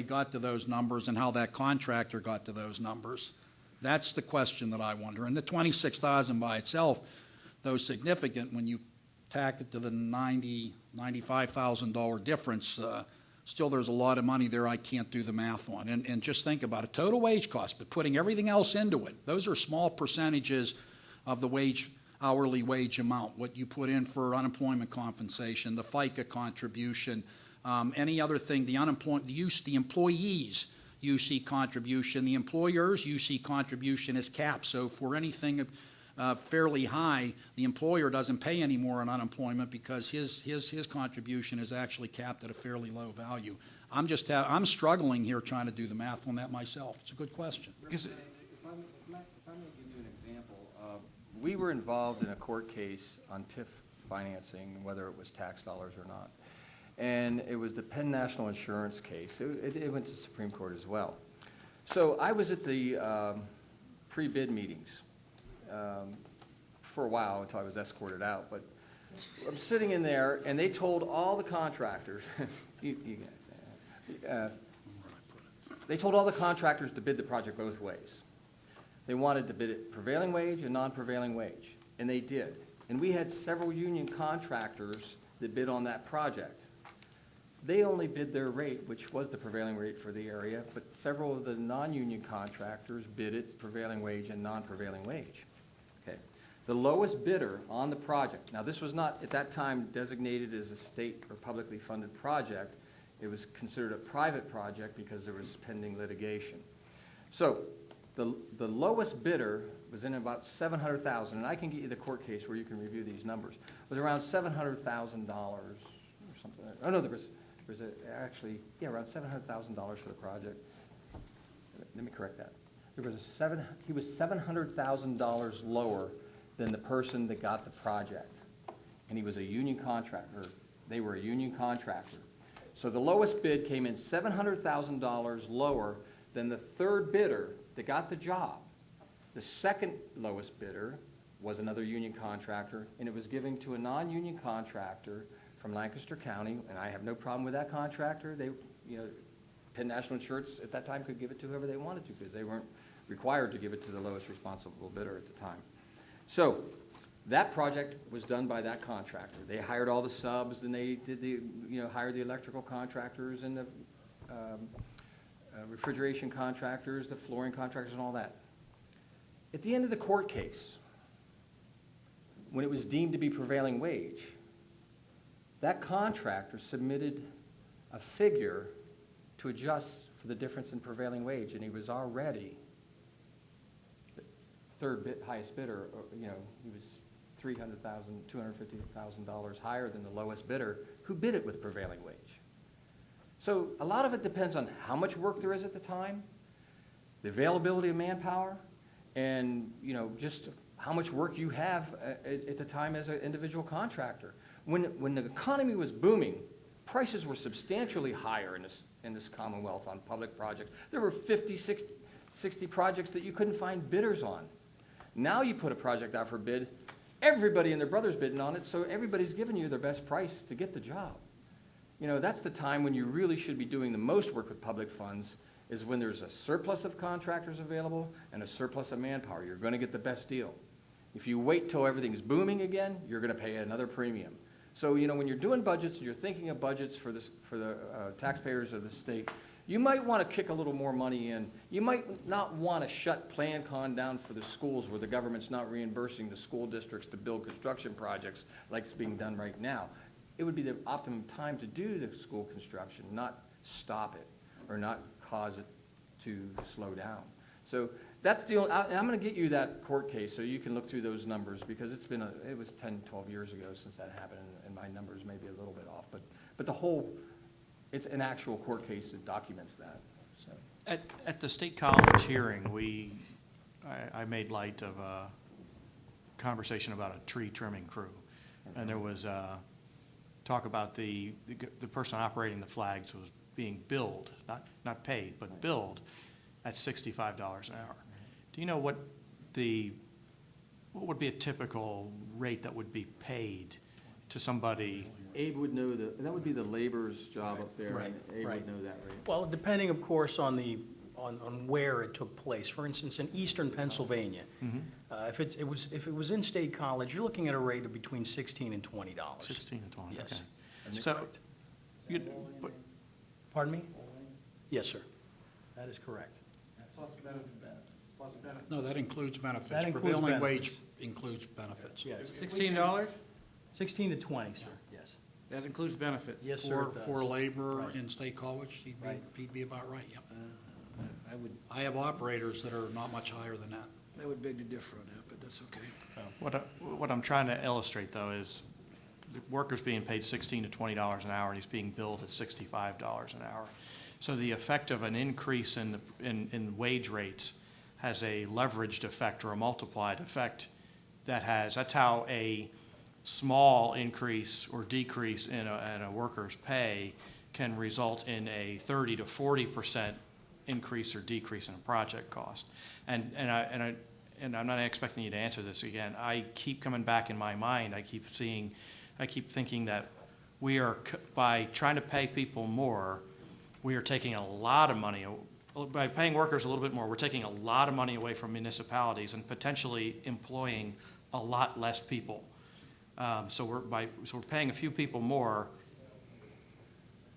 got to those numbers and how that contractor got to those numbers. That's the question that I wonder. And the $26,000 by itself, though significant, when you tack it to the $95,000 difference, still there's a lot of money there I can't do the math on. And just think about it. Total wage cost, but putting everything else into it, those are small percentages of the hourly wage amount, what you put in for unemployment compensation, the FICA contribution, any other thing, the employees' UC contribution, the employer's UC contribution is capped. So for anything fairly high, the employer doesn't pay any more on unemployment because his contribution is actually capped at a fairly low value. I'm struggling here trying to do the math on that myself. It's a good question. If I may give you an example, we were involved in a court case on TIF financing, whether it was tax dollars or not. And it was the Penn National Insurance case. It went to Supreme Court as well. So I was at the pre-bid meetings for a while until I was escorted out. But I'm sitting in there, and they told all the contractors, you guys, they told all the contractors to bid the project both ways. They wanted to bid it prevailing wage and non-prevailing wage, and they did. And we had several union contractors that bid on that project. They only bid their rate, which was the prevailing rate for the area, but several of the non-union contractors bid it prevailing wage and non-prevailing wage. Okay. The lowest bidder on the project, now this was not at that time designated as a state or publicly funded project. It was considered a private project because there was pending litigation. So the lowest bidder was in about $700,000, and I can get you the court case where you can review these numbers. It was around $700,000 or something. Oh no, there was actually around $700,000 for the project. Let me correct that. He was $700,000 lower than the person that got the project, and he was a union contractor. They were a union contractor. So the lowest bid came in $700,000 lower than the third bidder that got the job. The second lowest bidder was another union contractor, and it was given to a non-union contractor from Lancaster County, and I have no problem with that contractor. They, Penn National Insurance at that time could give it to whoever they wanted to because they weren't required to give it to the lowest responsible bidder at the time. So that project was done by that contractor. They hired all the subs, and they did hired the electrical contractors and the refrigeration contractors, the flooring contractors, and all that. At the end of the court case, when it was deemed to be prevailing wage, that contractor submitted a figure to adjust for the difference in prevailing wage, and he was already the highest bidder. He was $300,000, $250,000 higher than the lowest bidder who bid it with prevailing wage. So a lot of it depends on how much work there is at the time, the availability of manpower, and just how much work you have at the time as an individual contractor. When the economy was booming, prices were substantially higher in this Commonwealth on public projects. There were 50, 60 projects that you couldn't find bidders on. Now you put a project out for bid, everybody and their brother's bidding on it, so everybody's giving you their best price to get the job. That's the time when you really should be doing the most work with public funds, is when there's a surplus of contractors available and a surplus of manpower. You're going to get the best deal. If you wait till everything's booming again, you're going to pay another premium. So, when you're doing budgets and you're thinking of budgets for the taxpayers of the state, you might want to kick a little more money in. You might not want to shut PlanCon down for the schools where the government's not reimbursing the school districts to build construction projects like it's being done right now. It would be the optimum time to do the school construction, not stop it or not cause it to slow down. So that's the only, I'm going to get you that court case so you can look through those numbers, because it was 10, 12 years ago since that happened, and my numbers may be a little bit off. But the whole, it's an actual court case that documents that. So. At the State College hearing, I made light of a conversation about a tree trimming crew. And there was talk about the person operating the flags was being billed, not paid, but billed at $65 an hour. Do you know what would be a typical rate that would be paid to somebody? Abe would know that would be the laborer's job up there, Right, and Abe right. would know that rate. Well, depending, of course, on where it took place. For instance, in eastern Pennsylvania, if it was in State College, you're looking at a rate of between $16 and $20. 16 and 20, Yes. okay. So, Pardon me? Yes, sir. That is correct. Plus benefits. No, that includes benefits. That includes Prevailing benefits. wage includes benefits. Yes. $16? 16 to 20, sir, yes. That includes benefits? Yes, sir, it For does. labor Right. in State College, he'd be about right, yep. I I have operators that are not much higher than that. would beg to differ on that, but that's okay. what I'm trying to illustrate, though, is the worker's being paid $16 to $20 an hour, and he's being billed at $65 an hour. So the effect of an increase in wage rates has a leveraged effect or a multiplied effect that's how a small increase or decrease in a worker's pay can result in a 30 to 40% increase or decrease in a project cost. And I'm not expecting you to answer this again. I keep coming back in my mind. I keep thinking that by trying to pay people more, we are taking a lot of money. By paying workers a little bit more, we're taking a lot of money away from municipalities and potentially employing a lot less people. So we're paying a few people more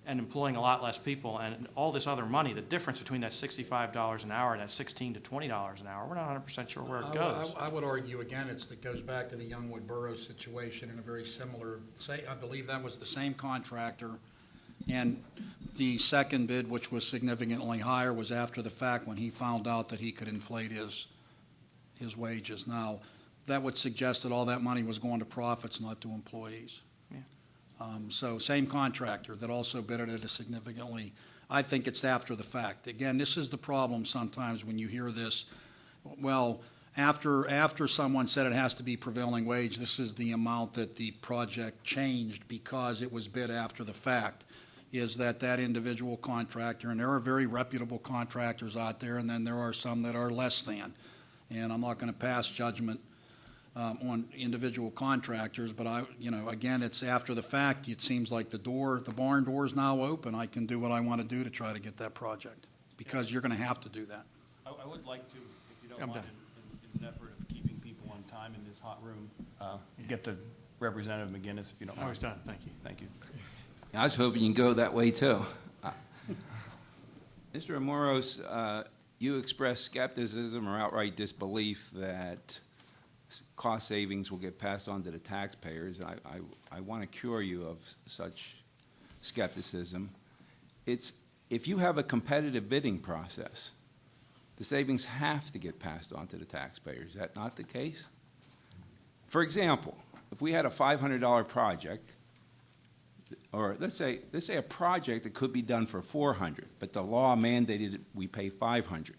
and employing a lot less people, and all this other money, the difference between that $65 an hour and that $16 to $20 an hour, we're not 100% sure where it goes. I would argue, again, it goes back to the Youngwood Borough situation in a very similar, I believe that was the same contractor, and the second bid, which was significantly higher, was after the fact when he found out that he could inflate his wages. Now, that would suggest that all that money was going to profits, not to employees. Yeah. So same contractor that also bid it at a significantly, I think it's after the fact. Again, this is the problem sometimes when you hear this. Well, after someone said it has to be prevailing wage, this is the amount that the project changed because it was bid after the fact, is that individual contractor, and there are very reputable contractors out there, and then there are some that are less than. And I'm not going to pass judgment on individual contractors, but again, it's after the fact. It seems like the barn door is now open. I can do what I want to do to try to get that project, because you're going to have to do that. I would like to, if you don't mind, in an effort of keeping people on time in this hot room, get to Representative McGinnis, if you don't mind. I was done, thank you. Thank you. I was hoping you'd go that way, too. Mr. Amoros, you expressed skepticism or outright disbelief that cost savings will get passed on to the taxpayers. I want to cure you of such skepticism. If you have a competitive bidding process, the savings have to get passed on to the taxpayers. Is that not the case? For example, if we had a $500 project, or let's say a project that could be done for $400, but the law mandated we pay $500.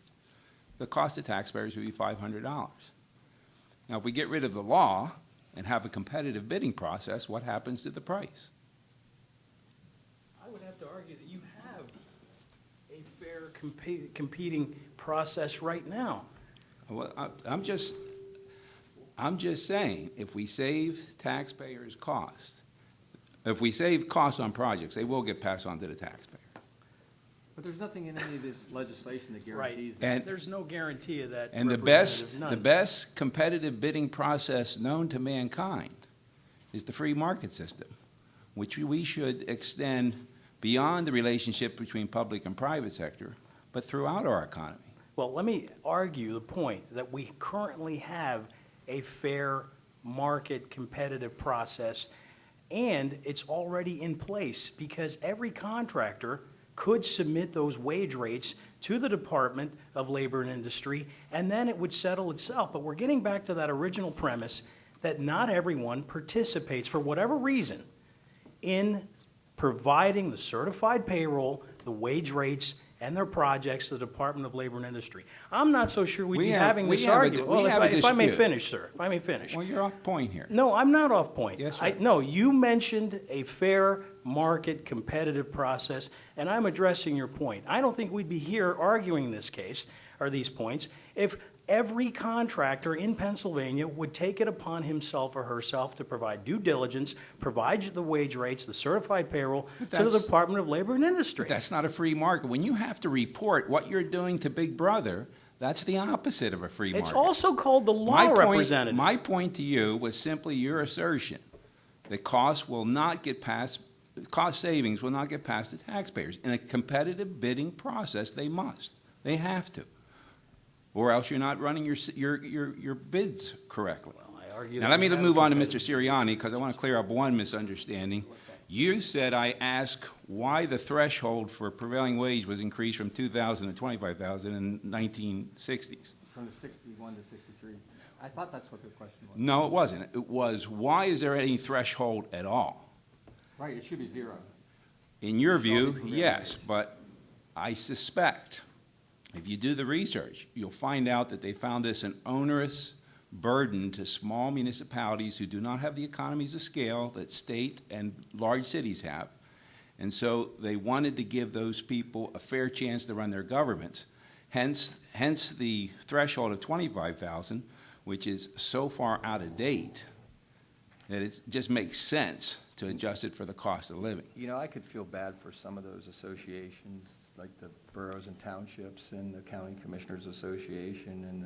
The cost to taxpayers would be $500. Now, if we get rid of the law and have a competitive bidding process, what happens to the price? I would have to argue that you have a fair competing process right now. Well, I'm just saying, if we save taxpayers costs, if we save costs on projects, they will get passed on to the taxpayer. But there's nothing in any of this legislation that Right. guarantees that. And- There's no guarantee of that. And the Representative, best competitive bidding process known to mankind is the free market system, which we should extend beyond the relationship between public and private sector, but throughout our economy. Well, let me argue the point that we currently have a fair market competitive process, and it's already in place because every contractor could submit those wage rates to the Department of Labor and Industry, and then it would settle itself. But we're getting back to that original premise that not everyone participates, for whatever reason, in providing the certified payroll, the wage rates, and their projects to the Department of Labor and Industry. I'm not so sure we'd be having this argument. Well, if I may finish, sir, if I may finish. Well, you're off point here. No, I'm not off point. Yes, sir. No, you mentioned a fair market competitive process, and I'm addressing your point. I don't think we'd be here arguing this case, or these points, if every contractor in Pennsylvania would take it upon himself or herself to provide due diligence, provide the wage rates, the certified payroll to the Department of Labor and Industry. But that's not a free market. When you have to report what you're doing to Big Brother, that's the opposite of a free market. It's also called the law, Representative. My point to you was simply your assertion that cost savings will not get passed to taxpayers. In a competitive bidding process, they must. They have to. Or else you're not running your bids correctly. Well, I argue Now, that let we me have move on to Mr. competitive- Sirianni, because I want to clear up one misunderstanding. You said I asked why the threshold for prevailing wage was increased from $2,000 to $25,000 in 1960s. From the 61 to 63. I thought that's what the question was. No, it wasn't. It was, why is there any threshold at all? Right, it should be zero. In your It's already view, prevailing yes, wage. but I suspect if you do the research, you'll find out that they found this an onerous burden to small municipalities who do not have the economies of scale that state and large cities have. And so they wanted to give those people a fair chance to run their governments. Hence the threshold of $25,000, which is so far out of date that it just makes sense to adjust it for the cost of living. You know, I could feel bad for some of those associations, like the boroughs and townships and the County Commissioners Association and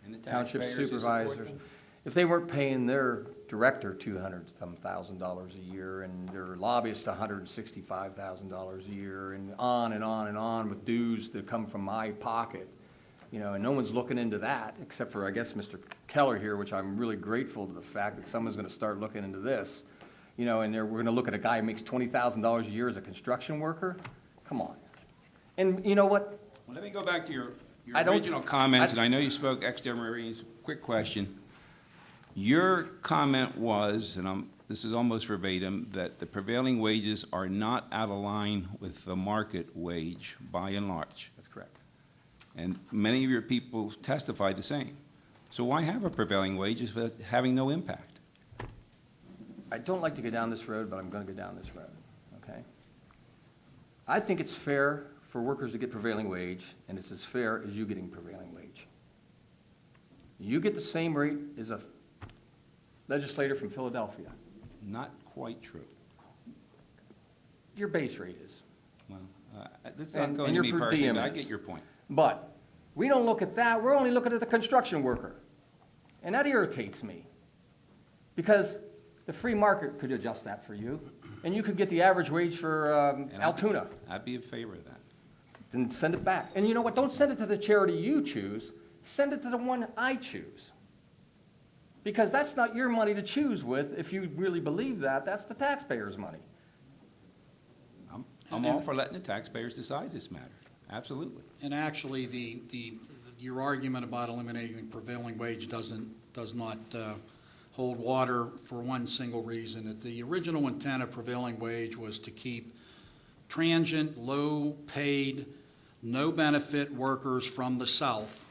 And the township taxpayers who support supervisors. them? If they weren't paying their director $200,000 a year and their lobbyist $165,000 a year and on and on and on with dues that come from my pocket, you know, and no one's looking into that except for, I guess, Mr. Keller here, which I'm really grateful to the fact that someone's going to start looking into this. You know, and we're going to look at a guy who makes $20,000 a year as a construction worker. Come on. And you know what? Well, let me go back to your I don't- original comments, and I know you spoke extemporaneous. Quick question. Your comment was, and this is almost verbatim, that the prevailing wages are not out of line with the market wage by and large. That's correct. And many of your people testified the same. So why have a prevailing wage if it's having no impact? I don't like to go down this road, but I'm going to go down this road, okay? I think it's fair for workers to get prevailing wage, and it's as fair as you getting prevailing wage. You get the same rate as a legislator from Philadelphia. Not quite true. Your base rate is. Well, let's not And- go and into your me per personally, diem but I is. get your point. But we don't look at that. We're only looking at the construction worker. And that irritates me. Because the free market could adjust that for you, and you could get the average wage for And Altoona. I'd be in favor of that. Then send it back. And you know what? Don't send it to the charity you choose. Send it to the one I choose. Because that's not your money to choose with. If you really believe that, that's the taxpayers' money. I'm all for letting the taxpayers decide this matter. Absolutely. And actually, your argument about eliminating the prevailing wage does not hold water for one single reason, that the original intent of prevailing wage was to keep transient, low-paid, no-benefit workers from the South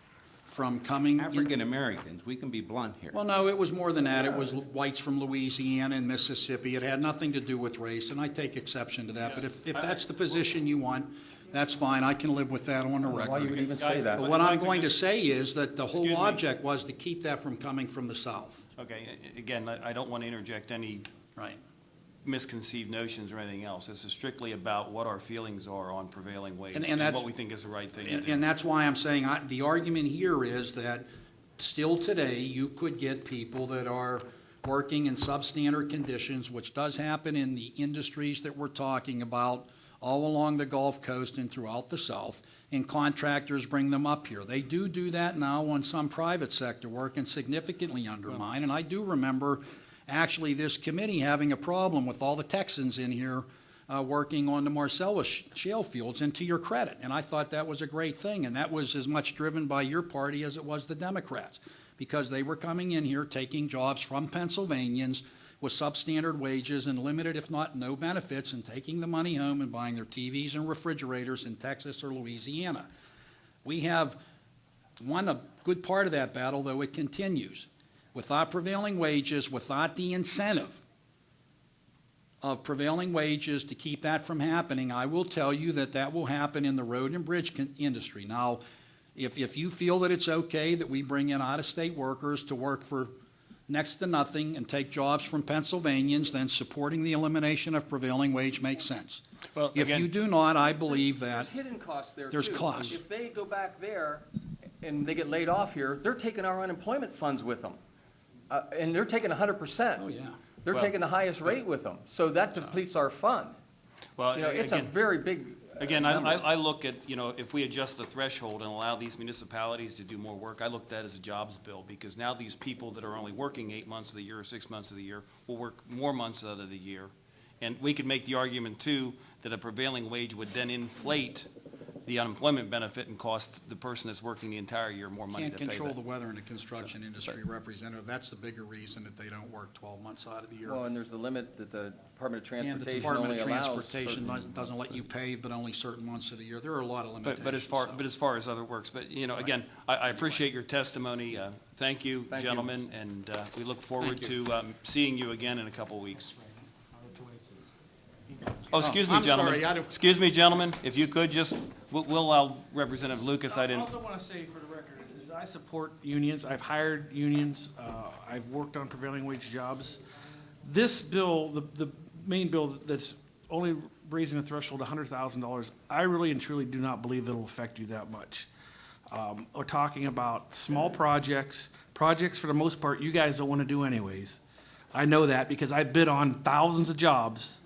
from coming. African Americans, we can be blunt here. Well, no, it was more than that. It was whites from Louisiana and Mississippi. It had nothing to do with race, and I take exception to that. But if that's the position you want, that's fine. I can live with that on the record. Why you would even say that? But what I'm going to say is that the whole Excuse me. object was to keep that from coming from the South. Okay, again, I don't want to interject any Right. misconceived notions or anything else. This is strictly about what our feelings are on prevailing wage And and that's- what we think is the right thing to And do. and that's why I'm saying, the argument here is that still today, you could get people that are working in substandard conditions, which does happen in the industries that we're talking about all along the Gulf Coast and throughout the South, and contractors bring them up here. They do that now on some private sector work and significantly undermine. And I do remember actually this committee having a problem with all the Texans in here working on the Marcellus shale fields, and to your credit. And I thought that was a great thing, and that was as much driven by your party as it was the Democrats, because they were coming in here taking jobs from Pennsylvanians with substandard wages and limited, if not no benefits, and taking the money home and buying their TVs and refrigerators in Texas or Louisiana. We have won a good part of that battle, though it continues. Without prevailing wages, without the incentive of prevailing wages to keep that from happening, I will tell you that that will happen in the road and bridge industry. Now, if you feel that it's okay that we bring in out-of-state workers to work for next to nothing and take jobs from Pennsylvanians, then supporting the elimination of prevailing wage makes sense. Well, If again- you do not, I believe that There's hidden costs there, too. there's costs. If they go back there and they get laid off here, they're taking our unemployment funds with them. And they're taking 100%. Oh, yeah. They're Well- taking the highest rate with them. So that depletes our fund. Well, You know, it's a again, very big again, number. I look at, if we adjust the threshold and allow these municipalities to do more work, I look at that as a jobs bill, because now these people that are only working 8 months of the year or 6 months of the year will work more months out of the year. And we could make the argument, too, that a prevailing wage would then inflate the unemployment benefit and cost the person that's working the entire year more money Can't to pay control that. the weather in the construction industry, Representative. That's the bigger reason that they don't work 12 months out of the year. Well, and there's the limit that the Department of And the Transportation Department only of allows. Transportation certain- doesn't let you pave but only certain months of the year. There are a lot of limitations. But as far as other works, but, again, I appreciate your testimony. Thank you, Thank you. gentlemen, and we look forward Thank to seeing you again in a couple of weeks. Oh, excuse me, I'm sorry, gentlemen. I don't- Excuse me, gentlemen, if you could just, we'll allow Representative Lucas, I I didn't, also want to say for the record is I support unions. I've hired unions. I've worked on prevailing wage jobs. This bill, the main bill that's only raising the threshold to $100,000, I really and truly do not believe it'll affect you that much. We're talking about small projects for the most part you guys don't want to do anyways. I know that because I bid on thousands of jobs,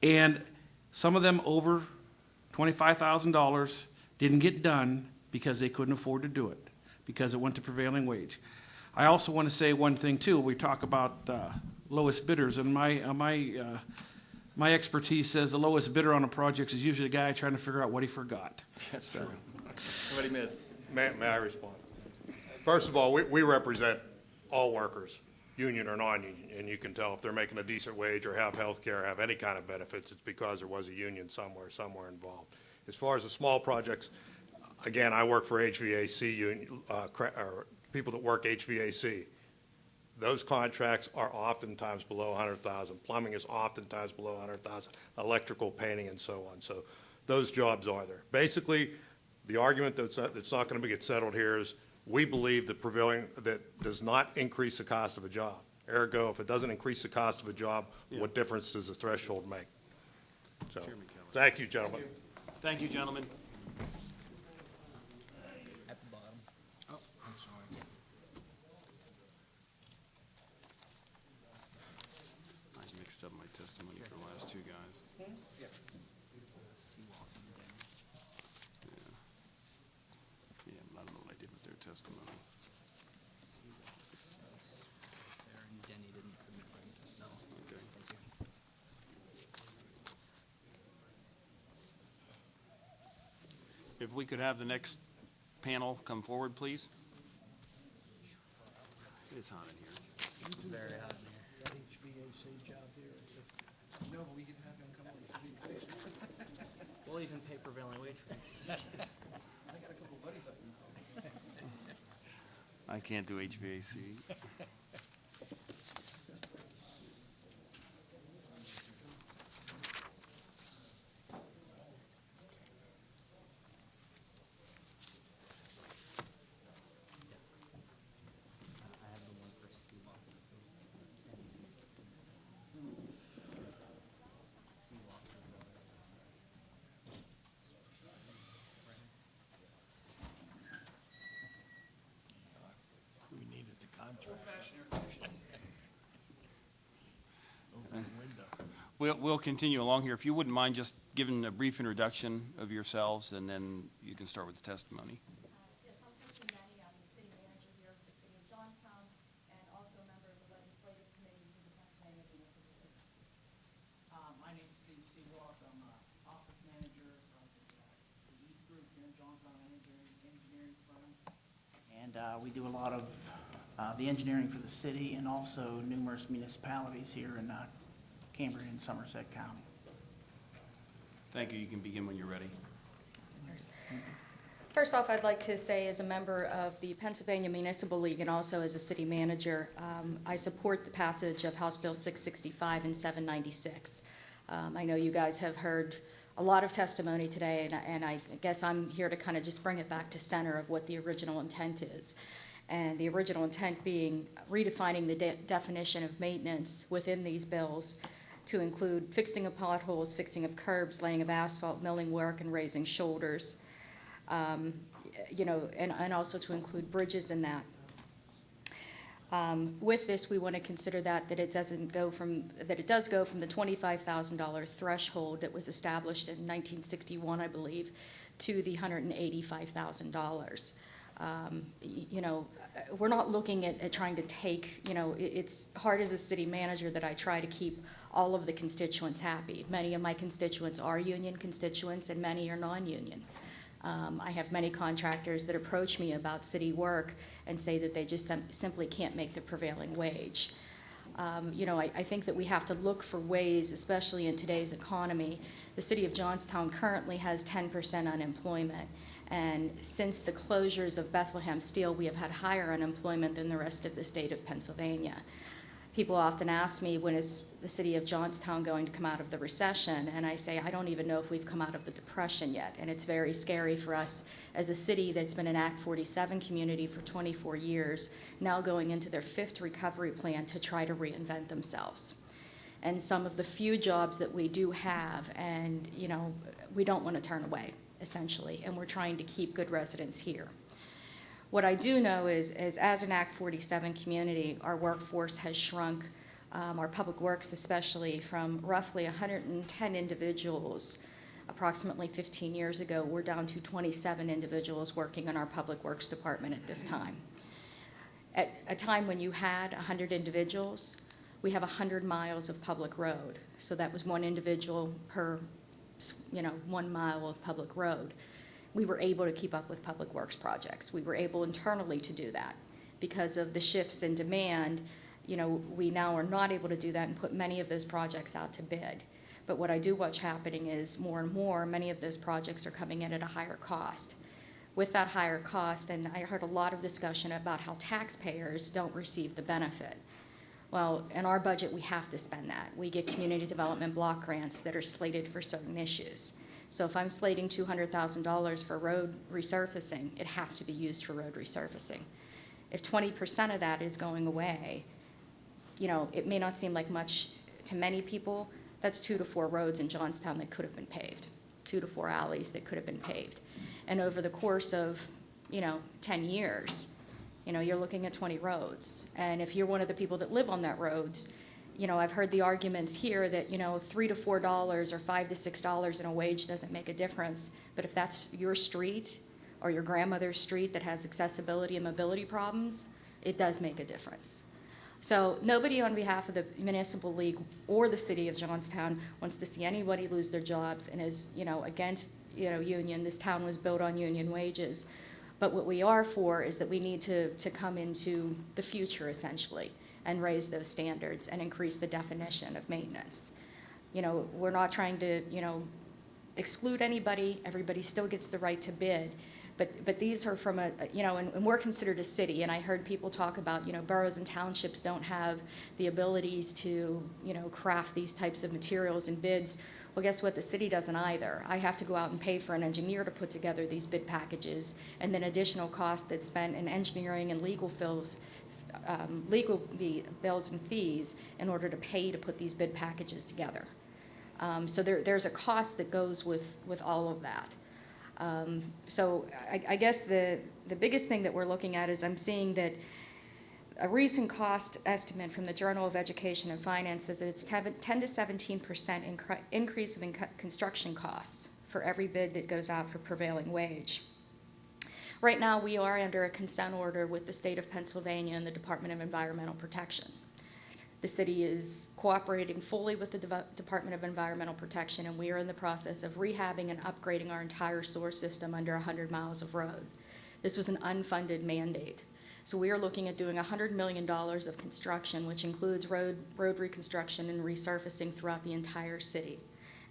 and some of them over $25,000 didn't get done because they couldn't afford to do it, because it went to prevailing wage. I also want to say one thing too. We talk about lowest bidders, and my expertise says the lowest bidder on a project is usually a guy trying to figure out what he forgot. That's true. What he missed. May I respond? First of all, we represent all workers, union or non-union, and you can tell if they're making a decent wage or have health care, have any kind of benefits, it's because there was a union somewhere involved. As far as the small projects, again, I work for HVAC union, or people that work HVAC. Those contracts are oftentimes below 100,000. Plumbing is oftentimes below 100,000. Electrical, painting, and so on. So those jobs are there. Basically, the argument that's not going to get settled here is we believe that does not increase the cost of a job. Ergo, if it doesn't increase the cost of a job, what difference does the threshold make? So, thank you, gentlemen. thank you, gentlemen. At the bottom. Oh, I'm sorry. I mixed up my testimony for the last two guys. Yeah, but I don't know what I did with their testimony. There, and Denny didn't submit mine. No. Okay. Thank you. If we could have the next panel come forward, please. It's hot in here. It's very hot in here. That HVAC job there, No, but we can have him come on and speak. We'll even pay prevailing wage for this. I got a couple buddies up in I can't do HVAC. I have the one for Steve. we needed the contract. Open the window. We'll continue along here. If you wouldn't mind just giving a brief introduction of yourselves, and then you can start with the testimony. Yes, I'm Kristen Manny. I'm the city manager here for the city of Johnstown and also a member of the legislative committee for the Pennsylvania Municipal League. My name is Steve Seawalk. I'm office manager of the East Group here in Johnstown, engineering firm. And we do a lot of the engineering for the city and also numerous municipalities here in Cambria and Somerset County. Thank you. You can begin when you're ready. First off, I'd like to say as a member of the Pennsylvania Municipal League and also as a city manager, I support the passage of House Bill 665 and 796. I know you guys have heard a lot of testimony today, and I guess I'm here to kind of just bring it back to center of what the original intent is. And the original intent being redefining the definition of maintenance within these bills to include fixing of potholes, fixing of curbs, laying of asphalt, milling work, and raising shoulders. And also to include bridges in that. With this, we want to consider that it does go from the $25,000 threshold that was established in 1961, I believe, to the $185,000. We're not looking at trying to take, it's hard as a city manager that I try to keep all of the constituents happy. Many of my constituents are union constituents and many are non-union. I have many contractors that approach me about city work and say that they just simply can't make the prevailing wage. I think that we have to look for ways, especially in today's economy. The city of Johnstown currently has 10% unemployment. And since the closures of Bethlehem Steel, we have had higher unemployment than the rest of the state of Pennsylvania. People often ask me, when is the city of Johnstown going to come out of the recession? And I say, I don't even know if we've come out of the depression yet. And it's very scary for us as a city that's been an Act 47 community for 24 years, now going into their 5th recovery plan to try to reinvent themselves. And some of the few jobs that we do have, and we don't want to turn away, essentially, and we're trying to keep good residents here. What I do know is as an Act 47 community, our workforce has shrunk, our public works especially, from roughly 110 individuals approximately 15 years ago. We're down to 27 individuals working in our public works department at this time. At a time when you had 100 individuals, we have 100 miles of public road. So that was one individual per 1 mile of public road. We were able to keep up with public works projects. We were able internally to do that. Because of the shifts in demand, we now are not able to do that and put many of those projects out to bid. But what I do watch happening is more and more, many of those projects are coming in at a higher cost. With that higher cost, and I heard a lot of discussion about how taxpayers don't receive the benefit. Well, in our budget, we have to spend that. We get community development block grants that are slated for certain issues. So if I'm slating $200,000 for road resurfacing, it has to be used for road resurfacing. If 20% of that is going away, it may not seem like much to many people. That's 2 to 4 roads in Johnstown that could have been paved, 2 to 4 alleys that could have been paved. And over the course of, 10 years, you're looking at 20 roads. And if you're one of the people that live on that roads, I've heard the arguments here that, $3 to $4 or $5 to $6 in a wage doesn't make a difference. But if that's your street or your grandmother's street that has accessibility and mobility problems, it does make a difference. So nobody on behalf of the Municipal League or the City of Johnstown wants to see anybody lose their jobs and is, against, union. This town was built on union wages. But what we are for is that we need to come into the future, essentially, and raise those standards and increase the definition of maintenance. You know, we're not trying to, you know, exclude anybody. Everybody still gets the right to bid. But these are from you know, and we're considered a city, and I heard people talk about, you know, boroughs and townships don't have the abilities to, you know, craft these types of materials and bids. Well, guess what? The city doesn't either. I have to go out and pay for an engineer to put together these bid packages, and then additional costs that's spent in engineering and legal bills and fees in order to pay to put these bid packages together. So there's a cost that goes with all of that. So I guess the biggest thing that we're looking at is I'm seeing that a recent cost estimate from the Journal of Education and Finance says that it's 10 to 17% increase of construction costs for every bid that goes out for prevailing wage. Right now, we are under a consent order with the state of Pennsylvania and the Department of Environmental Protection. The city is cooperating fully with the Department of Environmental Protection, and we are in the process of rehabbing and upgrading our entire sewer system under 100 miles of road. This was an unfunded mandate. So we are looking at doing $100 million of construction, which includes road reconstruction and resurfacing throughout the entire city.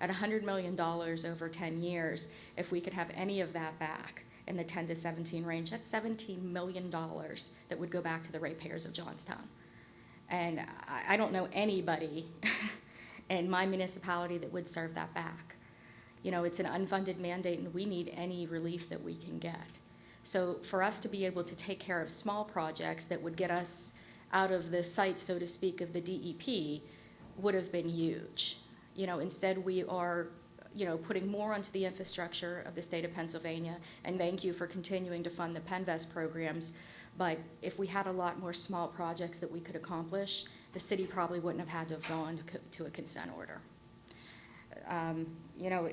At $100 million over 10 years, if we could have any of that back in the 10 to 17 range, that's $17 million that would go back to the ratepayers of Johnstown. And I don't know anybody in my municipality that would serve that back. You know, it's an unfunded mandate, and we need any relief that we can get. So for us to be able to take care of small projects that would get us out of the sight, so to speak, of the DEP would have been huge. You know, instead we are, you know, putting more onto the infrastructure of the state of Pennsylvania, and thank you for continuing to fund the PennVest programs. But if we had a lot more small projects that we could accomplish, the city probably wouldn't have had to have gone to a consent order. You know,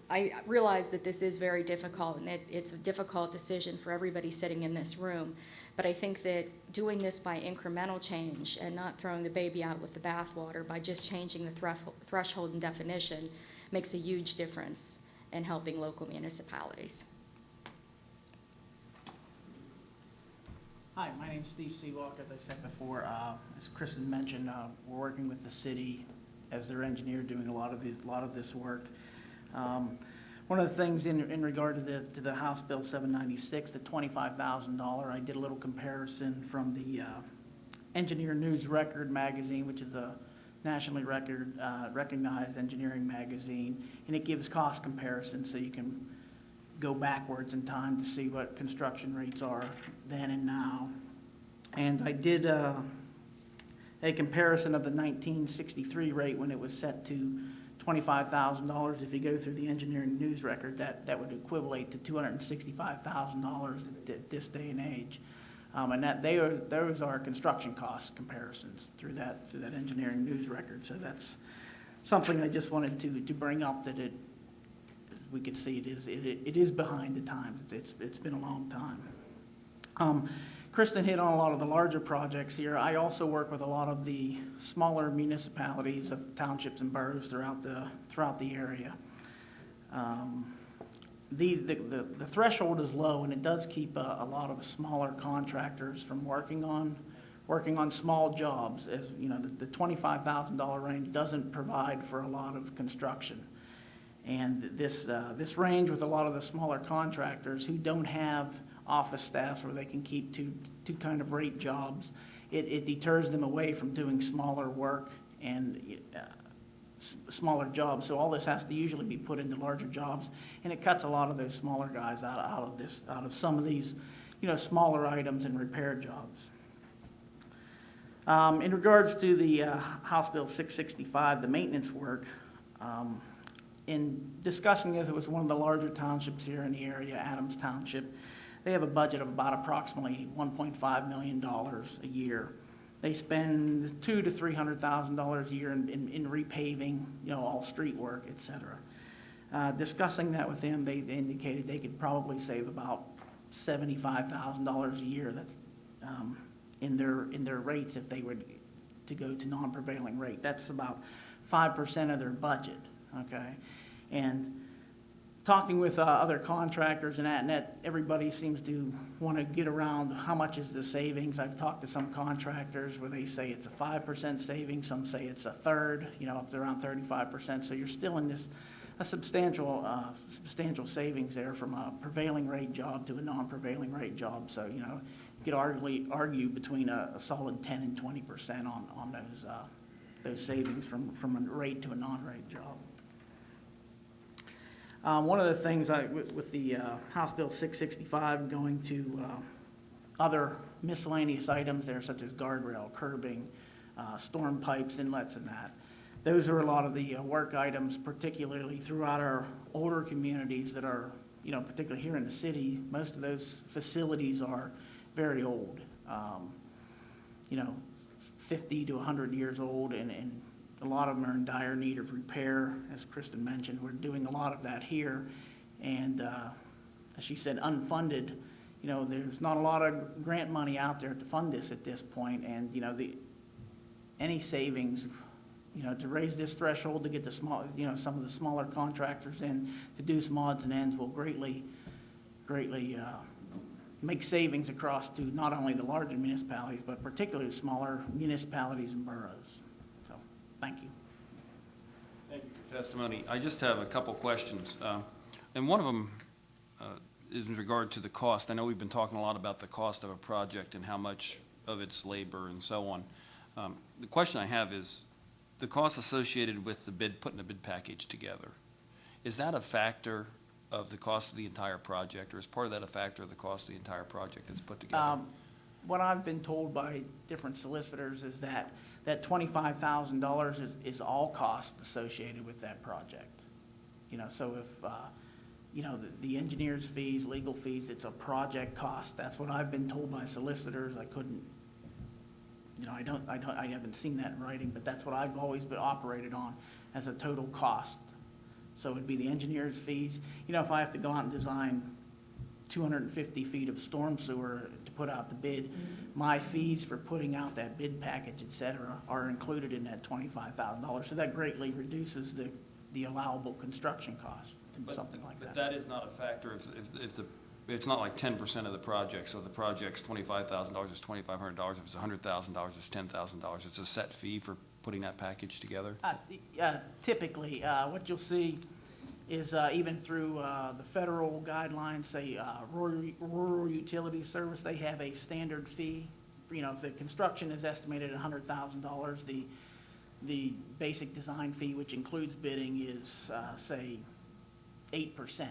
I realize that this is very difficult, and it's a difficult decision for everybody sitting in this room. But I think that doing this by incremental change and not throwing the baby out with the bathwater by just changing the threshold and definition makes a huge difference in helping local municipalities. Hi, my name's Steve Seawalk. As I said before, as Kristen mentioned, we're working with the city as their engineer doing a lot of this work. One of the things in regard to the House Bill 796, the $25,000, I did a little comparison from the Engineer News Record magazine, which is a nationally recognized engineering magazine, and it gives cost comparisons so you can go backwards in time to see what construction rates are then and now. And I did a comparison of the 1963 rate when it was set to $25,000. If you go through the Engineering News Record, that would equivalent to $265,000 at this day and age. And those are construction cost comparisons through that Engineering News Record. So that's something I just wanted to bring up, that we could see it is behind the times. It's been a long time. Kristen hit on a lot of the larger projects here. I also work with a lot of the smaller municipalities of townships and boroughs throughout the area. The threshold is low, and it does keep a lot of smaller contractors from working on small jobs. As you know, the $25,000 range doesn't provide for a lot of construction. And this range with a lot of the smaller contractors who don't have office staffs where they can keep two kind of rate jobs, it deters them away from doing smaller work and smaller jobs. So all this has to usually be put into larger jobs, and it cuts a lot of those smaller guys out of some of these, you know, smaller items and repair jobs. In regards to the House Bill 665, the maintenance work, in discussing it was one of the larger townships here in the area, Adams Township. They have a budget of about approximately $1.5 million a year. They spend $200,000 to $300,000 a year in repaving, you know, all street work, et cetera. Discussing that with them, they indicated they could probably save about $75,000 a year in their rates if they were to go to non-prevailing rate. That's about 5% of their budget. Okay, and talking with other contractors and that everybody seems to want to get around how much is the savings. I've talked to some contractors where they say it's a 5% savings, some say it's a third, up to around 35%. So you're still in a substantial savings there from a prevailing rate job to a non-prevailing rate job. So, you could argue between a solid 10 and 20% on those savings from a rate to a non-rate job. One of the things with the House Bill 665 going to other miscellaneous items there, such as guardrail, curbing, storm pipes, inlets, and that. Those are a lot of the work items, particularly throughout our older communities that are, particularly here in the city. Most of those facilities are very old, 50 to 100 years old, and a lot of them are in dire need of repair. As Kristen mentioned, we're doing a lot of that here. And as she said, unfunded, there's not a lot of grant money out there to fund this at this point. And, any savings, to raise this threshold to get the small, some of the smaller contractors in to do some odds and ends will greatly make savings across to not only the larger municipalities, but particularly smaller municipalities and boroughs. So, thank you. Thank you for your testimony. I just have a couple questions. And one of them is in regard to the cost. I know we've been talking a lot about the cost of a project and how much of its labor and so on. The question I have is the cost associated with putting the bid package together. Is that a factor of the cost of the entire project, or is part of that a factor of the cost of the entire project that's put together? What I've been told by different solicitors is that $25,000 is all cost associated with that project. So if, the engineer's fees, legal fees, it's a project cost. That's what I've been told by solicitors. I couldn't, I haven't seen that in writing, but that's what I've always been operated on as a total cost. So it'd be the engineer's fees. If I have to go out and design 250 feet of storm sewer to put out the bid, my fees for putting out that bid package, et cetera, are included in that $25,000. So that greatly reduces the allowable construction cost, something like that. But that is not a factor if it's not like 10% of the project. So if the project's $25,000, it's $2,500. If it's $100,000, it's $10,000. It's a set fee for putting that package together? Typically, what you'll see is even through the federal guidelines, say rural utility service, they have a standard fee. If the construction is estimated at $100,000, the basic design fee, which includes bidding, is say 8%.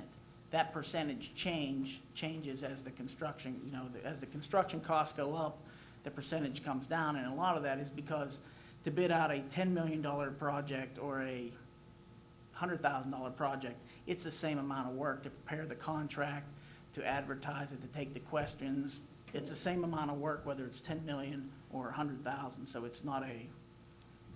That percentage changes as the construction, as the construction costs go up, the percentage comes down, and a lot of that is because to bid out a $10 million project or a $100,000 project, it's the same amount of work to prepare the contract, to advertise it, to take the questions. It's the same amount of work whether it's 10 million or 100,000. So it's not a,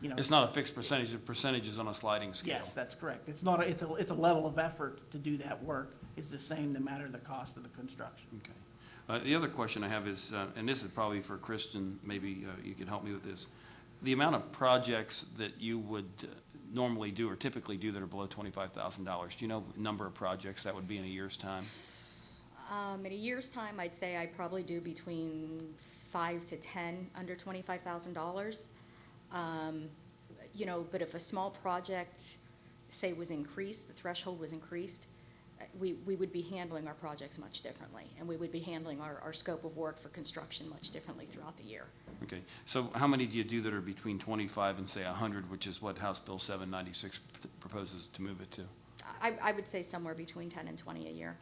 it's not a fixed percentage. The percentage is on a sliding scale. Yes, that's correct. It's not. It's a level of effort to do that work. It's the same no matter the cost of the construction. Okay. The other question I have is, and this is probably for Kristen. Maybe you can help me with this. The amount of projects that you would normally do or typically do that are below $25,000, do you know the number of projects that would be in a year's time? In a year's time, I'd say I probably do between 5 to 10 under $25,000. But if a small project, say, was increased, the threshold was increased, we would be handling our projects much differently, and we would be handling our scope of work for construction much differently throughout the year. Okay. So how many do you do that are between 25 and, say, 100, which is what House Bill 796 proposes to move it to? I would say somewhere between 10 and 20 a year.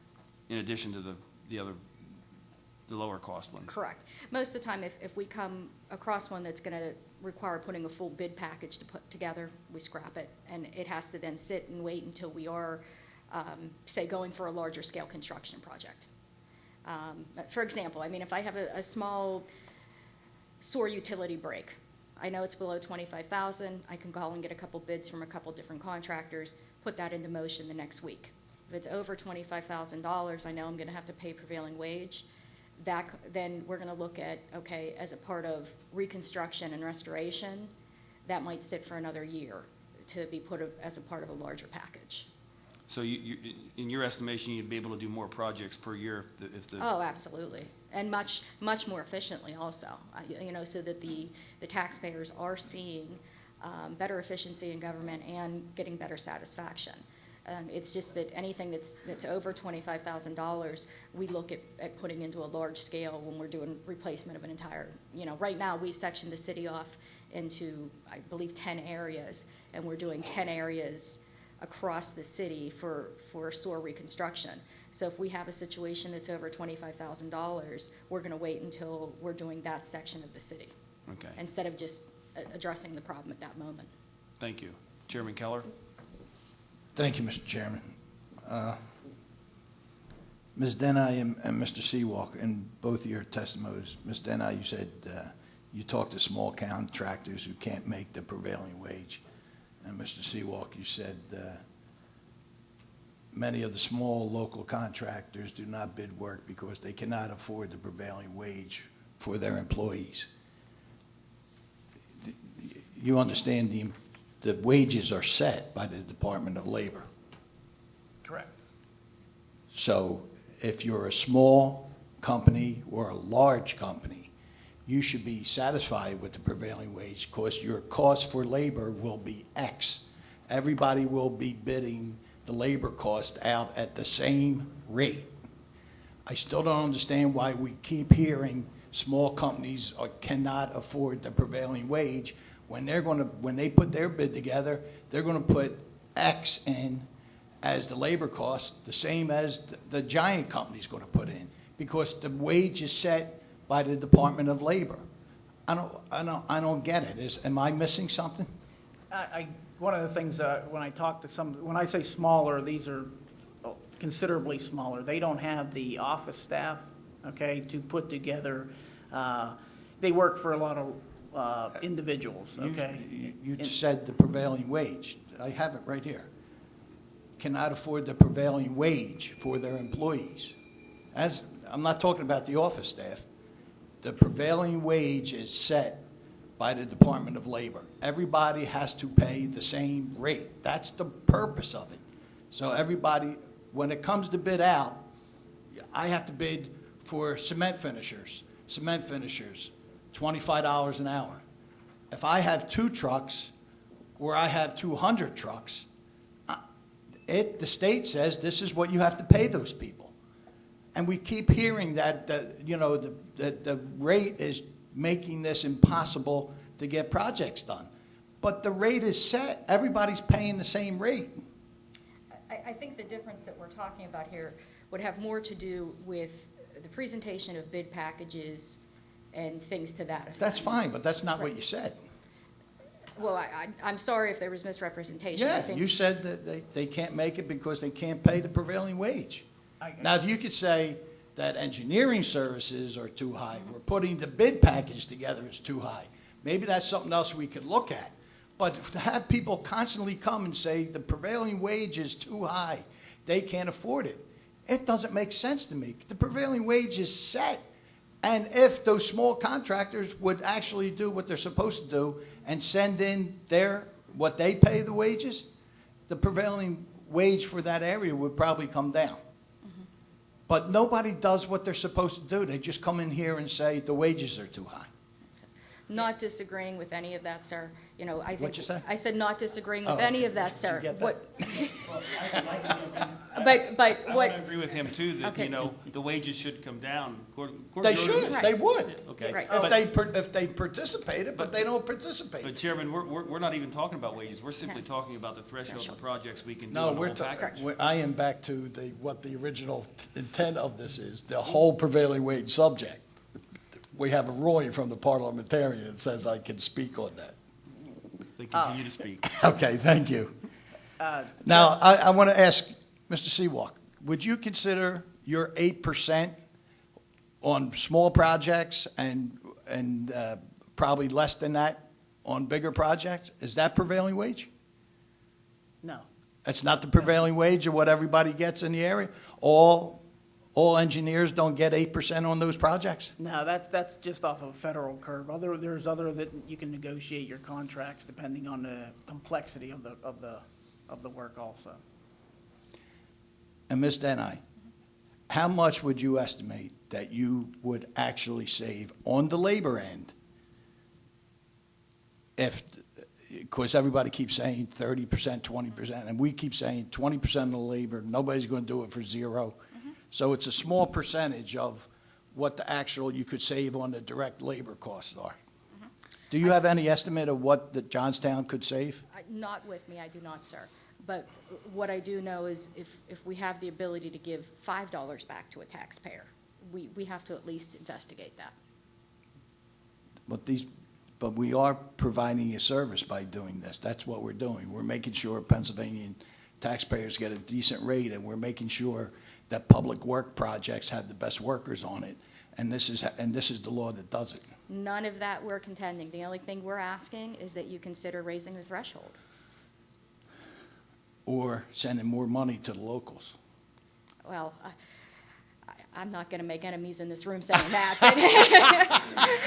In addition to the lower cost ones? Correct. Most of the time, if we come across one that's going to require putting a full bid package to put together, we scrap it, and it has to then sit and wait until we are, say, going for a larger scale construction project. For example, if I have a small sewer utility break, I know it's below $25,000, I can call and get a couple bids from a couple different contractors, put that into motion the next week. If it's over $25,000, I know I'm going to have to pay prevailing wage. Then we're going to look at, okay, as a part of reconstruction and restoration, that might sit for another year to be put as a part of a larger package. So in your estimation, you'd be able to do more projects per year if the. Oh, absolutely. And much, much more efficiently also, so that the taxpayers are seeing better efficiency in government and getting better satisfaction. It's just that anything that's over $25,000, we look at putting into a large scale when we're doing replacement of an entire, right now we've sectioned the city off into, I believe, 10 areas, and we're doing 10 areas across the city for sewer reconstruction. So if we have a situation that's over $25,000, we're going to wait until we're doing that section of the city. Okay. Instead of just addressing the problem at that moment. Thank you. Chairman Keller? Thank you, Mr. Chairman. Ms. Denai and Mr. Seawalk, in both of your testimonies, Ms. Denai, you said you talked to small contractors who can't make the prevailing wage. And Mr. Seawalk, you said many of the small local contractors do not bid work because they cannot afford the prevailing wage for their employees. You understand the wages are set by the Department of Labor. Correct. So if you're a small company or a large company, you should be satisfied with the prevailing wage because your cost for labor will be X. Everybody will be bidding the labor cost out at the same rate. I still don't understand why we keep hearing small companies cannot afford the prevailing wage when they put their bid together, they're going to put X in as the labor cost, the same as the giant company's going to put in, because the wage is set by the Department of Labor. I don't get it. Am I missing something? One of the things when I say smaller, these are considerably smaller. They don't have the office staff, okay, to put together. They work for a lot of individuals, okay? You said the prevailing wage. I have it right here. Cannot afford the prevailing wage for their employees. I'm not talking about the office staff. The prevailing wage is set by the Department of Labor. Everybody has to pay the same rate. That's the purpose of it. So everybody, when it comes to bid out, I have to bid for cement finishers, $25 an hour. If I have 2 trucks or I have 200 trucks, the state says this is what you have to pay those people. And we keep hearing that the rate is making this impossible to get projects done. But the rate is set. Everybody's paying the same rate. I think the difference that we're talking about here would have more to do with the presentation of bid packages and things to that effect. That's fine, but that's not what you said. Well, I'm sorry if there was misrepresentation. Yeah, you said that they can't make it because they can't pay the prevailing wage. Now, if you could say that engineering services are too high, or putting the bid package together is too high, maybe that's something else we could look at. But to have people constantly come and say the prevailing wage is too high, they can't afford it, it doesn't make sense to me. The prevailing wage is set. And if those small contractors would actually do what they're supposed to do and send in what they pay the wages, the prevailing wage for that area would probably come down. But nobody does what they're supposed to do. They just come in here and say the wages are too high. Not disagreeing with any of that, sir. I think. What'd you say? I said not disagreeing with any of that, sir. Did you get that? But I what? would agree with him too, that, Okay. the wages should come down. They should. Right. They would. Okay. Right. If they participated, but they don't participate. But Chairman, we're not even talking about wages. We're simply talking about the threshold of projects we can do No, in the whole package. I am back to what the original intent of this is, the whole prevailing wage subject. We have a ruling from the parliamentarian that says I can speak on that. They continue to speak. Okay, thank you. Now, I want to ask Mr. Seawalk, would you consider your 8% on small projects and probably less than that on bigger projects? Is that prevailing wage? No. That's not the prevailing wage of what everybody gets in the area? All engineers don't get 8% on those projects? No, that's just off of a federal curve. There's other that you can negotiate your contracts depending on the complexity of the work also. And Ms. Denai, how much would you estimate that you would actually save on the labor end if, because everybody keeps saying 30%, 20%, and we keep saying 20% of the labor, nobody's going to do it for zero. So it's a small percentage of what the actual you could save on the direct labor costs are. Do you have any estimate of what the Johnstown could save? Not with me, I do not, sir. But what I do know is if we have the ability to give $5 back to a taxpayer, we have to at least investigate that. But we are providing a service by doing this. That's what we're doing. We're making sure Pennsylvania taxpayers get a decent rate, and we're making sure that public work projects have the best workers on it. And this is the law that does it. None of that we're contending. The only thing we're asking is that you consider raising the threshold. Or sending more money to the locals. Well, I'm not going to make enemies in this room saying that.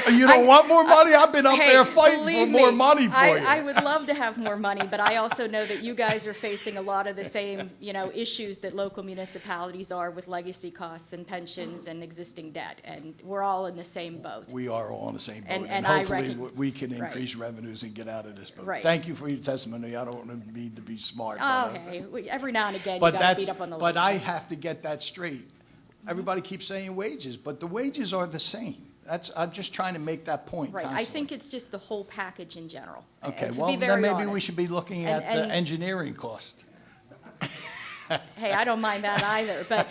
But You don't want more money? I've been up there fighting for believe more me, money for you. I would love to have more money, but I also know that you guys are facing a lot of the same, issues that local municipalities are with legacy costs and pensions and existing debt, and we're all in the same boat. We are all in the same boat, And and I hopefully reckon- we can right. increase revenues and get out of this boat. Right. Thank you for your testimony. I don't need to be smart. Oh, but, hey, every now and again, you But got to that's, beat up on the but labor. I have to get that straight. Everybody keeps saying wages, but the wages are the same. I'm just trying to make that point Right, constantly. I think it's just the whole package in general. Okay, to well, be then very maybe we honest. should be looking And- at the and- engineering cost. Hey, I don't mind that either, but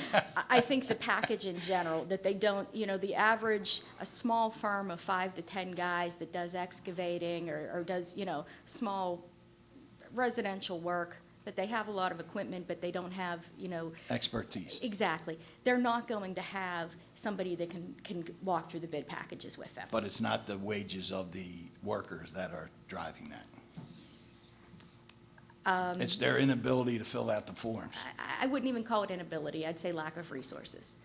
I think the package in general, that they don't, the average, a small firm of 5 to 10 guys that does excavating or does, small residential work, that they have a lot of equipment, but they don't have, Expertise. exactly. They're not going to have somebody that can walk through the bid packages with them. But it's not the wages of the workers that are driving that. It's their inability to fill out the forms. I wouldn't even call it inability. I'd say lack of resources.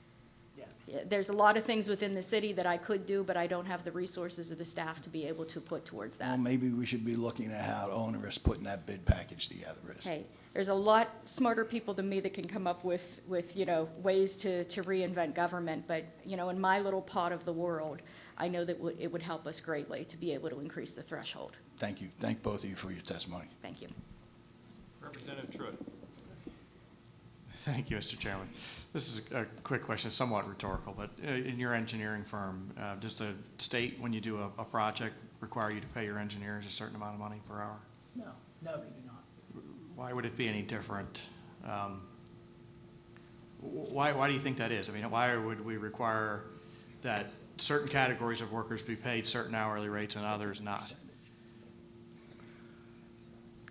Yeah, there's a lot of things within the city that I could do, but I don't have the resources or the staff to be able to put towards that. Well, maybe we should be looking at how onerous putting that bid package together is. Hey, there's a lot smarter people than me that can come up with ways to reinvent government, but, in my little pot of the world, I know that it would help us greatly to be able to increase the threshold. Thank you. Thank both of you for your testimony. Thank you. Representative Truitt. Thank you, Mr. Chairman. This is a quick question, somewhat rhetorical, but in your engineering firm, does the state, when you do a project, require you to pay your engineers a certain amount of money per hour? No, they do not. Why would it be any different? Why do you think that is? I mean, why would we require that certain categories of workers be paid certain hourly rates and others not?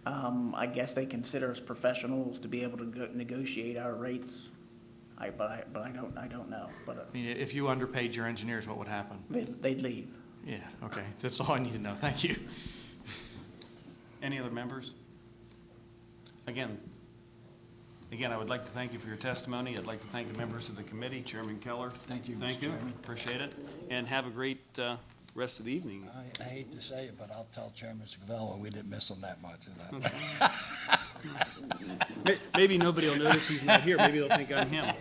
I guess they consider us professionals to be able to negotiate our rates. But I don't know. But I mean, if you underpaid your engineers, what would happen? they'd leave. Yeah, okay, that's all I need to know. Thank you. Any other members? Again, I would like to thank you for your testimony. I'd like to thank the members of the committee, Chairman Keller. Thank you, Thank Mr. you. Chairman. Appreciate it. And have a great rest of the evening. I hate to say it, but I'll tell Chairman Scavello we didn't miss him that much. Is that Maybe nobody will notice he's not here. Maybe they'll think I'm him.